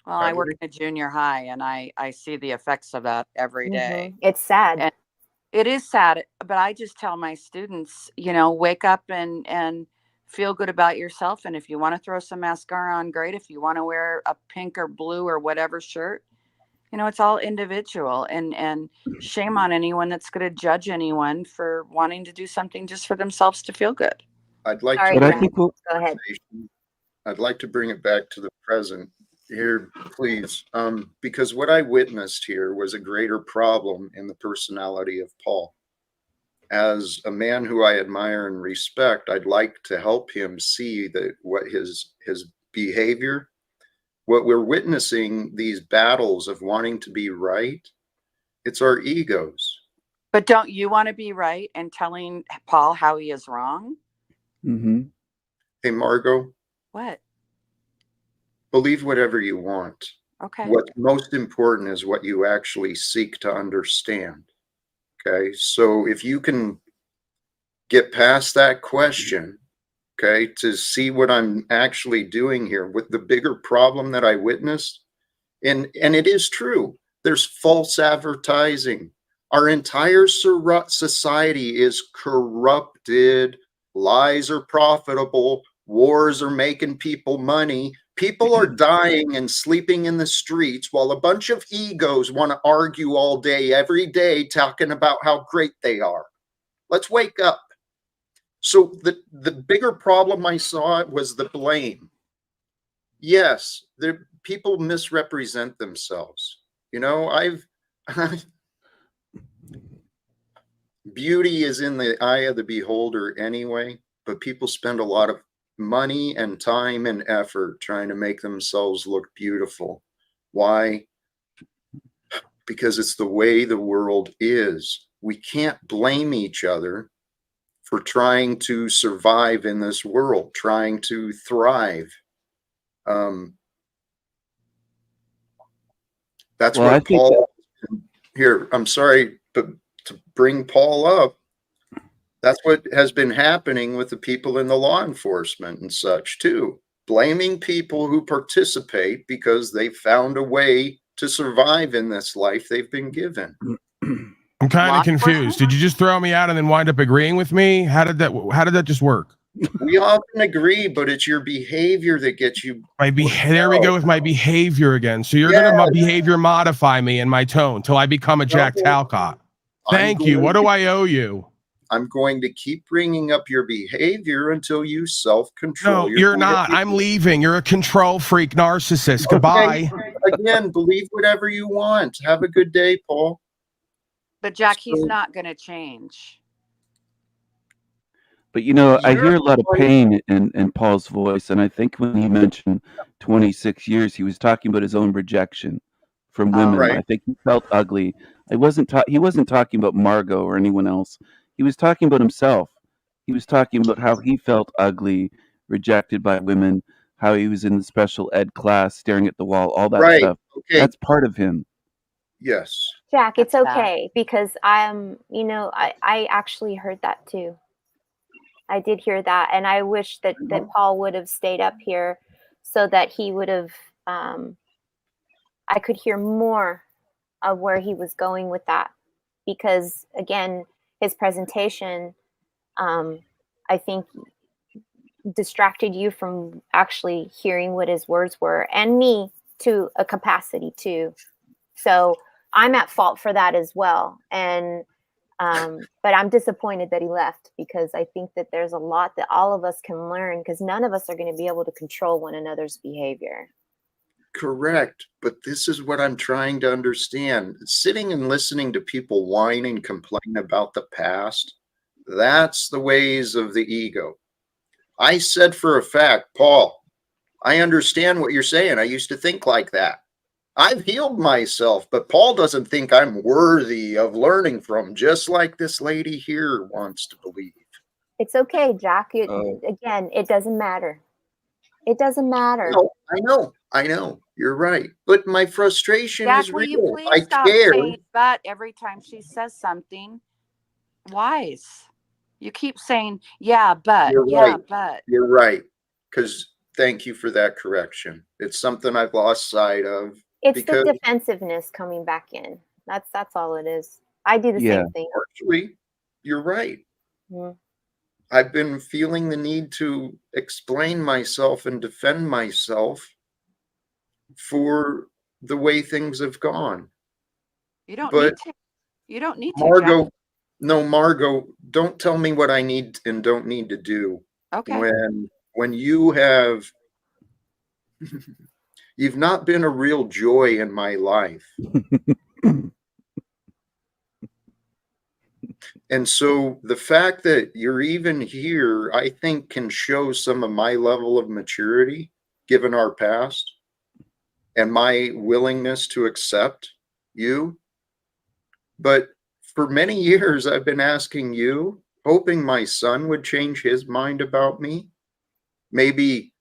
Well, I work in a junior high, and I see the effects of that every day. It's sad. And it is sad, but I just tell my students, you know, wake up and feel good about yourself. And if you want to throw some mascara on, great. If you want to wear a pink or blue or whatever shirt, you know, it's all individual, and shame on anyone that's going to judge anyone for wanting to do something just for themselves to feel good. I'd like Sorry, to But I Jack. think we'll, Go ahead. I'd like to bring it back to the present here, please, because what I witnessed here was a greater problem in the personality of Paul. As a man who I admire and respect, I'd like to help him see that what his behavior, what we're witnessing, these battles of wanting to be right, it's our egos. But don't you want to be right and telling Paul how he is wrong? mhm. Hey, Margot, What? believe whatever you want. Okay. What's most important is what you actually seek to understand. Okay, so if you can get past that question, okay, to see what I'm actually doing here with the bigger problem that I witnessed, and it is true, there's false advertising. Our entire society is corrupted. Lies are profitable. Wars are making people money. People are dying and sleeping in the streets while a bunch of egos want to argue all day, every day, talking about how great they are. Let's wake up. So the bigger problem I saw was the blame. Yes, people misrepresent themselves. You know, beauty is in the eye of the beholder anyway, but people spend a lot of money and time and effort trying to make themselves look beautiful. Why? Because it's the way the world is. We can't blame each other for trying to survive in this world, trying to thrive. That's Well, I what think Paul here. I'm sorry, but to bring Paul up, that's what has been happening with the people in the law enforcement and such too, blaming people who participate because they found a way to survive in this life they've been given. I'm kind Law of confused. Did you just throw me out and then wind up agreeing with me? How did that just work? We often agree, but it's your behavior that gets you. There we go with my behavior again. So you're Yeah. gonna behavior modify me and my tone till I become a Jack Talcott. Thank you. What do I owe you? I'm going to keep bringing up your behavior until you self-control. No, you're not. I'm leaving. You're a control freak narcissist. Goodbye. Again, believe whatever you want. Have a good day, Paul. But Jack, he's not going to change. But you know, I hear a lot of pain in Paul's voice, and I think when he mentioned 26 years, he was talking about his own rejection from women. Right. I think he felt ugly. He wasn't talking about Margot or anyone else. He was talking about himself. He was talking about how he felt ugly, rejected by women, how he was in the special ed class, staring at the wall, all that stuff. Okay. That's part of him. Yes. Jack, it's That's okay, because I actually heard that too. I did hear that, and I wish that Paul would have stayed up here so that he would have I could hear more of where he was going with that, because again, his presentation I think distracted you from actually hearing what his words were, and me to a capacity too. So I'm at fault for that as well. And but I'm disappointed that he left, because I think that there's a lot that all of us can learn, because none of us are going to be able to control one another's behavior. Correct. But this is what I'm trying to understand. Sitting and listening to people whine and complain about the past, that's the ways of the ego. I said for a fact, Paul, I understand what you're saying. I used to think like that. I've healed myself, but Paul doesn't think I'm worthy of learning from, just like this lady here wants to believe. It's okay, Jack. Oh. Again, it doesn't matter. It doesn't matter. No, I know. You're right. But my frustration Jack, is will you real. please I stop care. saying but every time she says something wise? You keep saying, yeah, but, You're yeah, right. but. You're right. Because thank you for that correction. It's something I've lost sight of. It's because the defensiveness coming back in. That's all it is. I do the Yeah. same thing. partially, you're right. Mhm. I've been feeling the need to explain myself and defend myself for the way things have gone. You don't But need to. You don't need to, Jack. Margot, no, Margot, don't tell me what I need and don't need to do. Okay. When you have, you've not been a real joy in my life. And so the fact that you're even here, I think, can show some of my level of maturity given our past and my willingness to accept you. But for many years, I've been asking you, hoping my son would change his mind about me. Maybe,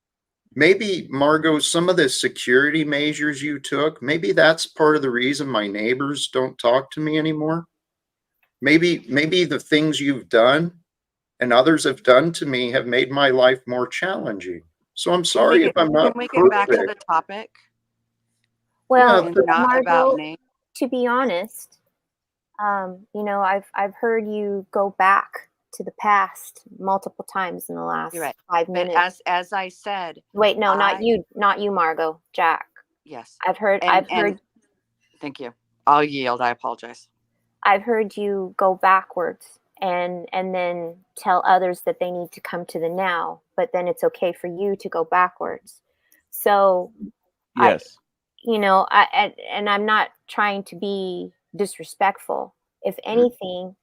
Margot, some of the security measures you took, maybe that's part of the reason my neighbors don't talk to me anymore. Maybe the things you've done and others have done to me have made my life more challenging. So I'm sorry if I'm not Can we get back to perfect. the topic Well, and not about Margot, Nate? to be honest, I've heard you go back to the past multiple times in the last You're right. 5 But minutes. as I said, Wait, no, not you, Margot, Jack. yes. I've heard Thank you. I'll yield. I apologize. I've heard you go backwards and then tell others that they need to come to the now, but then it's okay for you to go backwards. So Yes. and I'm not trying to be disrespectful. If anything,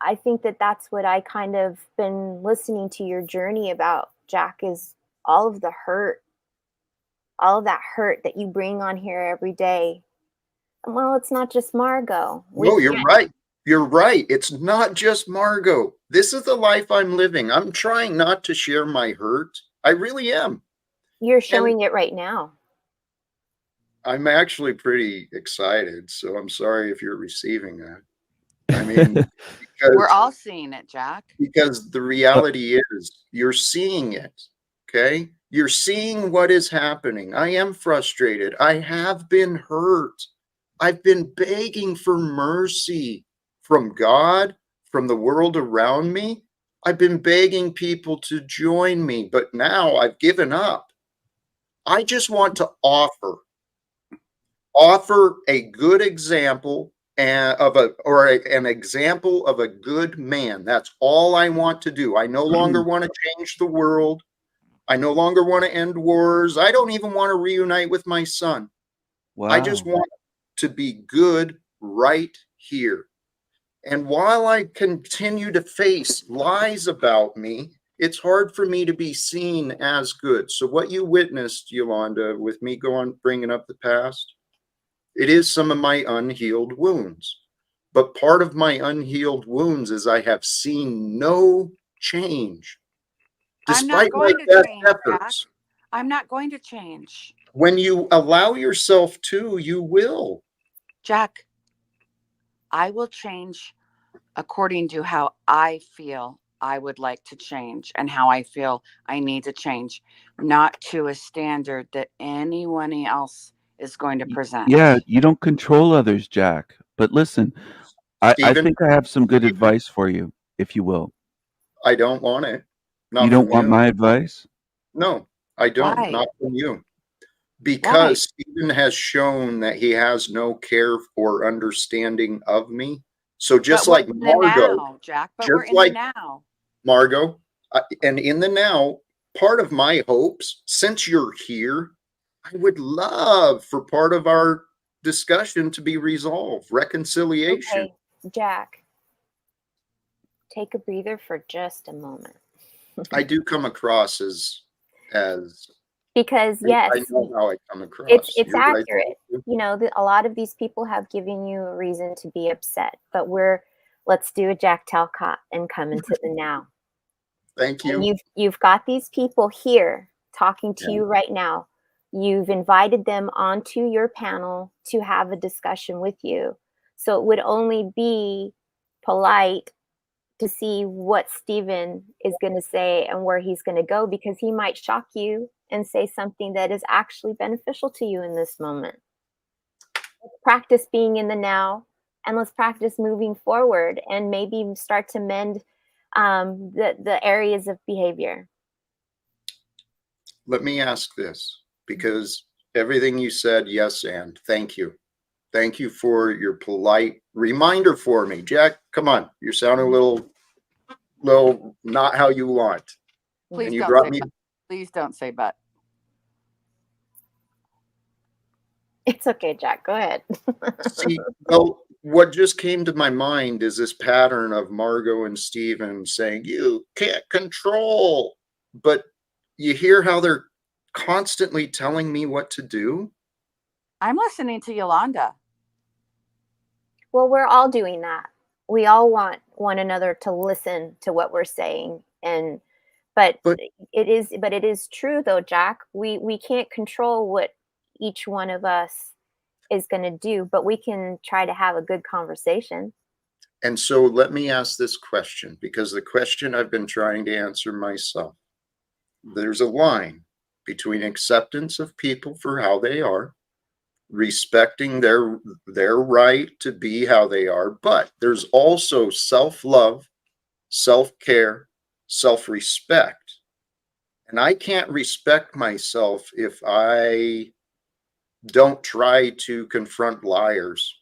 I think that that's what I kind of been listening to your journey about, Jack, is all of the hurt, all of that hurt that you bring on here every day. Well, it's not just Margot. No, you're right. You're right. It's not just Margot. This is the life I'm living. I'm trying not to share my hurt. I really am. You're showing it right now. I'm actually pretty excited. So I'm sorry if you're receiving that. I mean, We're all seeing it, Jack. Because the reality is you're seeing it. Okay. You're seeing what is happening. I am frustrated. I have been hurt. I've been begging for mercy from God, from the world around me. I've been begging people to join me, but now I've given up. I just want to offer a good example an example of a good man. That's all I want to do. I no longer want to change the world. I no longer want to end wars. I don't even want to reunite with my son. Wow. I just want to be good right here. And while I continue to face lies about me, it's hard for me to be seen as good. So what you witnessed, Yolanda, with me bringing up the past, it is some of my unhealed wounds. But part of my unhealed wounds is I have seen no change. Despite my best efforts. I'm not going to change. When you allow yourself to, you will. Jack, I will change according to how I feel I would like to change and how I feel I need to change, not to a standard that anyone else is going to present. Yeah, you don't control others, Jack. But listen, I think I have some good advice for you, if you will. I don't want it. Not you don't from want you. my advice? No, I don't. Why? Not from you. Because Stephen has shown that he has no care or understanding of me. So just like Margot, now, Jack, but we're in the now. Margot, and in the now, part of my hopes, since you're here, I would love for part of our discussion to be resolved, reconciliation. Okay, Jack, take a breather for just a moment. I do come across as as Because yes, I know how I come across. it's You're right. accurate. You know, a lot of these people have given you a reason to be upset, but let's do a Jack Talcott and come into the now. Thank And you. you've got these people here talking to Yeah. you right now. You've invited them onto your panel to have a discussion with you. So it would only be polite to see what Stephen is going to say and where he's going to go, because he might shock you and say something that is actually beneficial to you in this moment. Let's practice being in the now, and let's practice moving forward, and maybe start to mend the areas of behavior. Let me ask this, because everything you said, yes, and thank you. Thank you for your polite reminder for me. Jack, come on. You sound a little not how you want. Please And you don't brought say me. but. Please don't say but. It's okay, Jack. Go ahead. See, well, what just came to my mind is this pattern of Margot and Steven saying, you can't control. But you hear how they're constantly telling me what to do? I'm listening to Yolanda. Well, we're all doing that. We all want one another to listen to what we're saying, but it is true though, Jack. We can't control what each one of us is going to do, but we can try to have a good conversation. And so let me ask this question, because the question I've been trying to answer myself. There's a line between acceptance of people for how they are, respecting their right to be how they are, but there's also self-love, self-care, self-respect. And I can't respect myself if I don't try to confront liars.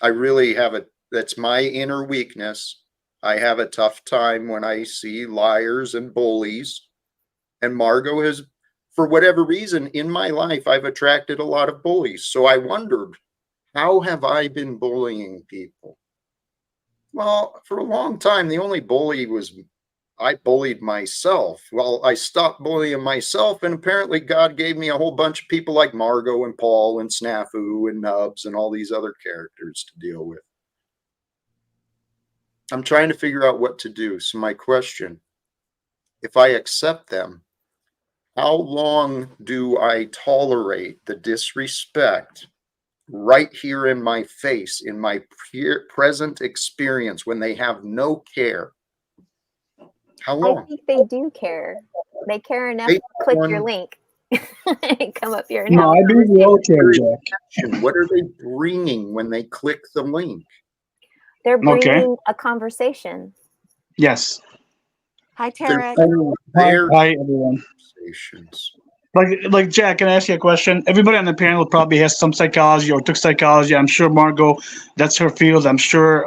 I really have that's my inner weakness. I have a tough time when I see liars and bullies. And Margot has, for whatever reason, in my life, I've attracted a lot of bullies. So I wondered, how have I been bullying people? Well, for a long time, the only bully was I bullied myself. Well, I stopped bullying myself, and apparently God gave me a whole bunch of people like Margot and Paul and Snafu and Nubs and all these other characters to deal with. I'm trying to figure out what to do. So my question, if I accept them, how long do I tolerate the disrespect right here in my face, in my present experience, when they have no care? How long? I think they do care. They care enough to click your link and come up here and no, I think we all care, Jack. What are they bringing when they click the link? They're bringing a conversation. Yes. Hi, Tarek. Hi, everyone. Like Jack, can I ask you a question? Everybody on the panel probably has some psychology or took psychology. I'm sure Margot, that's her field. I'm sure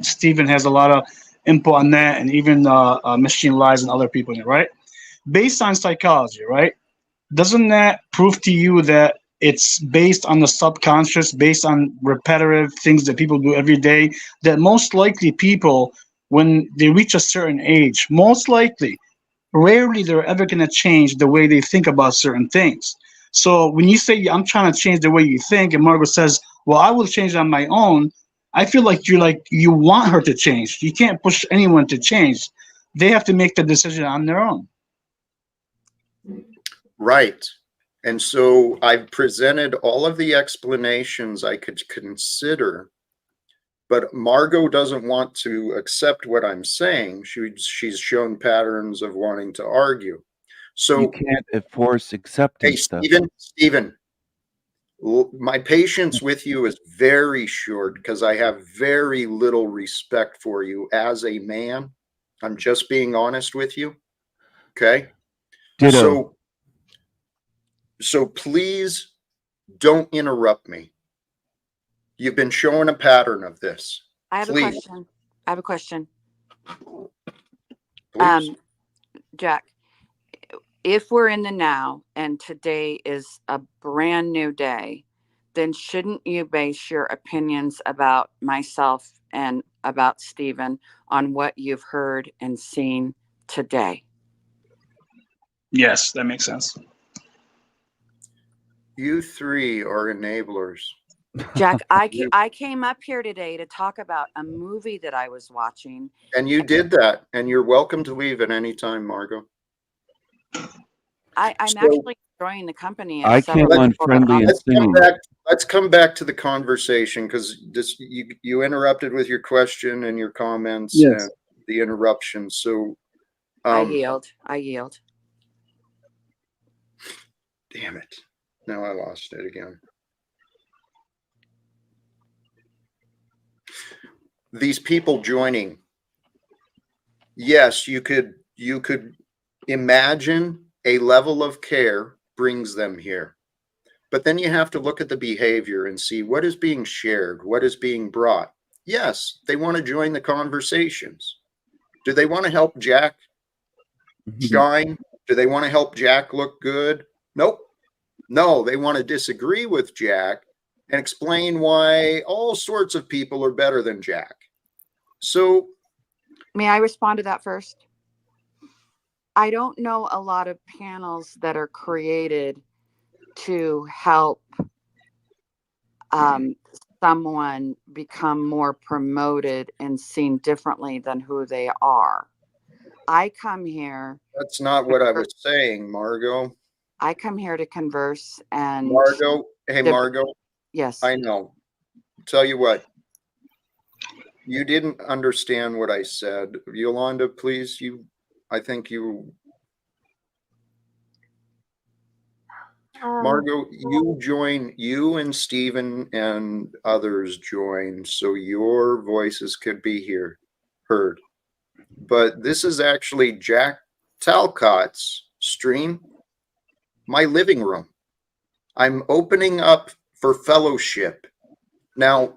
Stephen has a lot of input on that, and even Machine Lies and other people in it, right? Based on psychology, right? Doesn't that prove to you that it's based on the subconscious, based on repetitive things that people do every day, that most likely people, when they reach a certain age, most likely, rarely they're ever going to change the way they think about certain things. So when you say, I'm trying to change the way you think, and Margaret says, well, I will change on my own, I feel like you want her to change. You can't push anyone to change. They have to make the decision on their own. Right. And so I've presented all of the explanations I could consider, but Margot doesn't want to accept what I'm saying. She's shown patterns of wanting to argue. So you can't force acceptance. Hey, Stephen, my patience with you is very short because I have very little respect for you as a man. I'm just being honest with you. Okay. Ditto. So please don't interrupt me. You've been showing a pattern of this. I have a question. Please. Jack, if we're in the now and today is a brand new day, then shouldn't you base your opinions about myself and about Stephen on what you've heard and seen today? Yes, that makes sense. You three are enablers. Jack, I came up here today to talk about a movie that I was watching. And you did that, and you're welcome to leave at any time, Margot. I'm So- actually enjoying the company. I except came for on people that friendly and singing. Let's come back to the conversation, because you interrupted with your question and your comments Yes. and the interruption. So I yield. damn it. Now I lost it again. These people joining. Yes, you could imagine a level of care brings them here. But then you have to look at the behavior and see what is being shared, what is being brought. Yes, they want to join the conversations. Do they want to help Jack shine? Do they want to help Jack look good? Nope. No, they want to disagree with Jack and explain why all sorts of people are better than Jack. So, may I respond to that first? I don't know a lot of panels that are created to help someone become more promoted and seen differently than who they are. I come here. that's not what I was saying, Margot. I come here to converse and Margot, hey, Margot. Yes. I know. Tell you what. You didn't understand what I said. Yolanda, please, I think you... Margot, you and Stephen and others join so your voices could be heard. But this is actually Jack Talcott's stream, my living room. I'm opening up for fellowship. Now,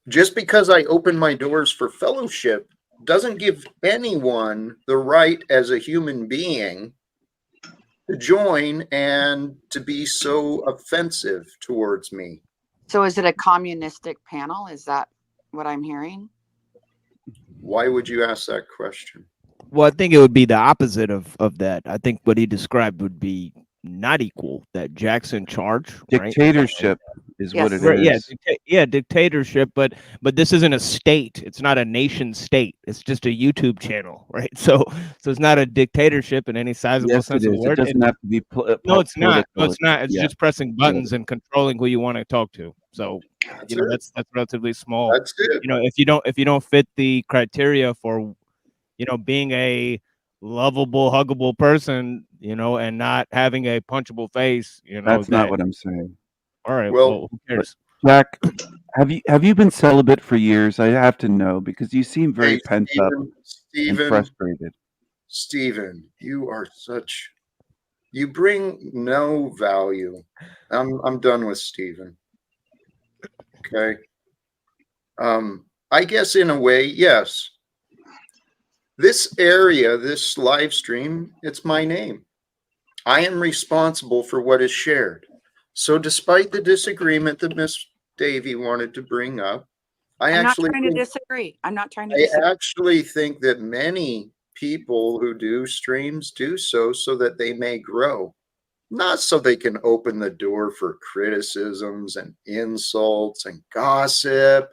just because I open my doors for fellowship doesn't give anyone the right as a human being to join and to be so offensive towards me. So is it a communistic panel? Is that what I'm hearing? Why would you ask that question? Well, I think it would be the opposite of that. I think what he described would be not equal, that Jack's in charge. Dictatorship is what it Right, is. dictatorship, but this isn't a state. It's not a nation state. It's just a YouTube channel, right? So it's not a dictatorship in any sizable Yes, sense it of is. the word. It doesn't have to be no, it's not. No, political. it's not. It's Yeah. just pressing buttons and controlling who you want to talk to. So That's that's relatively small. That's it. If you don't fit the criteria for being a lovable, huggable person, and not having a punchable face, That's not what I'm saying. All right. Well, Well, who cares? Jack, have you been celibate for years? I have to know, because you seem very Hey, pent up and Stephen, frustrated. Stephen, you bring no value. I'm done with Stephen. Okay. I guess in a way, yes. This area, this live stream, it's my name. I am responsible for what is shared. So despite the disagreement that Miss Davy wanted to bring up, I'm not trying to disagree. I'm not trying to disagree. I actually think that many people who do streams do so that they may grow, not so they can open the door for criticisms and insults and gossip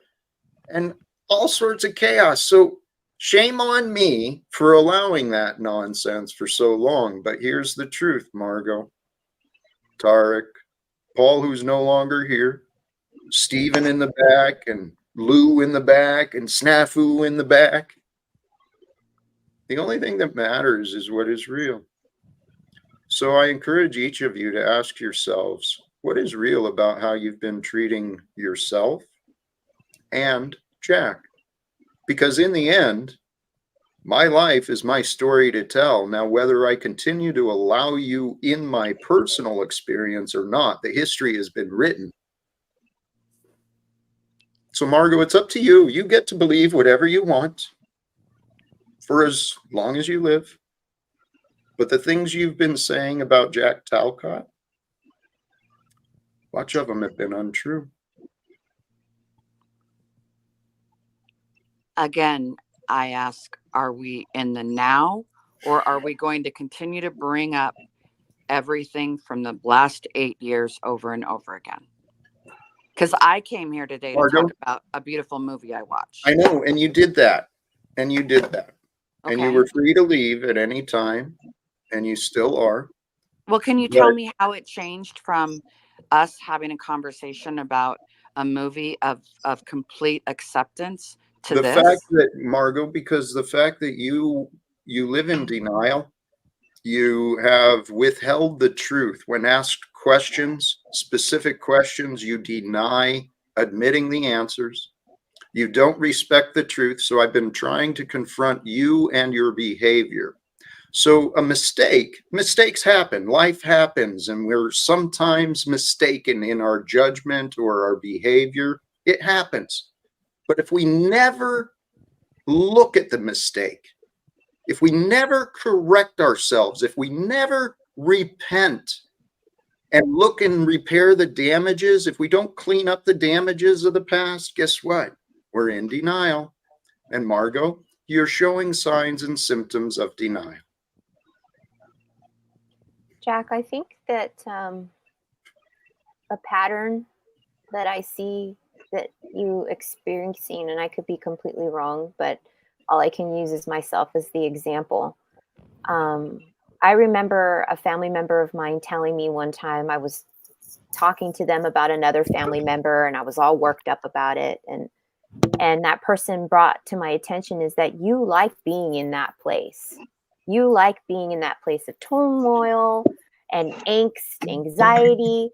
and all sorts of chaos. So shame on me for allowing that nonsense for so long. But here's the truth, Margot, Tarek, Paul, who's no longer here, Stephen in the back, and Lou in the back, and Snafu in the back. The only thing that matters is what is real. So I encourage each of you to ask yourselves, what is real about how you've been treating yourself and Jack? Because in the end, my life is my story to tell. Now, whether I continue to allow you in my personal experience or not, the history has been written. So, Margot, it's up to you. You get to believe whatever you want for as long as you live. But the things you've been saying about Jack Talcott, much of them have been untrue. Again, I ask, are we in the now Or are we going to continue to bring up everything from the last 8 years over and over again? Because I came here today to talk about a beautiful movie I watched. I know, and you did that. And you did that. And you Okay. were free to leave at any time, and you still are. Well, can you tell me how it changed from us having a conversation about a movie of complete acceptance to The this? fact that, Margot, because the fact that you live in denial, you have withheld the truth. When asked questions, specific questions, you deny admitting the answers. You don't respect the truth. So I've been trying to confront you and your behavior. So mistakes happen, life happens, and we're sometimes mistaken in our judgment or our behavior. It happens. But if we never look at the mistake, if we never correct ourselves, if we never repent and look and repair the damages, if we don't clean up the damages of the past, guess what? We're in denial. And Margot, you're showing signs and symptoms of denial. Jack, I think that a pattern that I see that you experiencing, and I could be completely wrong, but all I can use is myself as the example. I remember a family member of mine telling me one time, I was talking to them about another family member and I was all worked up about it. And that person brought to my attention is that you like being in that place. You like being in that place of turmoil and angst, anxiety.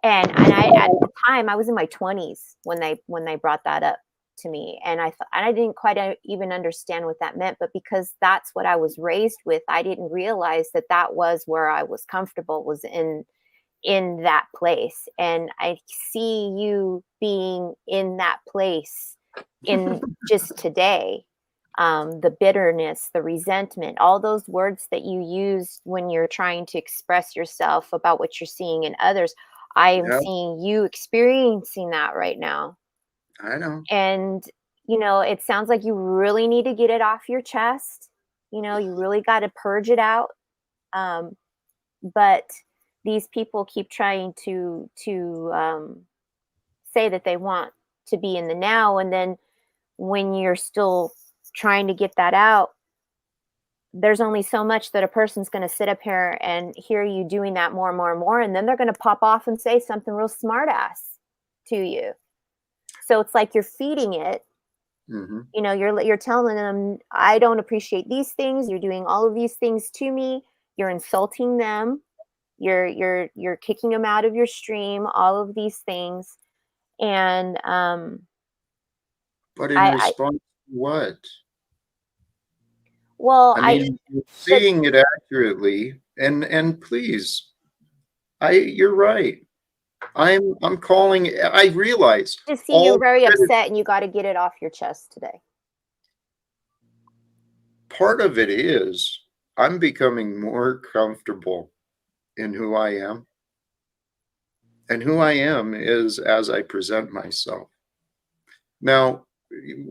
And I, at the time, I was in my 20s when they brought that up to me. And I didn't quite even understand what that meant, but because that's what I was raised with, I didn't realize that that was where I was comfortable, was in that place. And I see you being in that place in just today. The bitterness, the resentment, all those words that you use when you're trying to express yourself about what you're seeing in others. I am seeing you experiencing that right now. I know. And, it sounds like you really need to get it off your chest. You really got to purge it out. But these people keep trying to say that they want to be in the now. And then when you're still trying to get that out, there's only so much that a person's going to sit up here and hear you doing that more and more and more. And then they're going to pop off and say something real smart ass to you. So it's like you're feeding it. Mm-hmm. You're telling them, I don't appreciate these things. You're doing all of these things to me. You're insulting them. You're kicking them out of your stream, all of these things. And but in response to what? Well, you're seeing it accurately, and please, you're right. I'm calling. I realize. I see you're very upset, and you got to get it off your chest today. Part of it is I'm becoming more comfortable in who I am, and who I am is as I present myself. Now,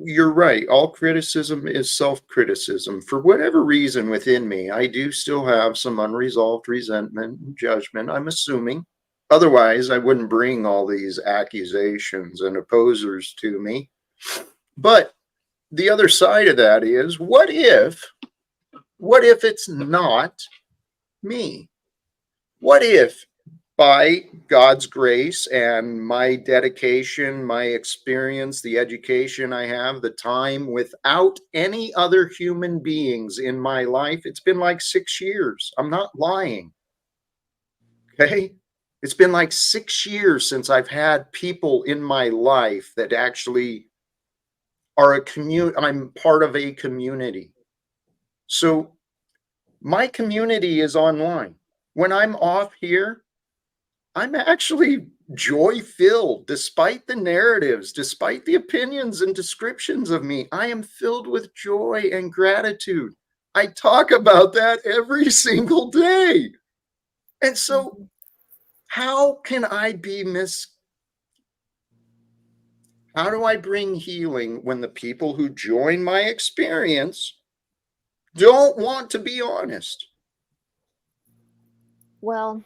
you're right. All criticism is self-criticism. For whatever reason within me, I do still have some unresolved resentment and judgment, I'm assuming. Otherwise, I wouldn't bring all these accusations and opposers to me. But the other side of that is, what if it's not me? What if, by God's grace and my dedication, my experience, the education I have, the time, without any other human beings in my life, it's been like 6 years. I'm not lying. Okay? It's been like 6 years since I've had people in my life that actually are I'm part of a community. So my community is online. When I'm off here, I'm actually joy-filled, despite the narratives, despite the opinions and descriptions of me. I am filled with joy and gratitude. I talk about that every single day. And so how can I be how do I bring healing when the people who join my experience don't want to be honest. Well,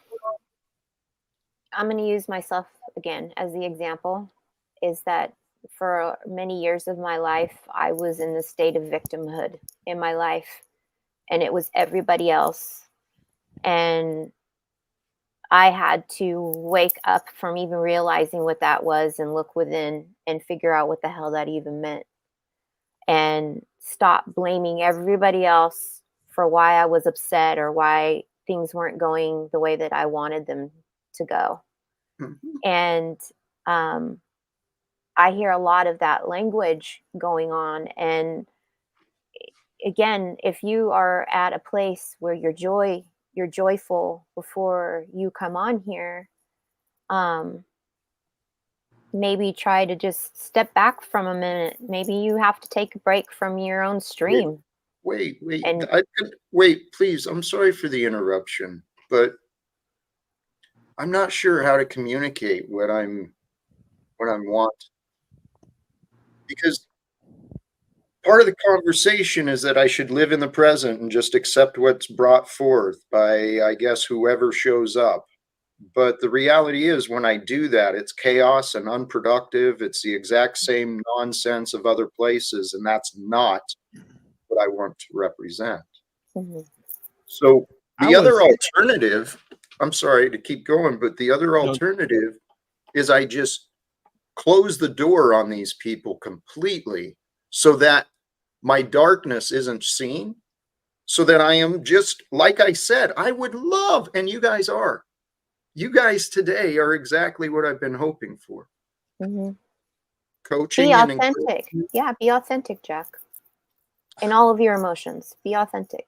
I'm going to use myself again as the example, is that for many years of my life, I was in the state of victimhood in my life, and it was everybody else. And I had to wake up from even realizing what that was and look within and figure out what the hell that even meant, and stop blaming everybody else for why I was upset or why things weren't going the way that I wanted them to go. And I hear a lot of that language going on. And again, if you are at a place where you're joyful before you come on here, maybe try to just step back from a minute. Maybe you have to take a break from your own stream. Wait, And wait, please. I'm sorry for the interruption, but I'm not sure how to communicate what I want, because part of the conversation is that I should live in the present and just accept what's brought forth by, I guess, whoever shows up. But the reality is, when I do that, it's chaos and unproductive. It's the exact same nonsense of other places, and that's not what I want to represent. So the other alternative, I'm sorry to keep going, but the other alternative is I just close the door on these people completely so that my darkness isn't seen, so that I am just, like I said, I would love, and you guys are. You guys today are exactly what I've been hoping for. Coaching. Be authentic. Yeah, be authentic, Jack. In all of your emotions, be authentic.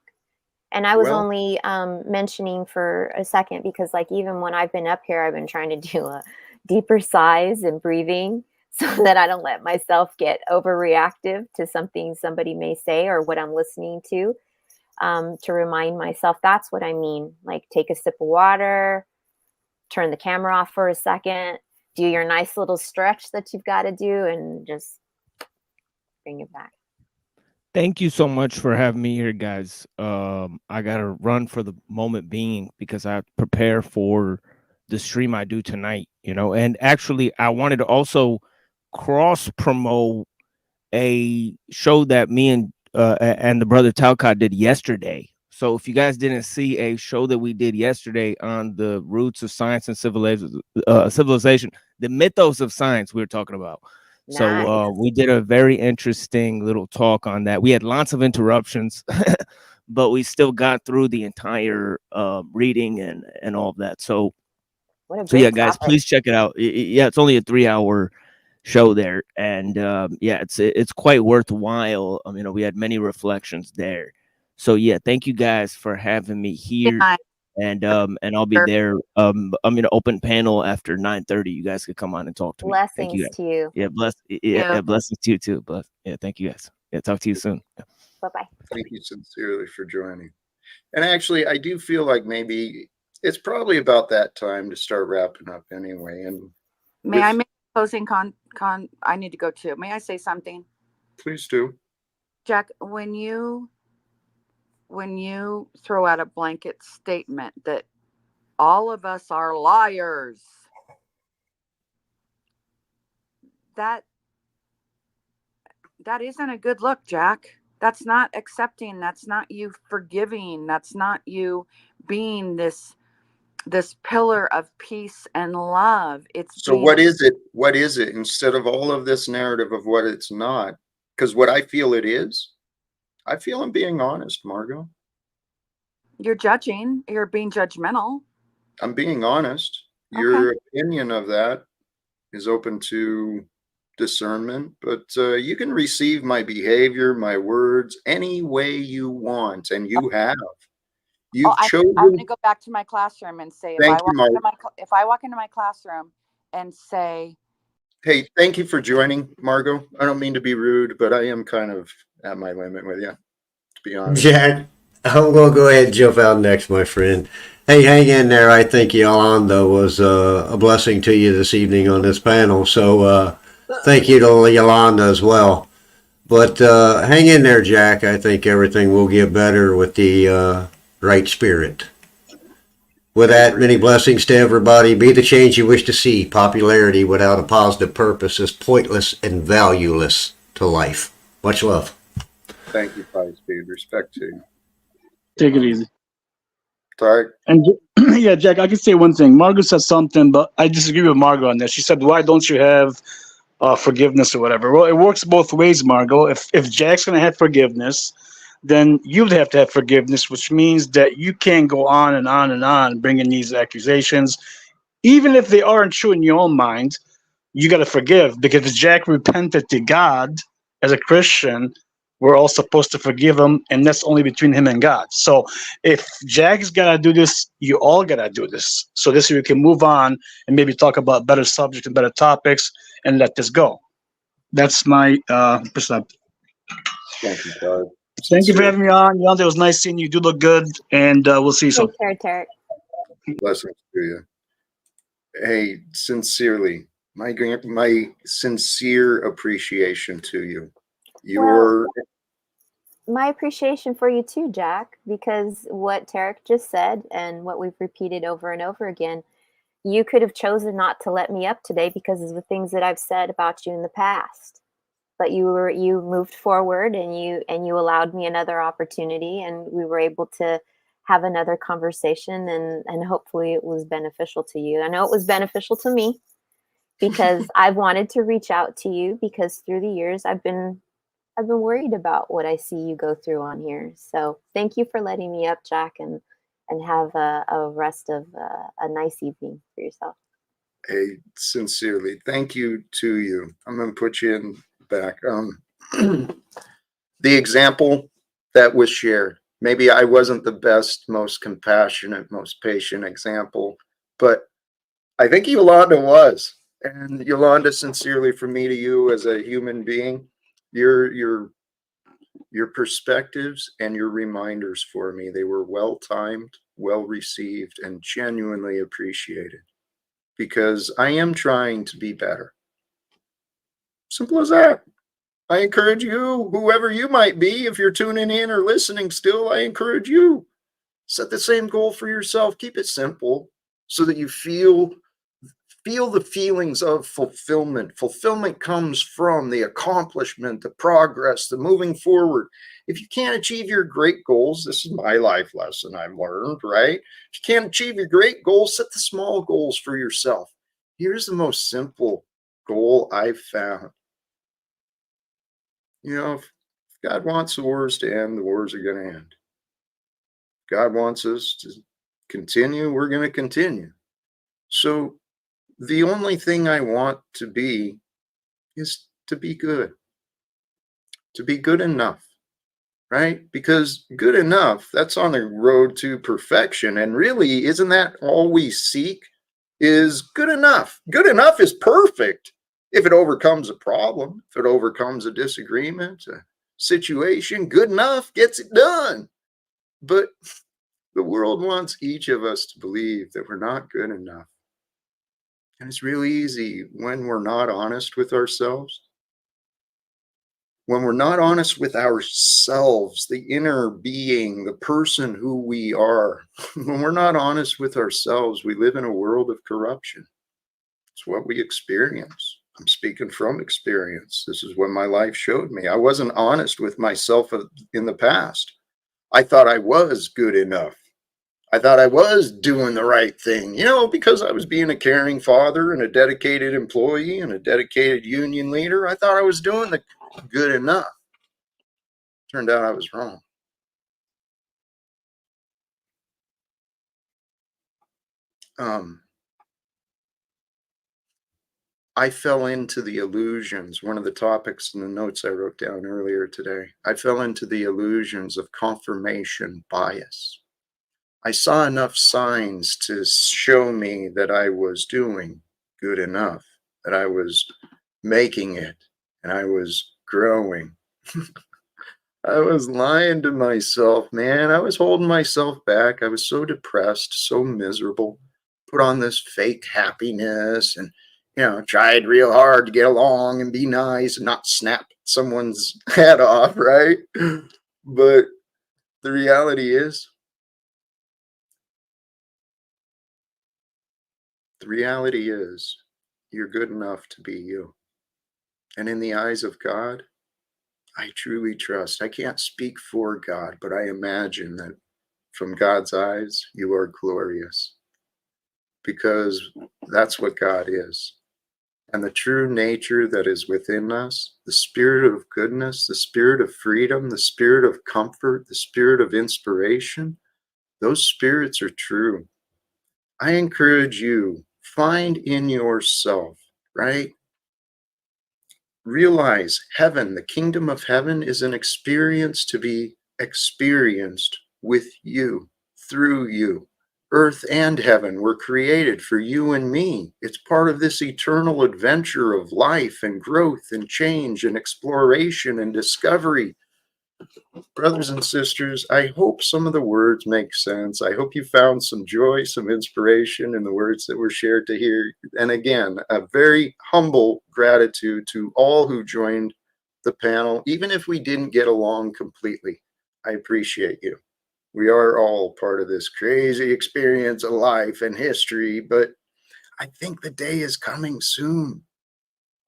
And I was only mentioning for a second because, like, even when I've been up here, I've been trying to do a deeper sighs and breathing so that I don't let myself get overreactive to something somebody may say or what I'm listening to remind myself that's what I mean. Like, take a sip of water, turn the camera off for a second, do your nice little stretch that you've got to do, and just bring it back. Thank you so much for having me here, guys. I gotta run for the moment being because I prepare for the stream I do tonight, and actually I wanted to also cross promote a show that me and the brother Talcott did yesterday. So if you guys didn't see a show that we did yesterday on the roots of science and civilization, the mythos of science we were talking about. Nice. So we did a very interesting little talk on that. We had lots of interruptions, but we still got through the entire reading and all of that. So yeah, guys, please check it out. Yeah, it's only a 3-hour show there, and yeah, it's quite worthwhile. We had many reflections there. So yeah, thank you guys for having me here. And I'll be there. I'm gonna open panel after 9:30. You guys could come on and talk to me. Thank you guys. To you. Yeah, blessings to you too. But yeah, thank you guys. Yeah, talk to you soon. Bye-bye. Thank you sincerely for joining. And actually, I do feel like maybe it's probably about that time to start wrapping up anyway. And may I make a closing I need to go too. May I say something? Please do. Jack, when you throw out a blanket statement that all of us are liars, that isn't a good look, Jack. That's not accepting. That's not you forgiving. That's not you being this pillar of peace and love. It's so what is it? What is it? Instead of all of this narrative of what it's not, because what I feel it is, I feel I'm being honest, Margot. You're judging. You're being judgmental. I'm being honest. Okay. Your opinion of that is open to discernment, but you can receive my behavior, my words, any way you want, and you have. You've chosen. I'm going to go back to my classroom and say, if I walk into my classroom and say, "Hey, thank you for joining, Margot. I don't mean to be rude, but I am kind of at my limit with you, to be honest." Jack, I'm going to go ahead and jump out next, my friend. Hey, hang in there. I think Yolanda was a blessing to you this evening on this panel. So thank you to Yolanda as well. But hang in there, Jack. I think everything will get better with the right spirit. With that, many blessings to everybody. Be the change you wish to see. Popularity without a positive purpose is pointless and valueless to life. Much love. Thank you, Five Speed. Respect to you. Take it easy. Tarek? And yeah, Jack, I can say one thing. Margot said something, but I disagree with Margot on this. She said, "Why don't you have forgiveness or whatever?" Well, it works both ways, Margot. If Jack's gonna have forgiveness, then you'd have to have forgiveness, which means that you can't go on and on and on bringing these accusations, even if they aren't true in your own mind. You got to forgive, because if Jack repented to God as a Christian, we're all supposed to forgive him, and that's only between him and God. So if Jack's got to do this, you all got to do this. So this way we can move on and maybe talk about better subjects and better topics and let this go. That's my perspective. Thank you, Tarek. Thank you for having me on. Yolanda, it was nice seeing you. You do look good, and we'll see you soon. Take care, Tarek. Blessings to you. Hey, sincerely, my sincere appreciation to you. Your My appreciation for you too, Jack, because what Tarek just said and what we've repeated over and over again, you could have chosen not to let me up today because of the things that I've said about you in the past. But you moved forward, and you allowed me another opportunity, and we were able to have another conversation, and hopefully it was beneficial to you. I know it was beneficial to me, because I've wanted to reach out to you, because through the years I've been worried about what I see you go through on here. So thank you for letting me up, Jack, and have a rest of a nice evening for yourself. Hey, sincerely, thank you to you. I'm going to put you in back. The example that was shared, maybe I wasn't the best, most compassionate, most patient example, but I think Yolanda was. And Yolanda, sincerely, from me to you as a human being, your perspectives and your reminders for me, they were well timed, well received, and genuinely appreciated, because I am trying to be better. Simple as that. I encourage you, whoever you might be, if you're tuning in or listening still, I encourage you, set the same goal for yourself. Keep it simple so that you feel the feelings of fulfillment. Fulfillment comes from the accomplishment, the progress, the moving forward. If you can't achieve your great goals, this is my life lesson I've learned, right? If you can't achieve your great goals, set the small goals for yourself. Here's the most simple goal I've found. You know, if God wants the wars to end, the wars are going to end. If God wants us to continue, we're going to continue. So the only thing I want to be is to be good enough, right? Because good enough, that's on the road to perfection. And really, isn't that all we seek, is good enough? Good enough is perfect if it overcomes a problem, if it overcomes a disagreement, a situation. Good enough gets it done. But the world wants each of us to believe that we're not good enough. And it's really easy when we're not honest with ourselves. When we're not honest with ourselves, the inner being, the person who we are, when we're not honest with ourselves, we live in a world of corruption. It's what we experience. I'm speaking from experience. This is what my life showed me. I wasn't honest with myself in the past. I thought I was good enough. I thought I was doing the right thing, because I was being a caring father and a dedicated employee and a dedicated union leader. I thought I was doing the good enough. Turned out I was wrong. I fell into the illusions. One of the topics in the notes I wrote down earlier today, I fell into the illusions of confirmation bias. I saw enough signs to show me that I was doing good enough, that I was making it, and I was growing. I was lying to myself, man. I was holding myself back. I was so depressed, so miserable, put on this fake happiness and tried real hard to get along and be nice and not snap someone's head off, right? But the reality is, you're good enough to be you. And in the eyes of God, I truly trust. I can't speak for God, but I imagine that from God's eyes, you are glorious, because that's what God is. And the true nature that is within us, the spirit of goodness, the spirit of freedom, the spirit of comfort, the spirit of inspiration, those spirits are true. I encourage you, find in yourself, right? Realize heaven, the kingdom of heaven, is an experience to be experienced with you, through you. Earth and heaven were created for you and me. It's part of this eternal adventure of life and growth and change and exploration and discovery. Brothers and sisters, I hope some of the words make sense. I hope you found some joy, some inspiration in the words that were shared to here. And again, a very humble gratitude to all who joined the panel. Even if we didn't get along completely, I appreciate you. We are all part of this crazy experience of life and history, but I think the day is coming soon.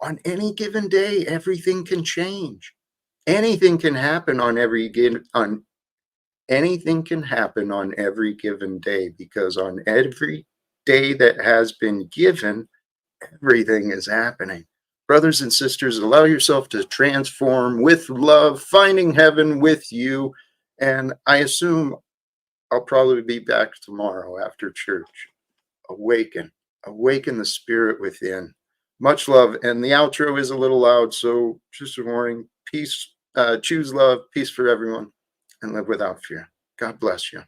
On any given day, everything can change. Anything can happen on every given day, because on every day that has been given, everything is happening. Brothers and sisters, allow yourself to transform with love, finding heaven with you. And I assume I'll probably be back tomorrow after church. Awaken the spirit within. Much love. And the outro is a little loud, so just a warning. Peace, choose love, peace for everyone, and live without fear. God bless you.